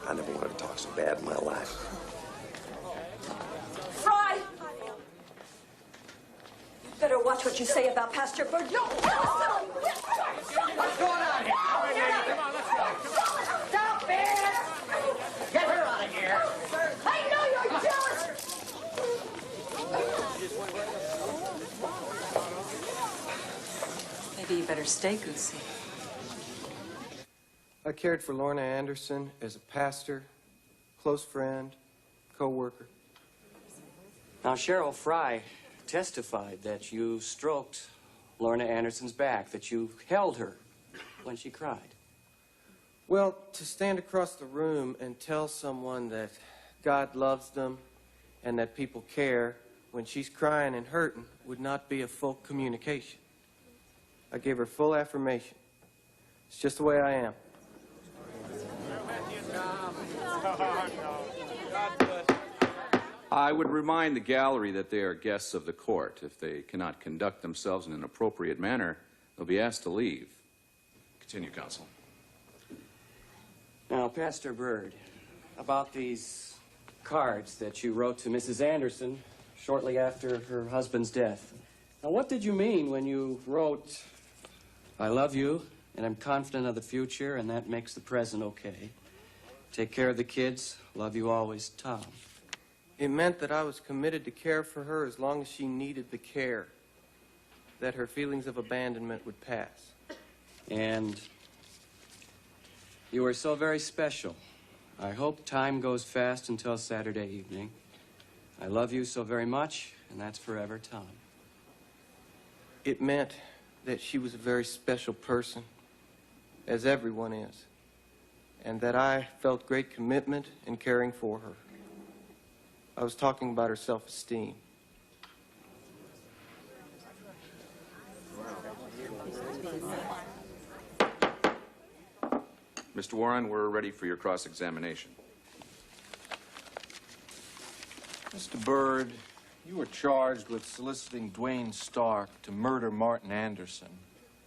I never wanted to talk so bad in my life. Fry! You better watch what you say about Pastor Byrd. No! What's going on here? Come on, let's go. Stop it! Get her out of here. I know you're jealous! Maybe you better stay goosey. I cared for Lorna Anderson as a pastor, close friend, co-worker. Now, Cheryl Fry testified that you stroked Lorna Anderson's back, that you held her when she cried. Well, to stand across the room and tell someone that God loves them and that people care when she's crying and hurting would not be a full communication. I gave her full affirmation. It's just the way I am. I would remind the gallery that they are guests of the court. If they cannot conduct themselves in an appropriate manner, they'll be asked to leave. Continue, counsel. Now, Pastor Bird, about these cards that you wrote to Mrs. Anderson shortly after her husband's death. Now, what did you mean when you wrote, "I love you, and I'm confident of the future, and that makes the present okay. Take care of the kids. Love you always, Tom"? It meant that I was committed to care for her as long as she needed the care, that her feelings of abandonment would pass. And you are so very special. I hope time goes fast until Saturday evening. I love you so very much, and that's forever, Tom. It meant that she was a very special person, as everyone is, and that I felt great commitment in caring for her. I was talking about her self-esteem. Mr. Warren, we're ready for your cross-examination. Mr. Bird, you were charged with soliciting Dwayne Stark to murder Martin Anderson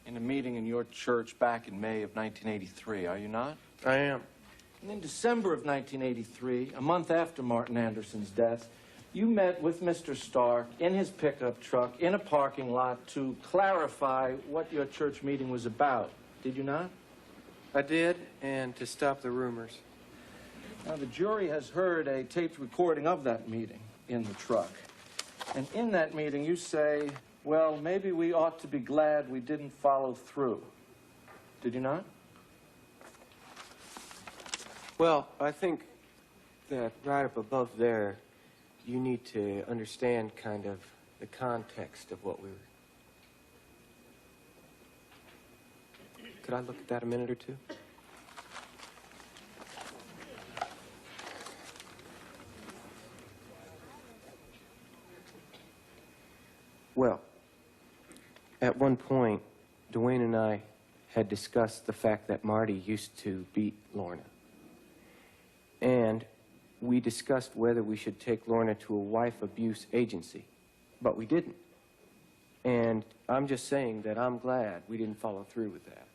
in a meeting in your church back in May of 1983, are you not? I am. And in December of 1983, a month after Martin Anderson's death, you met with Mr. Stark in his pickup truck in a parking lot to clarify what your church meeting was about, did you not? I did, and to stop the rumors. Now, the jury has heard a taped recording of that meeting in the truck. And in that meeting, you say, well, maybe we ought to be glad we didn't follow through. Did you not? Well, I think that right up above there, you need to understand kind of the context of what we were... Could I look at that a minute or two? Well, at one point, Dwayne and I had discussed the fact that Marty used to beat Lorna. And we discussed whether we should take Lorna to a wife abuse agency, but we didn't. And I'm just saying that I'm glad we didn't follow through with that.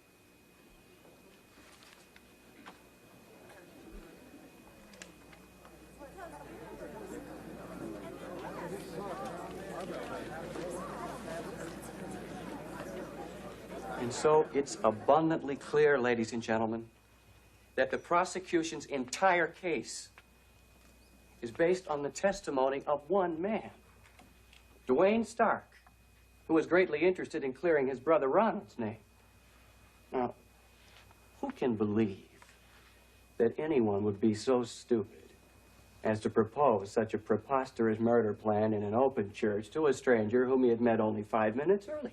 And so it's abundantly clear, ladies and gentlemen, that the prosecution's entire case is based on the testimony of one man, Dwayne Stark, who was greatly interested in clearing his brother Ronald's name. Now, who can believe that anyone would be so stupid as to propose such a preposterous murder plan in an open church to a stranger whom he had met only 5 minutes earlier?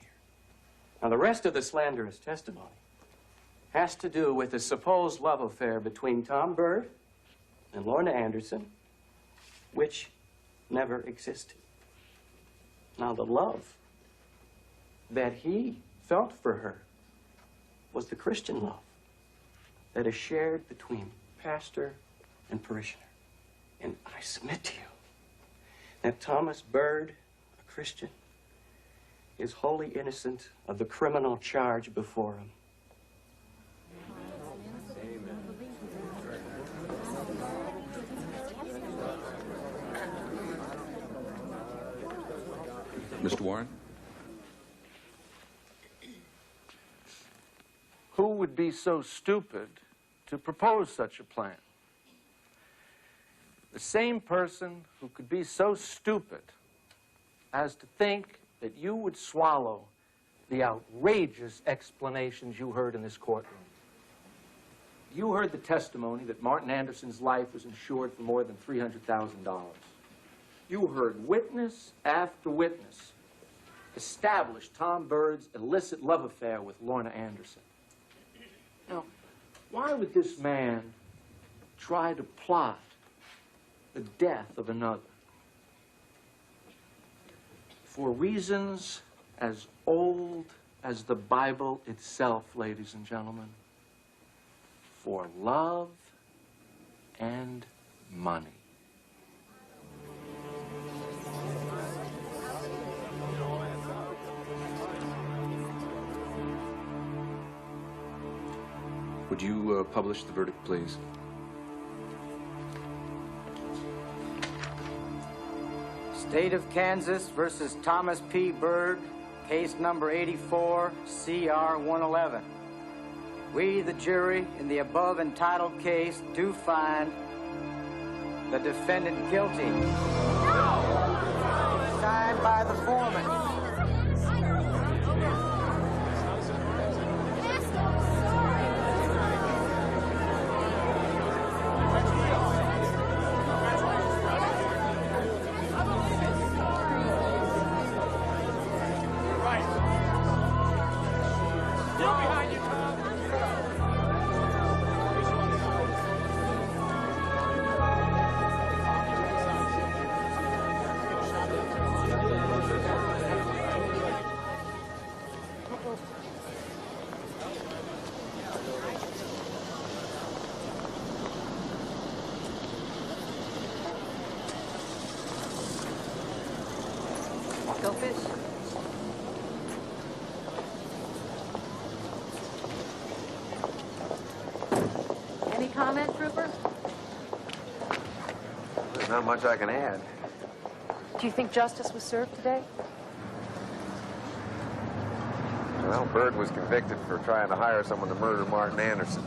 Now, the rest of the slanderous testimony has to do with the supposed love affair between Tom Bird and Lorna Anderson, which never existed. Now, the love that he felt for her was the Christian love that is shared between pastor and parishioner. And I submit to you that Thomas Bird, a Christian, is wholly innocent of the criminal charge before him. Mr. Warren? Who would be so stupid to propose such a plan? The same person who could be so stupid as to think that you would swallow the outrageous explanations you heard in this courtroom. You heard the testimony that Martin Anderson's life was insured for more than $300,000. You heard witness after witness establish Tom Bird's illicit love affair with Lorna Anderson. Now, Why would this man try to plot the death of another? For reasons as old as the Bible itself, ladies and gentlemen. For love and money. Would you publish the verdict, please? State of Kansas versus Thomas P. Byrd, case number 84, CR 111. We, the jury, in the above entitled case, do find the defendant guilty. Signed by the foreman. Go fish. Any comment, Trooper? There's not much I can add. Do you think justice was served today? Well, Byrd was convicted for trying to hire someone to murder Martin Anderson.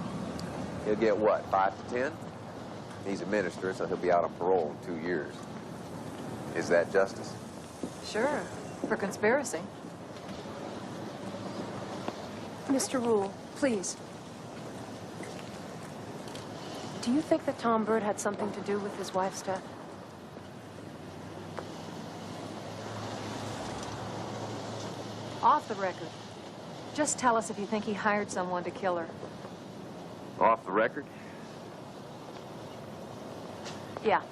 He'll get what, 5 to 10? He's a minister, so he'll be out on parole in 2 years. Is that justice? Sure, for conspiracy. Mr. Rule, please. Do you think that Tom Byrd had something to do with his wife's death? Off the record. Just tell us if you think he hired someone to kill her. Off the record? Yeah.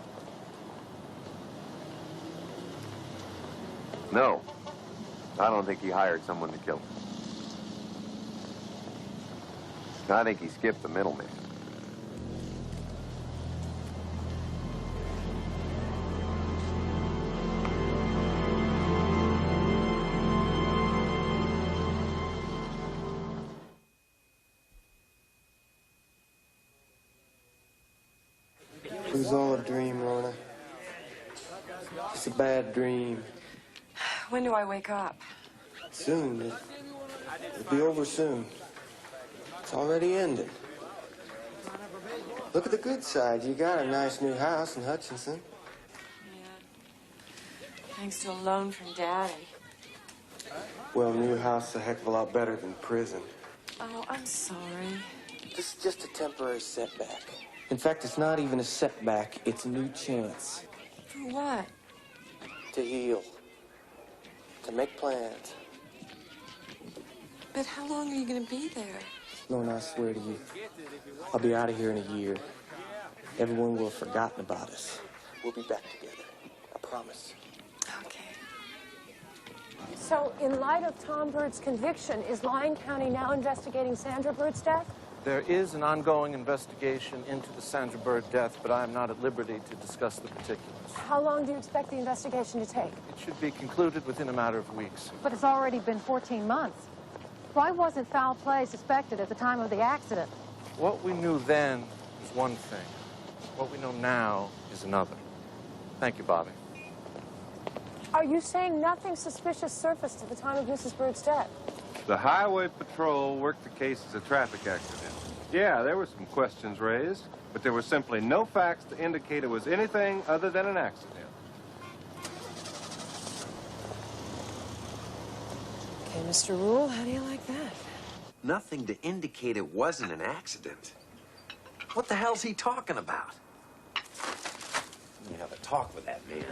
No. I don't think he hired someone to kill him. I think he skipped the middleman. It was all a dream, Lorna. It's a bad dream. When do I wake up? Soon. It'll be over soon. It's already ended. Look at the good side. You got a nice new house in Hutchinson. Thanks to a loan from Daddy. Well, new house is a heck of a lot better than prison. Oh, I'm sorry. This is just a temporary setback. In fact, it's not even a setback. It's a new chance. For what? To heal. To make plans. But how long are you going to be there? Lorna, I swear to you, I'll be out of here in a year. Everyone will have forgotten about us. We'll be back together. I promise. Okay. So, in light of Tom Byrd's conviction, is Lyon County now investigating Sandra Byrd's death? There is an ongoing investigation into the Sandra Byrd death, but I am not at liberty to discuss the particulars. How long do you expect the investigation to take? It should be concluded within a matter of weeks. But it's already been 14 months. Why wasn't foul play suspected at the time of the accident? What we knew then was one thing. What we know now is another. Thank you, Bobby. Are you saying nothing suspicious surfaced at the time of Mrs. Byrd's death? The Highway Patrol worked the case as a traffic accident. Yeah, there were some questions raised, but there were simply no facts to indicate it was anything other than an accident. Okay, Mr. Rule, how do you like that? Nothing to indicate it wasn't an accident. What the hell's he talking about? You have a talk with that man.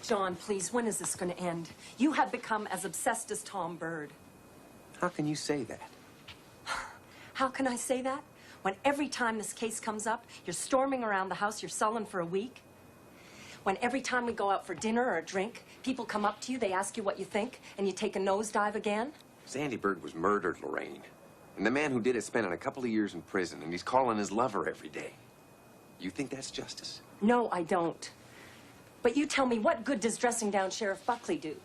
John, please, when is this going to end? You have become as obsessed as Tom Byrd. How can you say that? How can I say that? When every time this case comes up, you're storming around the house, you're sullen for a week? When every time we go out for dinner or a drink, people come up to you, they ask you what you think, and you take a nosedive again? Sandy Bird was murdered, Lorraine. And the man who did it spent a couple of years in prison, and he's calling his lover every day. You think that's justice? No, I don't. But you tell me, what good does dressing down Sheriff Buckley do?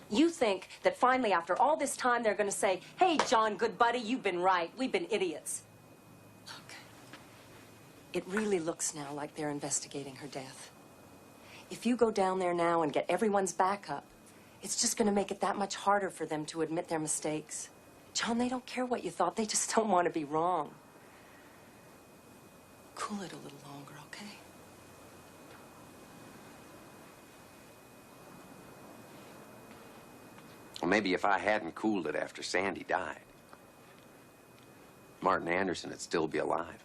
You think that finally, after all this time, they're going to say, hey, John, good buddy, you've been right. We've been idiots. Look, it really looks now like they're investigating her death. If you go down there now and get everyone's back up, it's just going to make it that much harder for them to admit their mistakes. John, they don't care what you thought. They just don't want to be wrong. Cool it a little longer, okay? Well, maybe if I hadn't cooled it after Sandy died, Martin Anderson would still be alive.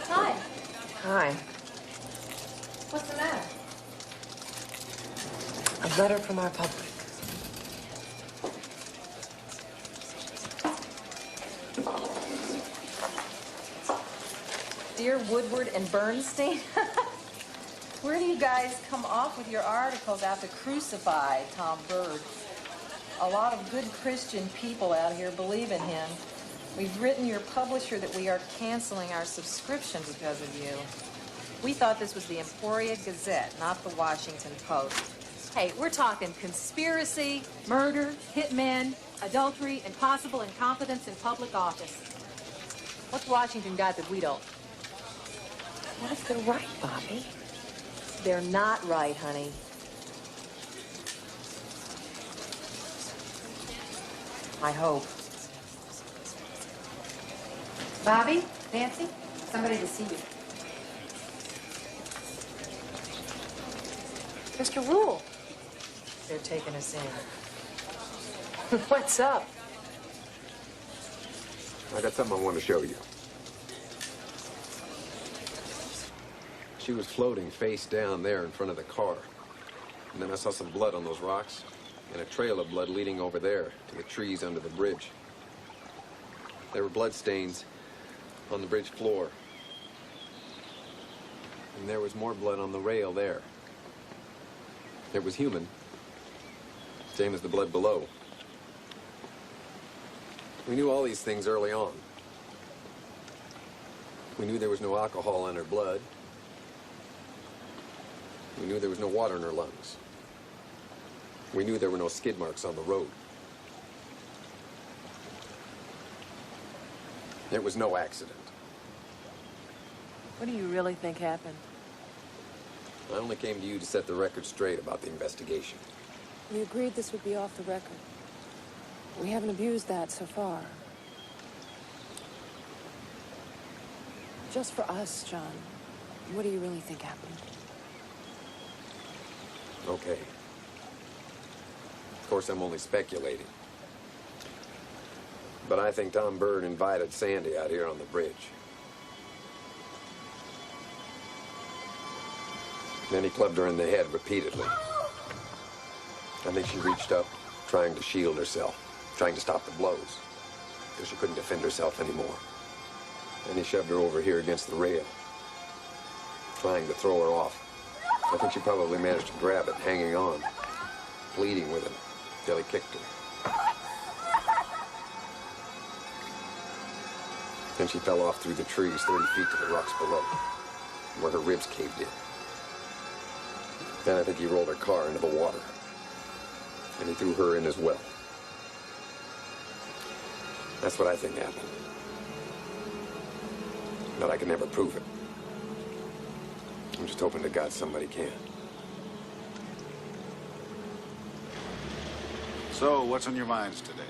Hi. Hi. What's the matter? A letter from our public. Dear Woodward and Bernstein, where do you guys come off with your articles out to crucify Tom Bird? A lot of good Christian people out here believe in him. We've written your publisher that we are canceling our subscription because of you. We thought this was the Emporia Gazette, not the Washington Post. Hey, we're talking conspiracy, murder, hitmen, adultery, and possible incompetence in public office. What's Washington got that we don't? What if they're right, Bobby? They're not right, honey. I hope. Bobby? Nancy? Somebody to see you. Mr. Rule. They're taking us in. What's up? I got something I want to show you. She was floating face down there in front of the car. And then I saw some blood on those rocks, and a trail of blood leading over there to the trees under the bridge. There were blood stains on the bridge floor. And there was more blood on the rail there. It was human, same as the blood below. We knew all these things early on. We knew there was no alcohol in her blood. We knew there was no water in her lungs. We knew there were no skid marks on the road. It was no accident. What do you really think happened? I only came to you to set the record straight about the investigation. We agreed this would be off the record. We haven't abused that so far. Just for us, John, what do you really think happened? Okay. Of course, I'm only speculating. But I think Tom Bird invited Sandy out here on the bridge. Then he clubbed her in the head repeatedly. I think she reached up, trying to shield herself, trying to stop the blows, because she couldn't defend herself anymore. And he shoved her over here against the rail, trying to throw her off. I think she probably managed to grab it, hanging on, pleading with him, till he kicked her. Then she fell off through the trees 30 feet to the rocks below, where her ribs caved in. Then I think he rolled her car into the water, and he threw her in as well. That's what I think happened. But I can never prove it. I'm just hoping to God somebody can. So, what's on your minds today?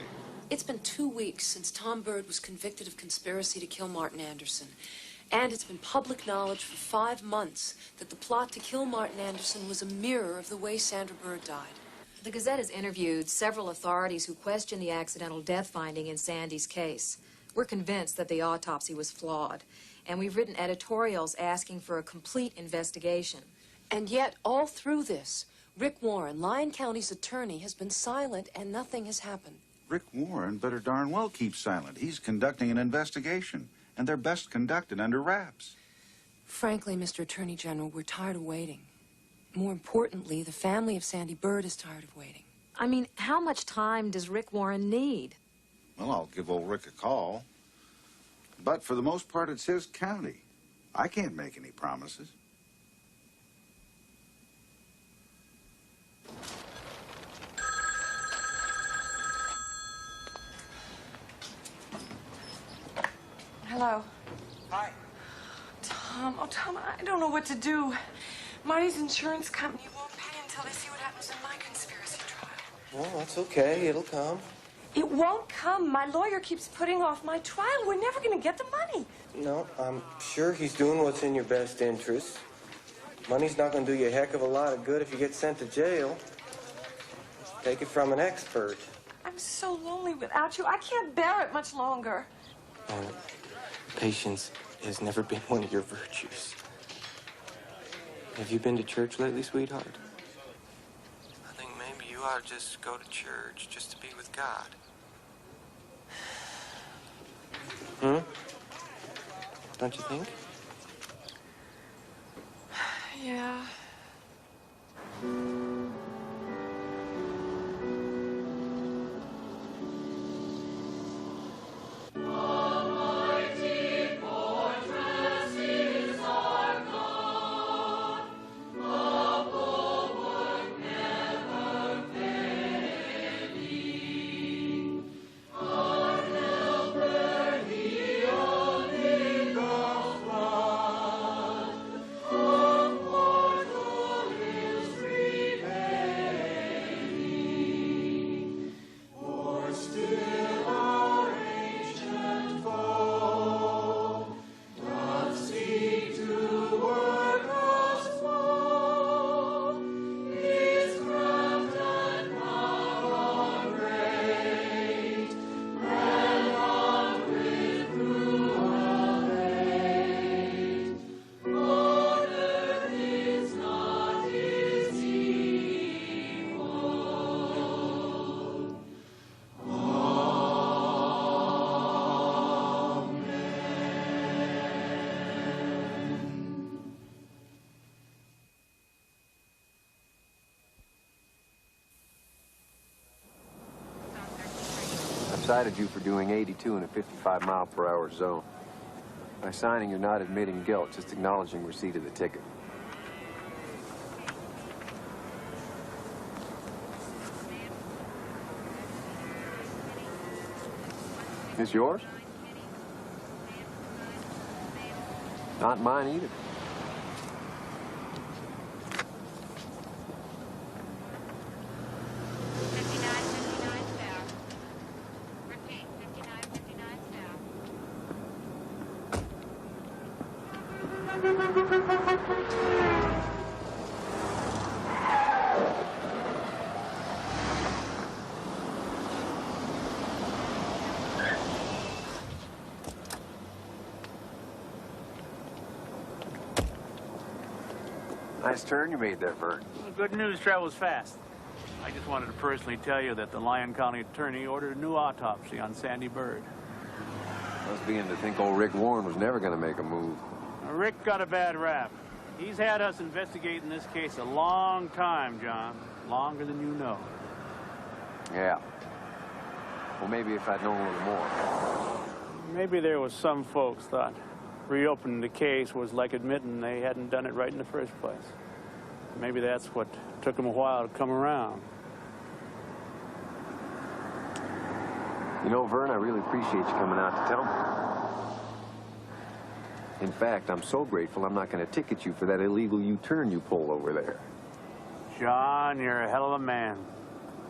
It's been 2 weeks since Tom Bird was convicted of conspiracy to kill Martin Anderson. And it's been public knowledge for 5 months that the plot to kill Martin Anderson was a mirror of the way Sandra Bird died. The Gazette has interviewed several authorities who question the accidental death finding in Sandy's case. We're convinced that the autopsy was flawed, and we've written editorials asking for a complete investigation. And yet, all through this, Rick Warren, Lyon County's attorney, has been silent and nothing has happened. Rick Warren better darn well keep silent. He's conducting an investigation, and they're best conducted under wraps. Frankly, Mr. Attorney General, we're tired of waiting. More importantly, the family of Sandy Bird is tired of waiting. I mean, how much time does Rick Warren need? Well, I'll give old Rick a call. But for the most part, it's his county. I can't make any promises. Hello. Hi. Tom, oh, Tom, I don't know what to do. Marty's insurance company won't pay until they see what happens in my conspiracy trial. Well, that's okay. It'll come. It won't come. My lawyer keeps putting off my trial. We're never going to get the money. No, I'm sure he's doing what's in your best interest. Money's not going to do you a heck of a lot of good if you get sent to jail. Take it from an expert. I'm so lonely without you. I can't bear it much longer. Patience has never been one of your virtues. Have you been to church lately, sweetheart? I think maybe you ought to just go to church just to be with God. Don't you think? Yeah. Cited you for doing 82 in a 55-mile-per-hour zone. By signing, you're not admitting guilt, just acknowledging receipt of the ticket. It's yours? Not mine either. Nice turn you made there, Bert. Well, good news travels fast. I just wanted to personally tell you that the Lyon County attorney ordered a new autopsy on Sandy Bird. I was beginning to think old Rick Warren was never going to make a move. Now, Rick got a bad rap. He's had us investigating this case a long time, John. Longer than you know. Yeah. Well, maybe if I'd known a little more. Maybe there was some folks thought reopening the case was like admitting they hadn't done it right in the first place. Maybe that's what took them a while to come around. You know, Vern, I really appreciate you coming out to tell me. In fact, I'm so grateful I'm not going to ticket you for that illegal U-turn you pulled over there. John, you're a hell of a man.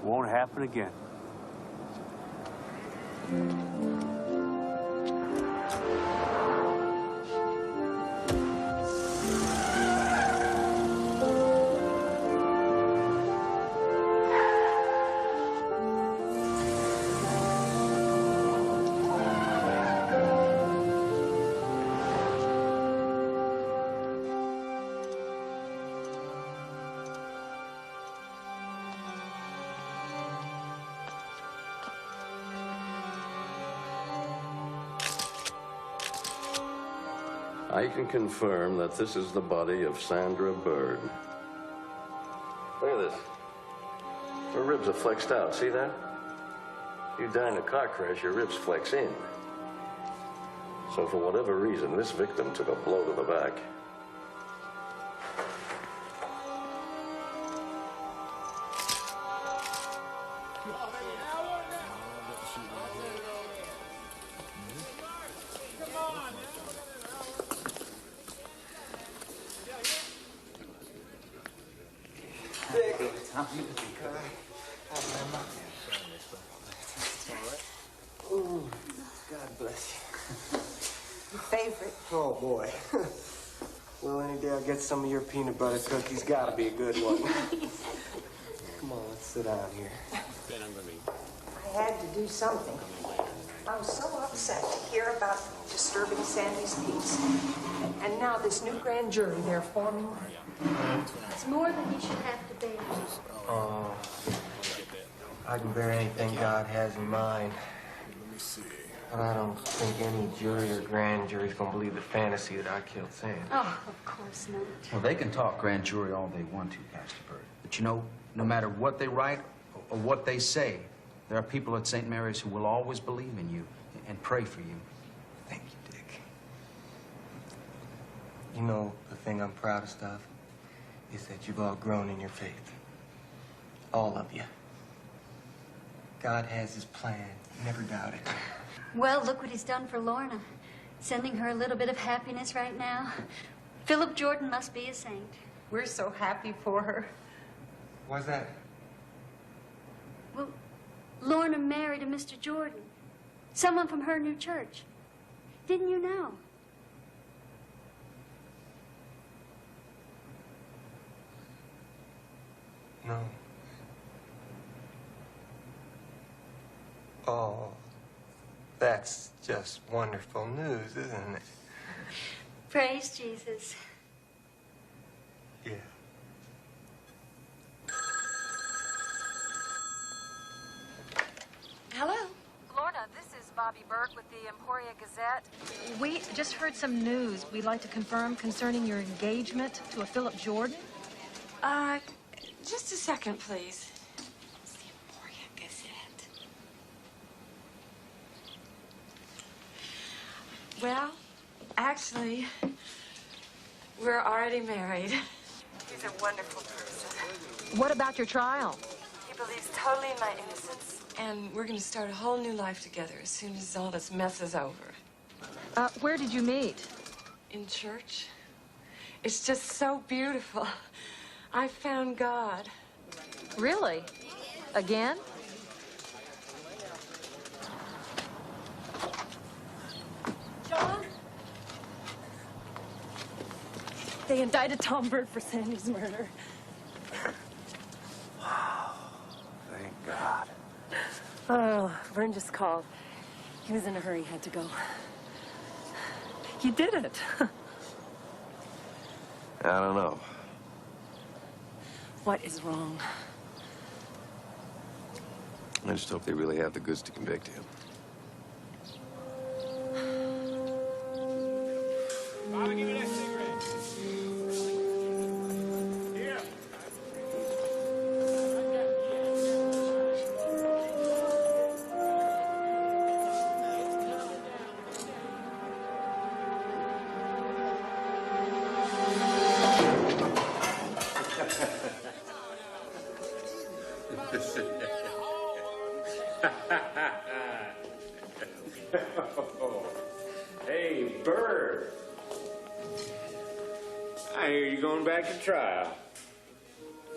Won't happen again. I can confirm that this is the body of Sandra Bird. Look at this. Her ribs are flexed out. See that? You die in a car crash, your ribs flex in. So for whatever reason, this victim took a blow to the back. Ooh, God bless you. Your favorite. Oh, boy. Well, any day I'll get some of your peanut butter cookies. Gotta be a good one. Come on, let's sit down here. I had to do something. I was so upset to hear about disturbing Sandy's peace. And now this new grand jury they're forming. It's more than he should have to bear. Oh, I can bear anything God has in mind. But I don't think any jury or grand jury's gonna believe the fantasy that I killed Sandy. Oh, of course not. Well, they can talk grand jury all they want to, Pastor Bird. But you know, no matter what they write or what they say, there are people at St. Mary's who will always believe in you and pray for you. Thank you, Dick. You know, the thing I'm proudest of is that you've all grown in your faith. All of you. God has his plan. Never doubt it. Well, look what he's done for Lorna. Sending her a little bit of happiness right now. Philip Jordan must be a saint. We're so happy for her. Why's that? Well, Lorna married a Mr. Jordan. Someone from her new church. Didn't you know? No. Oh, that's just wonderful news, isn't it? Praise Jesus. Yeah. Hello. Lorna, this is Bobby Burke with the Emporia Gazette. We just heard some news we'd like to confirm concerning your engagement to a Philip Jordan. Just a second, please. It's the Emporia Gazette. Well, actually, we're already married. He's a wonderful person. What about your trial? He believes totally in my innocence, and we're going to start a whole new life together as soon as all this mess is over. Where did you meet? In church. It's just so beautiful. I found God. Really? Again? John? They indicted Tom Bird for Sandy's murder. Thank God. Oh, Vern just called. He was in a hurry, had to go. You did it. I don't know. What is wrong? I just hope they really have the goods to convict him. Bobby, give me that cigarette. Here. Hey, Bird. I hear you're going back to trial.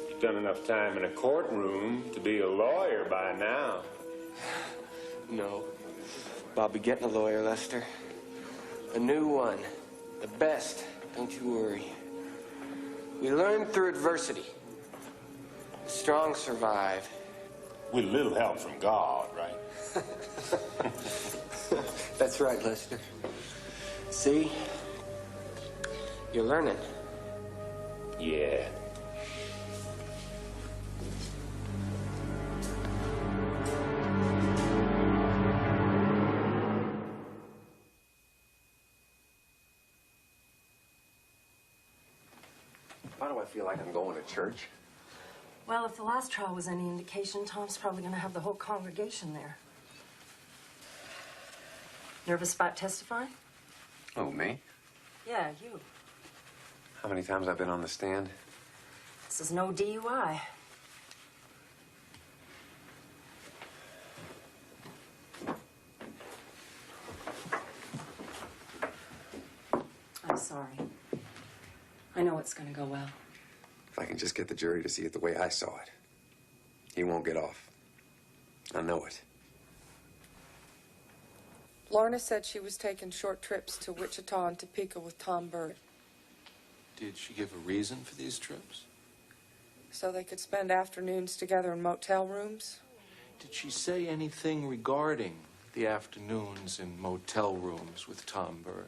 You've done enough time in a courtroom to be a lawyer by now. No. Bobby getting a lawyer, Lester. A new one. The best. Don't you worry. We learn through adversity. The strong survive. With a little help from God, right? That's right, Lester. See? You're learning. Yeah. do I feel like I'm going to church? Well, if the last trial was any indication, Tom's probably going to have the whole congregation there. Nervous about testifying? Oh, me? Yeah, you. How many times I've been on the stand? This is no DUI. I'm sorry. I know it's going to go well. If I can just get the jury to see it the way I saw it, he won't get off. I know it. Lorna said she was taking short trips to Wichita and Topeka with Tom Bird. Did she give a reason for these trips? So they could spend afternoons together in motel rooms? Did she say anything regarding the afternoons in motel rooms with Tom Bird?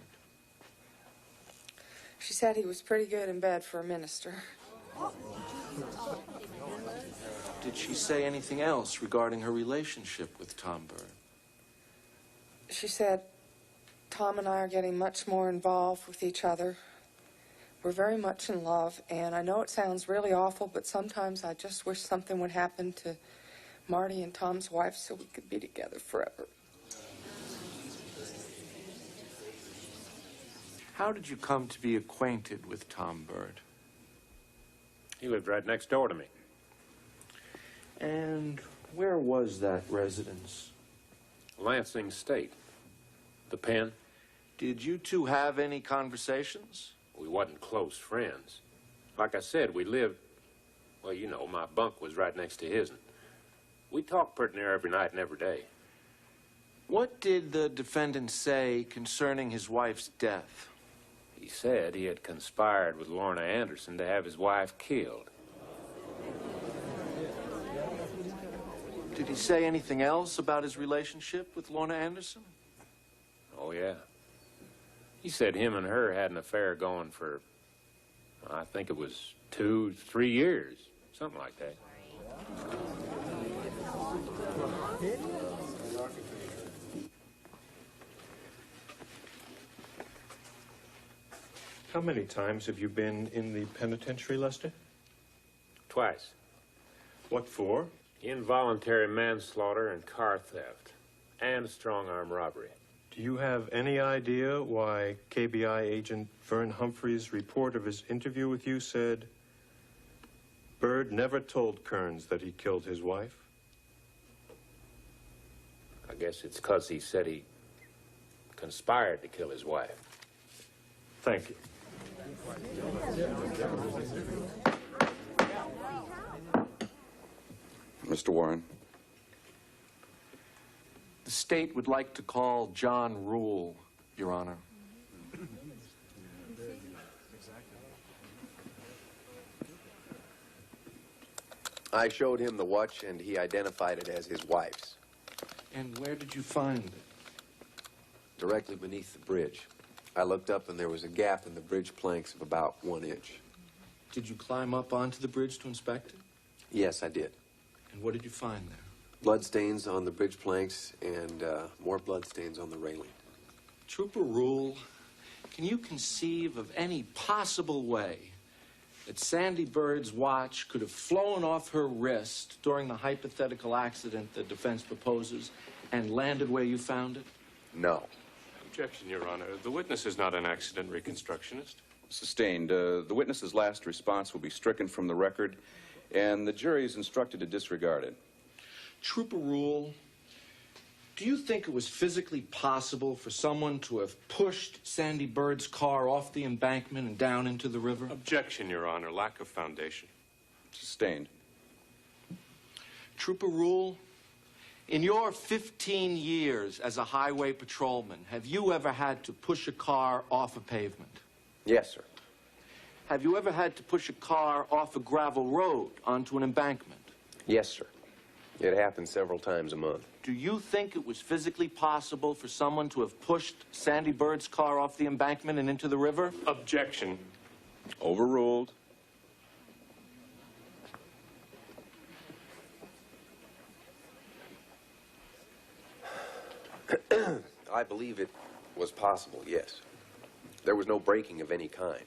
She said he was pretty good in bed for a minister. Did she say anything else regarding her relationship with Tom Bird? She said, Tom and I are getting much more involved with each other. We're very much in love, and I know it sounds really awful, but sometimes I just wish something would happen to Marty and Tom's wife so we could be together forever. How did you come to be acquainted with Tom Bird? He lived right next door to me. And where was that residence? Lansing State. The Pen. Did you two have any conversations? We wasn't close friends. Like I said, we lived, well, you know, my bunk was right next to his. We talked pretty near every night and every day. What did the defendant say concerning his wife's death? He said he had conspired with Lorna Anderson to have his wife killed. Did he say anything else about his relationship with Lorna Anderson? Oh, yeah. He said him and her had an affair going for, I think it was 2-3 years, something like that. How many times have you been in the penitentiary, Lester? Twice. What for? Involuntary manslaughter and car theft, and strong-arm robbery. Do you have any idea why KBI agent Vern Humphrey's report of his interview with you said Bird never told Kearns that he killed his wife? I guess it's 'cause he said he conspired to kill his wife. Thank you. Mr. Warren. The state would like to call John Rule, Your Honor. I showed him the watch, and he identified it as his wife's. And where did you find it? Directly beneath the bridge. I looked up, and there was a gap in the bridge planks of about 1 inch. Did you climb up onto the bridge to inspect it? Yes, I did. And what did you find there? Bloodstains on the bridge planks and more bloodstains on the railing. Trooper Rule, can you conceive of any possible way that Sandy Bird's watch could have flown off her wrist during the hypothetical accident the defense proposes and landed where you found it? No. Objection, Your Honor. The witness is not an accident reconstructionist. Sustained. The witness's last response will be stricken from the record, and the jury is instructed to disregard it. Trooper Rule, do you think it was physically possible for someone to have pushed Sandy Bird's car off the embankment and down into the river? Objection, Your Honor. Lack of foundation. Sustained. Trooper Rule, in your 15 years as a highway patrolman, have you ever had to push a car off a pavement? Yes, sir. Have you ever had to push a car off a gravel road onto an embankment? Yes, sir. It happens several times a month. Do you think it was physically possible for someone to have pushed Sandy Bird's car off the embankment and into the river? Objection. Overruled. I believe it was possible, yes. There was no braking of any kind.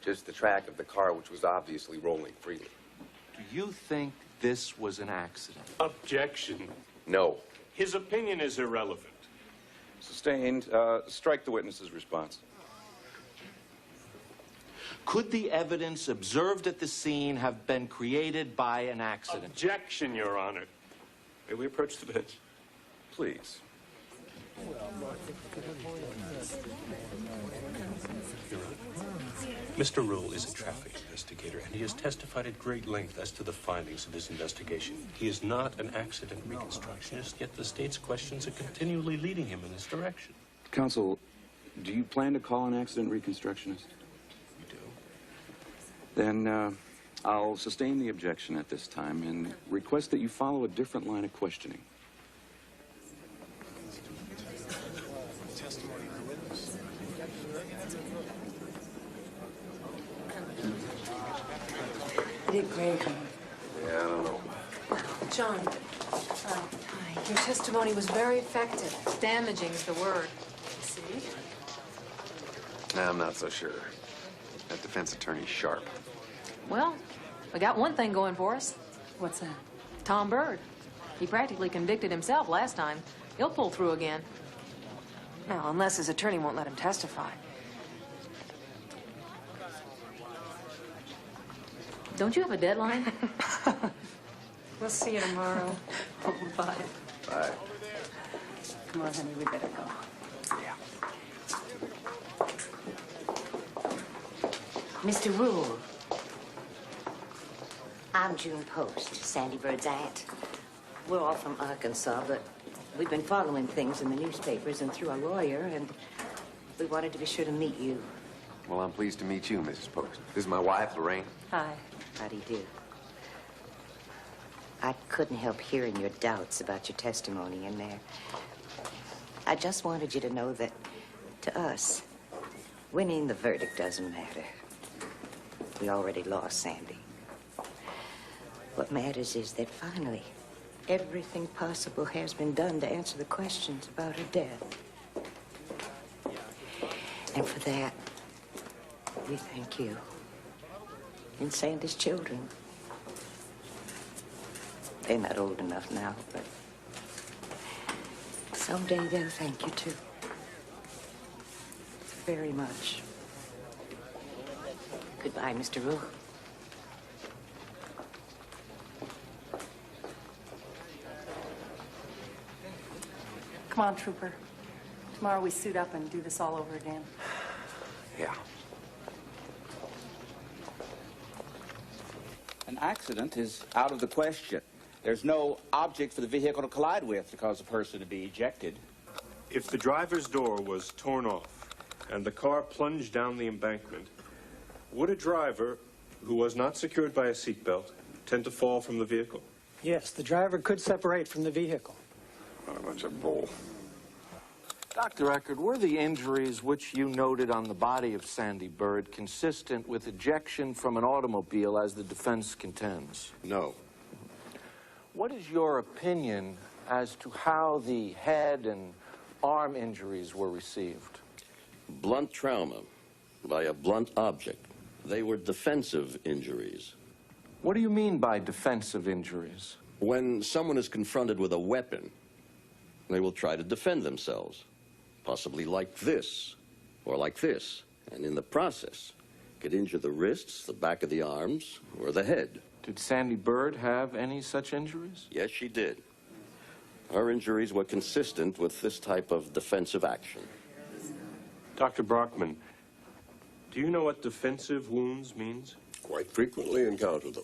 Just the track of the car, which was obviously rolling freely. Do you think this was an accident? Objection. No. His opinion is irrelevant. Sustained. Strike the witness's response. Could the evidence observed at the scene have been created by an accident? Objection, Your Honor. May we approach the bench? Please. Mr. Rule is a traffic investigator, and he has testified at great length as to the findings of his investigation. He is not an accident reconstructionist, yet the state's questions are continually leading him in this direction. Counsel, do you plan to call an accident reconstructionist? You do? Then I'll sustain the objection at this time and request that you follow a different line of questioning. You did great. Yeah, I don't know. John, your testimony was very effective. Damaging is the word. See? Nah, I'm not so sure. That defense attorney's sharp. Well, we got one thing going for us. What's that? Tom Byrd. He practically convicted himself last time. He'll pull through again. Now, unless his attorney won't let him testify. Don't you have a deadline? We'll see you tomorrow. Bye. Bye. Come on, honey, we better go. Mr. Rule. I'm June Post, Sandy Bird's aunt. We're all from Arkansas, but we've been following things in the newspapers and through a lawyer, and we wanted to be sure to meet you. Well, I'm pleased to meet you, Mrs. Post. This is my wife, Lorraine. Hi. How do you do? I couldn't help hearing your doubts about your testimony in there. I just wanted you to know that, to us, winning the verdict doesn't matter. We already lost Sandy. What matters is that finally, everything possible has been done to answer the questions about her death. And for that, we thank you. And Sandy's children. They're not old enough now, but someday they'll thank you too. Very much. Goodbye, Mr. Rule. Come on, Trooper. Tomorrow we suit up and do this all over again. Yeah. An accident is out of the question. There's no object for the vehicle to collide with to cause a person to be ejected. If the driver's door was torn off and the car plunged down the embankment, would a driver who was not secured by a seatbelt tend to fall from the vehicle? Yes, the driver could separate from the vehicle. Not a bunch of bull. Dr. Eckert, were the injuries which you noted on the body of Sandy Byrd consistent with ejection from an automobile as the defense contends? No. What is your opinion as to how the head and arm injuries were received? Blunt trauma by a blunt object. They were defensive injuries. What do you mean by defensive injuries? When someone is confronted with a weapon, they will try to defend themselves, possibly like this or like this, and in the process could injure the wrists, the back of the arms, or the head. Did Sandy Byrd have any such injuries? Yes, she did. Her injuries were consistent with this type of defensive action. Dr. Brockman, do you know what defensive wounds means? Quite frequently encounter them.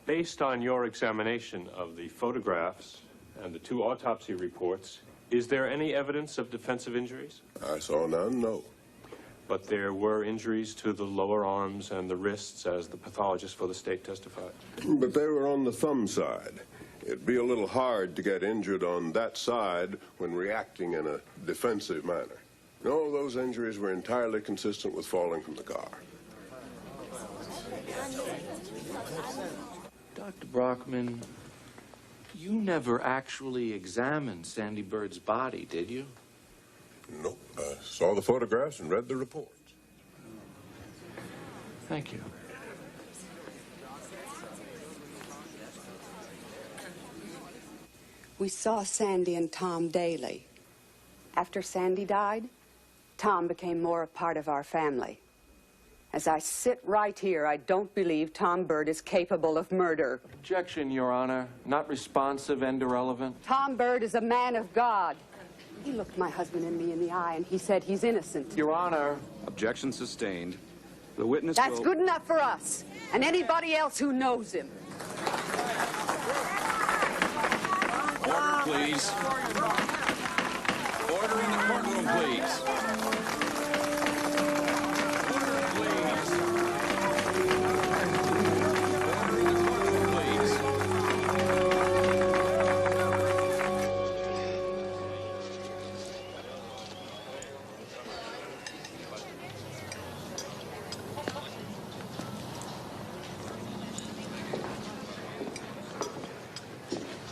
Based on your examination of the photographs and the 2 autopsy reports, is there any evidence of defensive injuries? I saw none, no. But there were injuries to the lower arms and the wrists, as the pathologist for the state testified. But they were on the thumb side. It'd be a little hard to get injured on that side when reacting in a defensive manner. No, those injuries were entirely consistent with falling from the car. Dr. Brockman, you never actually examined Sandy Bird's body, did you? Nope. I saw the photographs and read the reports. Thank you. We saw Sandy and Tom daily. After Sandy died, Tom became more a part of our family. As I sit right here, I don't believe Tom Bird is capable of murder. Objection, Your Honor. Not responsive and irrelevant. Tom Bird is a man of God. He looked my husband and me in the eye, and he said he's innocent. Your Honor. Objection sustained. The witness That's will... good enough for us, and anybody else who knows him. Order, please. Order in the courtroom, please.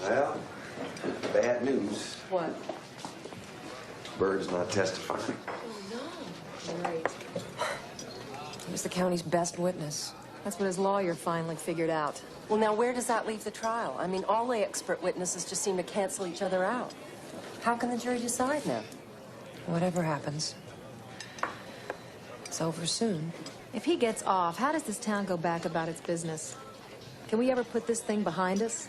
Well, bad news. What? Bird's not testifying. Great. He was the county's best witness. That's what his lawyer finally figured out. Well, now, where does that leave the trial? I mean, all the expert witnesses just seem to cancel each other out. How can the jury decide now? Whatever happens, it's over soon. If he gets off, how does this town go back about its business? Can we ever put this thing behind us?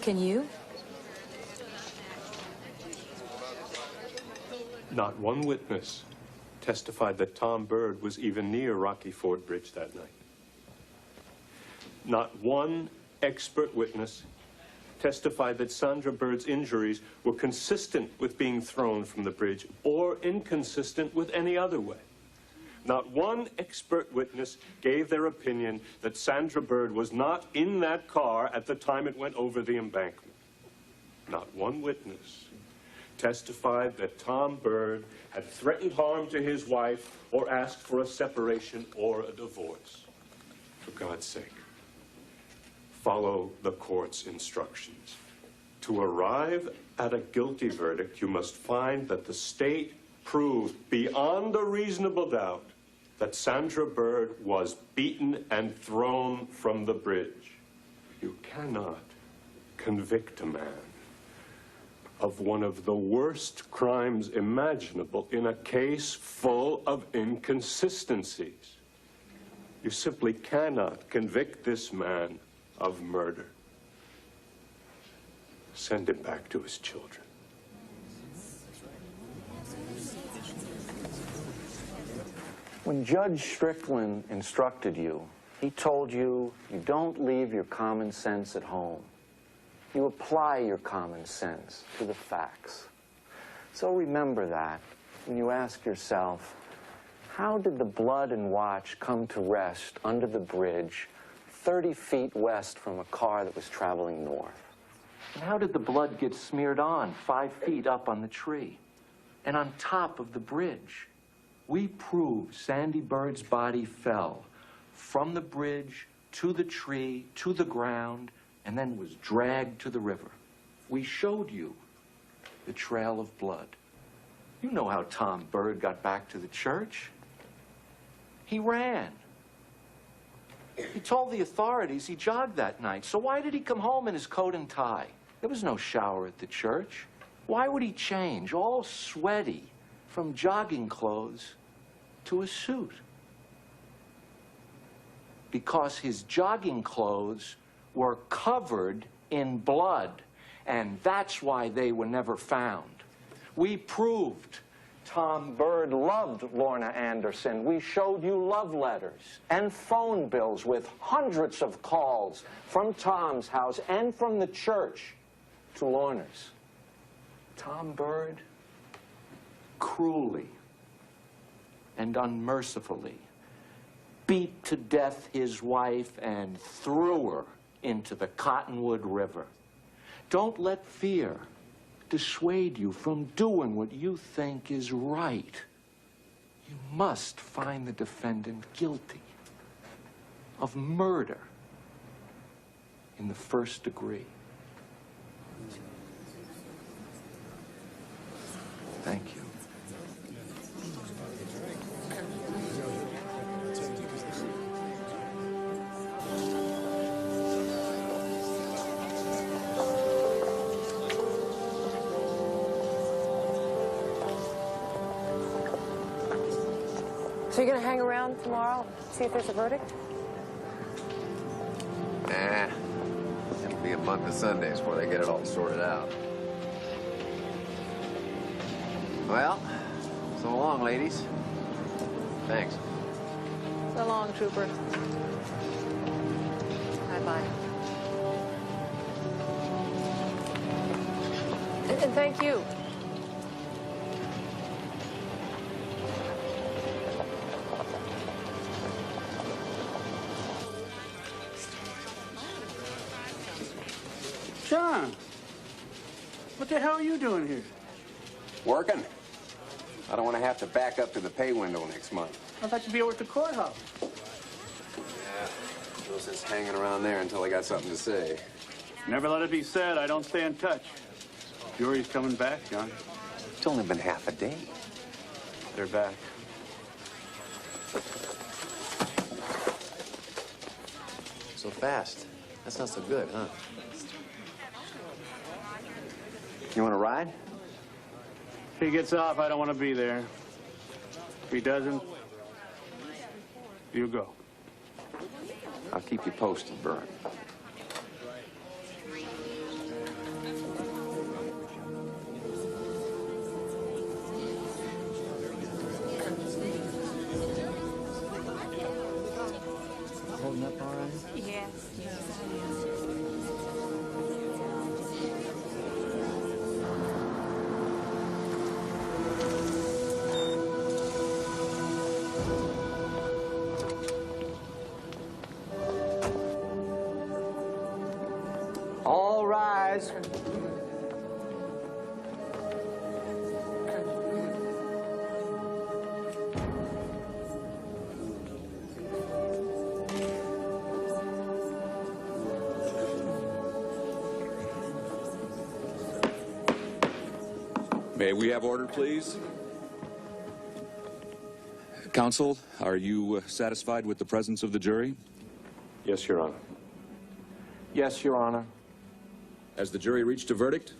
Can you? Not one witness testified that Tom Bird was even near Rocky Ford Bridge that night. Not one expert witness testified that Sandra Bird's injuries were consistent with being thrown from the bridge or inconsistent with any other way. Not one expert witness gave their opinion that Sandra Bird was not in that car at the time it went over the embankment. Not one witness testified that Tom Bird had threatened harm to his wife or asked for a separation or a divorce. For God's sake, follow the court's instructions. To arrive at a guilty verdict, you must find that the state proved beyond a reasonable doubt that Sandra Bird was beaten and thrown from the bridge. You cannot convict a man of one of the worst crimes imaginable in a case full of inconsistencies. You simply cannot convict this man of murder. Send him back to his children. When Judge Strickland instructed you, he told you you don't leave your common sense at home. You apply your common sense to the facts. So remember that when you ask yourself, how did the blood and watch come to rest under the bridge 30 feet west from a car that was traveling north? And how did the blood get smeared on 5 feet up on the tree and on top of the bridge? We proved Sandy Bird's body fell from the bridge to the tree, to the ground, and then was dragged to the river. We showed you the trail of blood. You know how Tom Bird got back to the church. He ran. He told the authorities he jogged that night. So why did he come home in his coat and tie? There was no shower at the church. Why would he change, all sweaty, from jogging clothes to a suit? Because his jogging clothes were covered in blood, and that's why they were never found. We proved Tom Bird loved Lorna Anderson. We showed you love letters and phone bills with hundreds of calls from Tom's house and from the church to Lorna's. Tom Bird cruelly and unmercifully beat to death his wife and threw her into the Cottonwood River. Don't let fear dissuade you from doing what you think is right. You must find the defendant guilty of murder in the first degree. Thank you. So you're gonna hang around tomorrow, see if there's a verdict? Nah. It'll be a month of Sundays before they get it all sorted out. Well, so long, ladies. Thanks. So long, Trooper. Bye-bye. And thank you. John, what the hell are you doing here? Working. I don't want to have to back up to the pay window next month. I thought you'd be over at the courthouse. Yeah, no sense hanging around there until I got something to say. Never let it be said I don't stay in touch. Jury's coming back, John. It's only been half a day. They're back. So fast. That's not so good, huh? You want to ride? If he gets off, I don't want to be there. If he doesn't, you go. I'll keep you posted, Bern. Holding up all right? Yes. All rise. May we have order, please? Counsel, are you satisfied with the presence of the jury? Yes, Your Honor. Yes, Your Honor. Has the jury reached a verdict?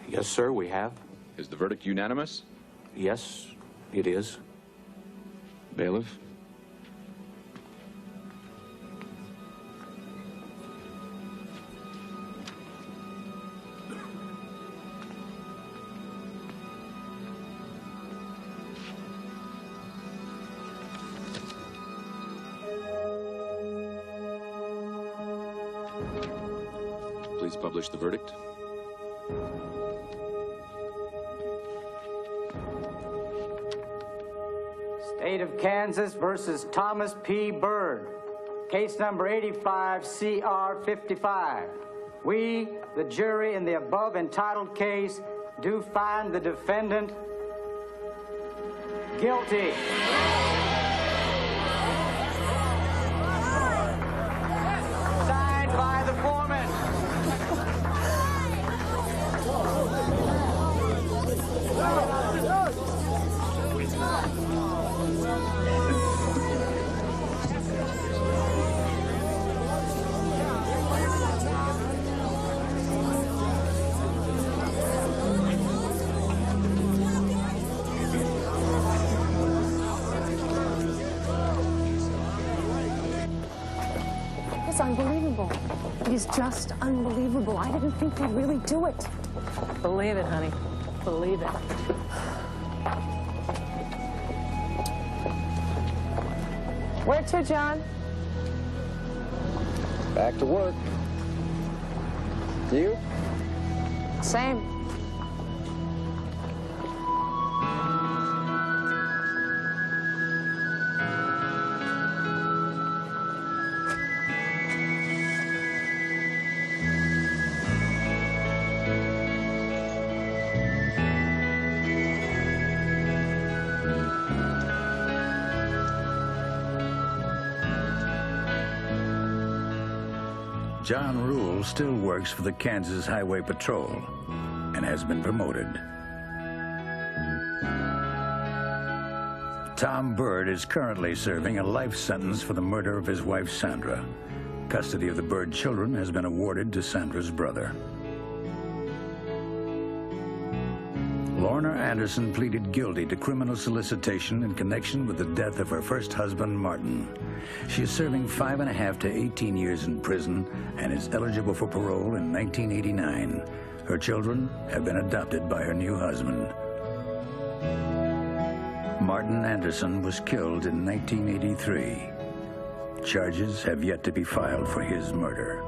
Yes, sir, we have. Is the verdict unanimous? Yes, it is. Bailiff? Please publish the verdict. State of Kansas versus Thomas P. Byrd. Case number 85 CR 55. We, the jury in the above entitled case, do find the defendant guilty. Signed by the foreman. It's unbelievable. It is just unbelievable. I didn't think they'd really do it. Believe it, honey. Believe it. Where to, John? Back to work. You? Same. John Rule still works for the Kansas Highway Patrol and has been promoted. Tom Byrd is currently serving a life sentence for the murder of his wife, Sandra. Custody of the Byrd children has been awarded to Sandra's brother. Lorna Anderson pleaded guilty to criminal solicitation in connection with the death of her first husband, Martin. She is serving 5.5 to 18 years in prison and is eligible for parole in 1989. Her children have been adopted by her new husband. Martin Anderson was killed in 1983. Charges have yet to be filed for his murder.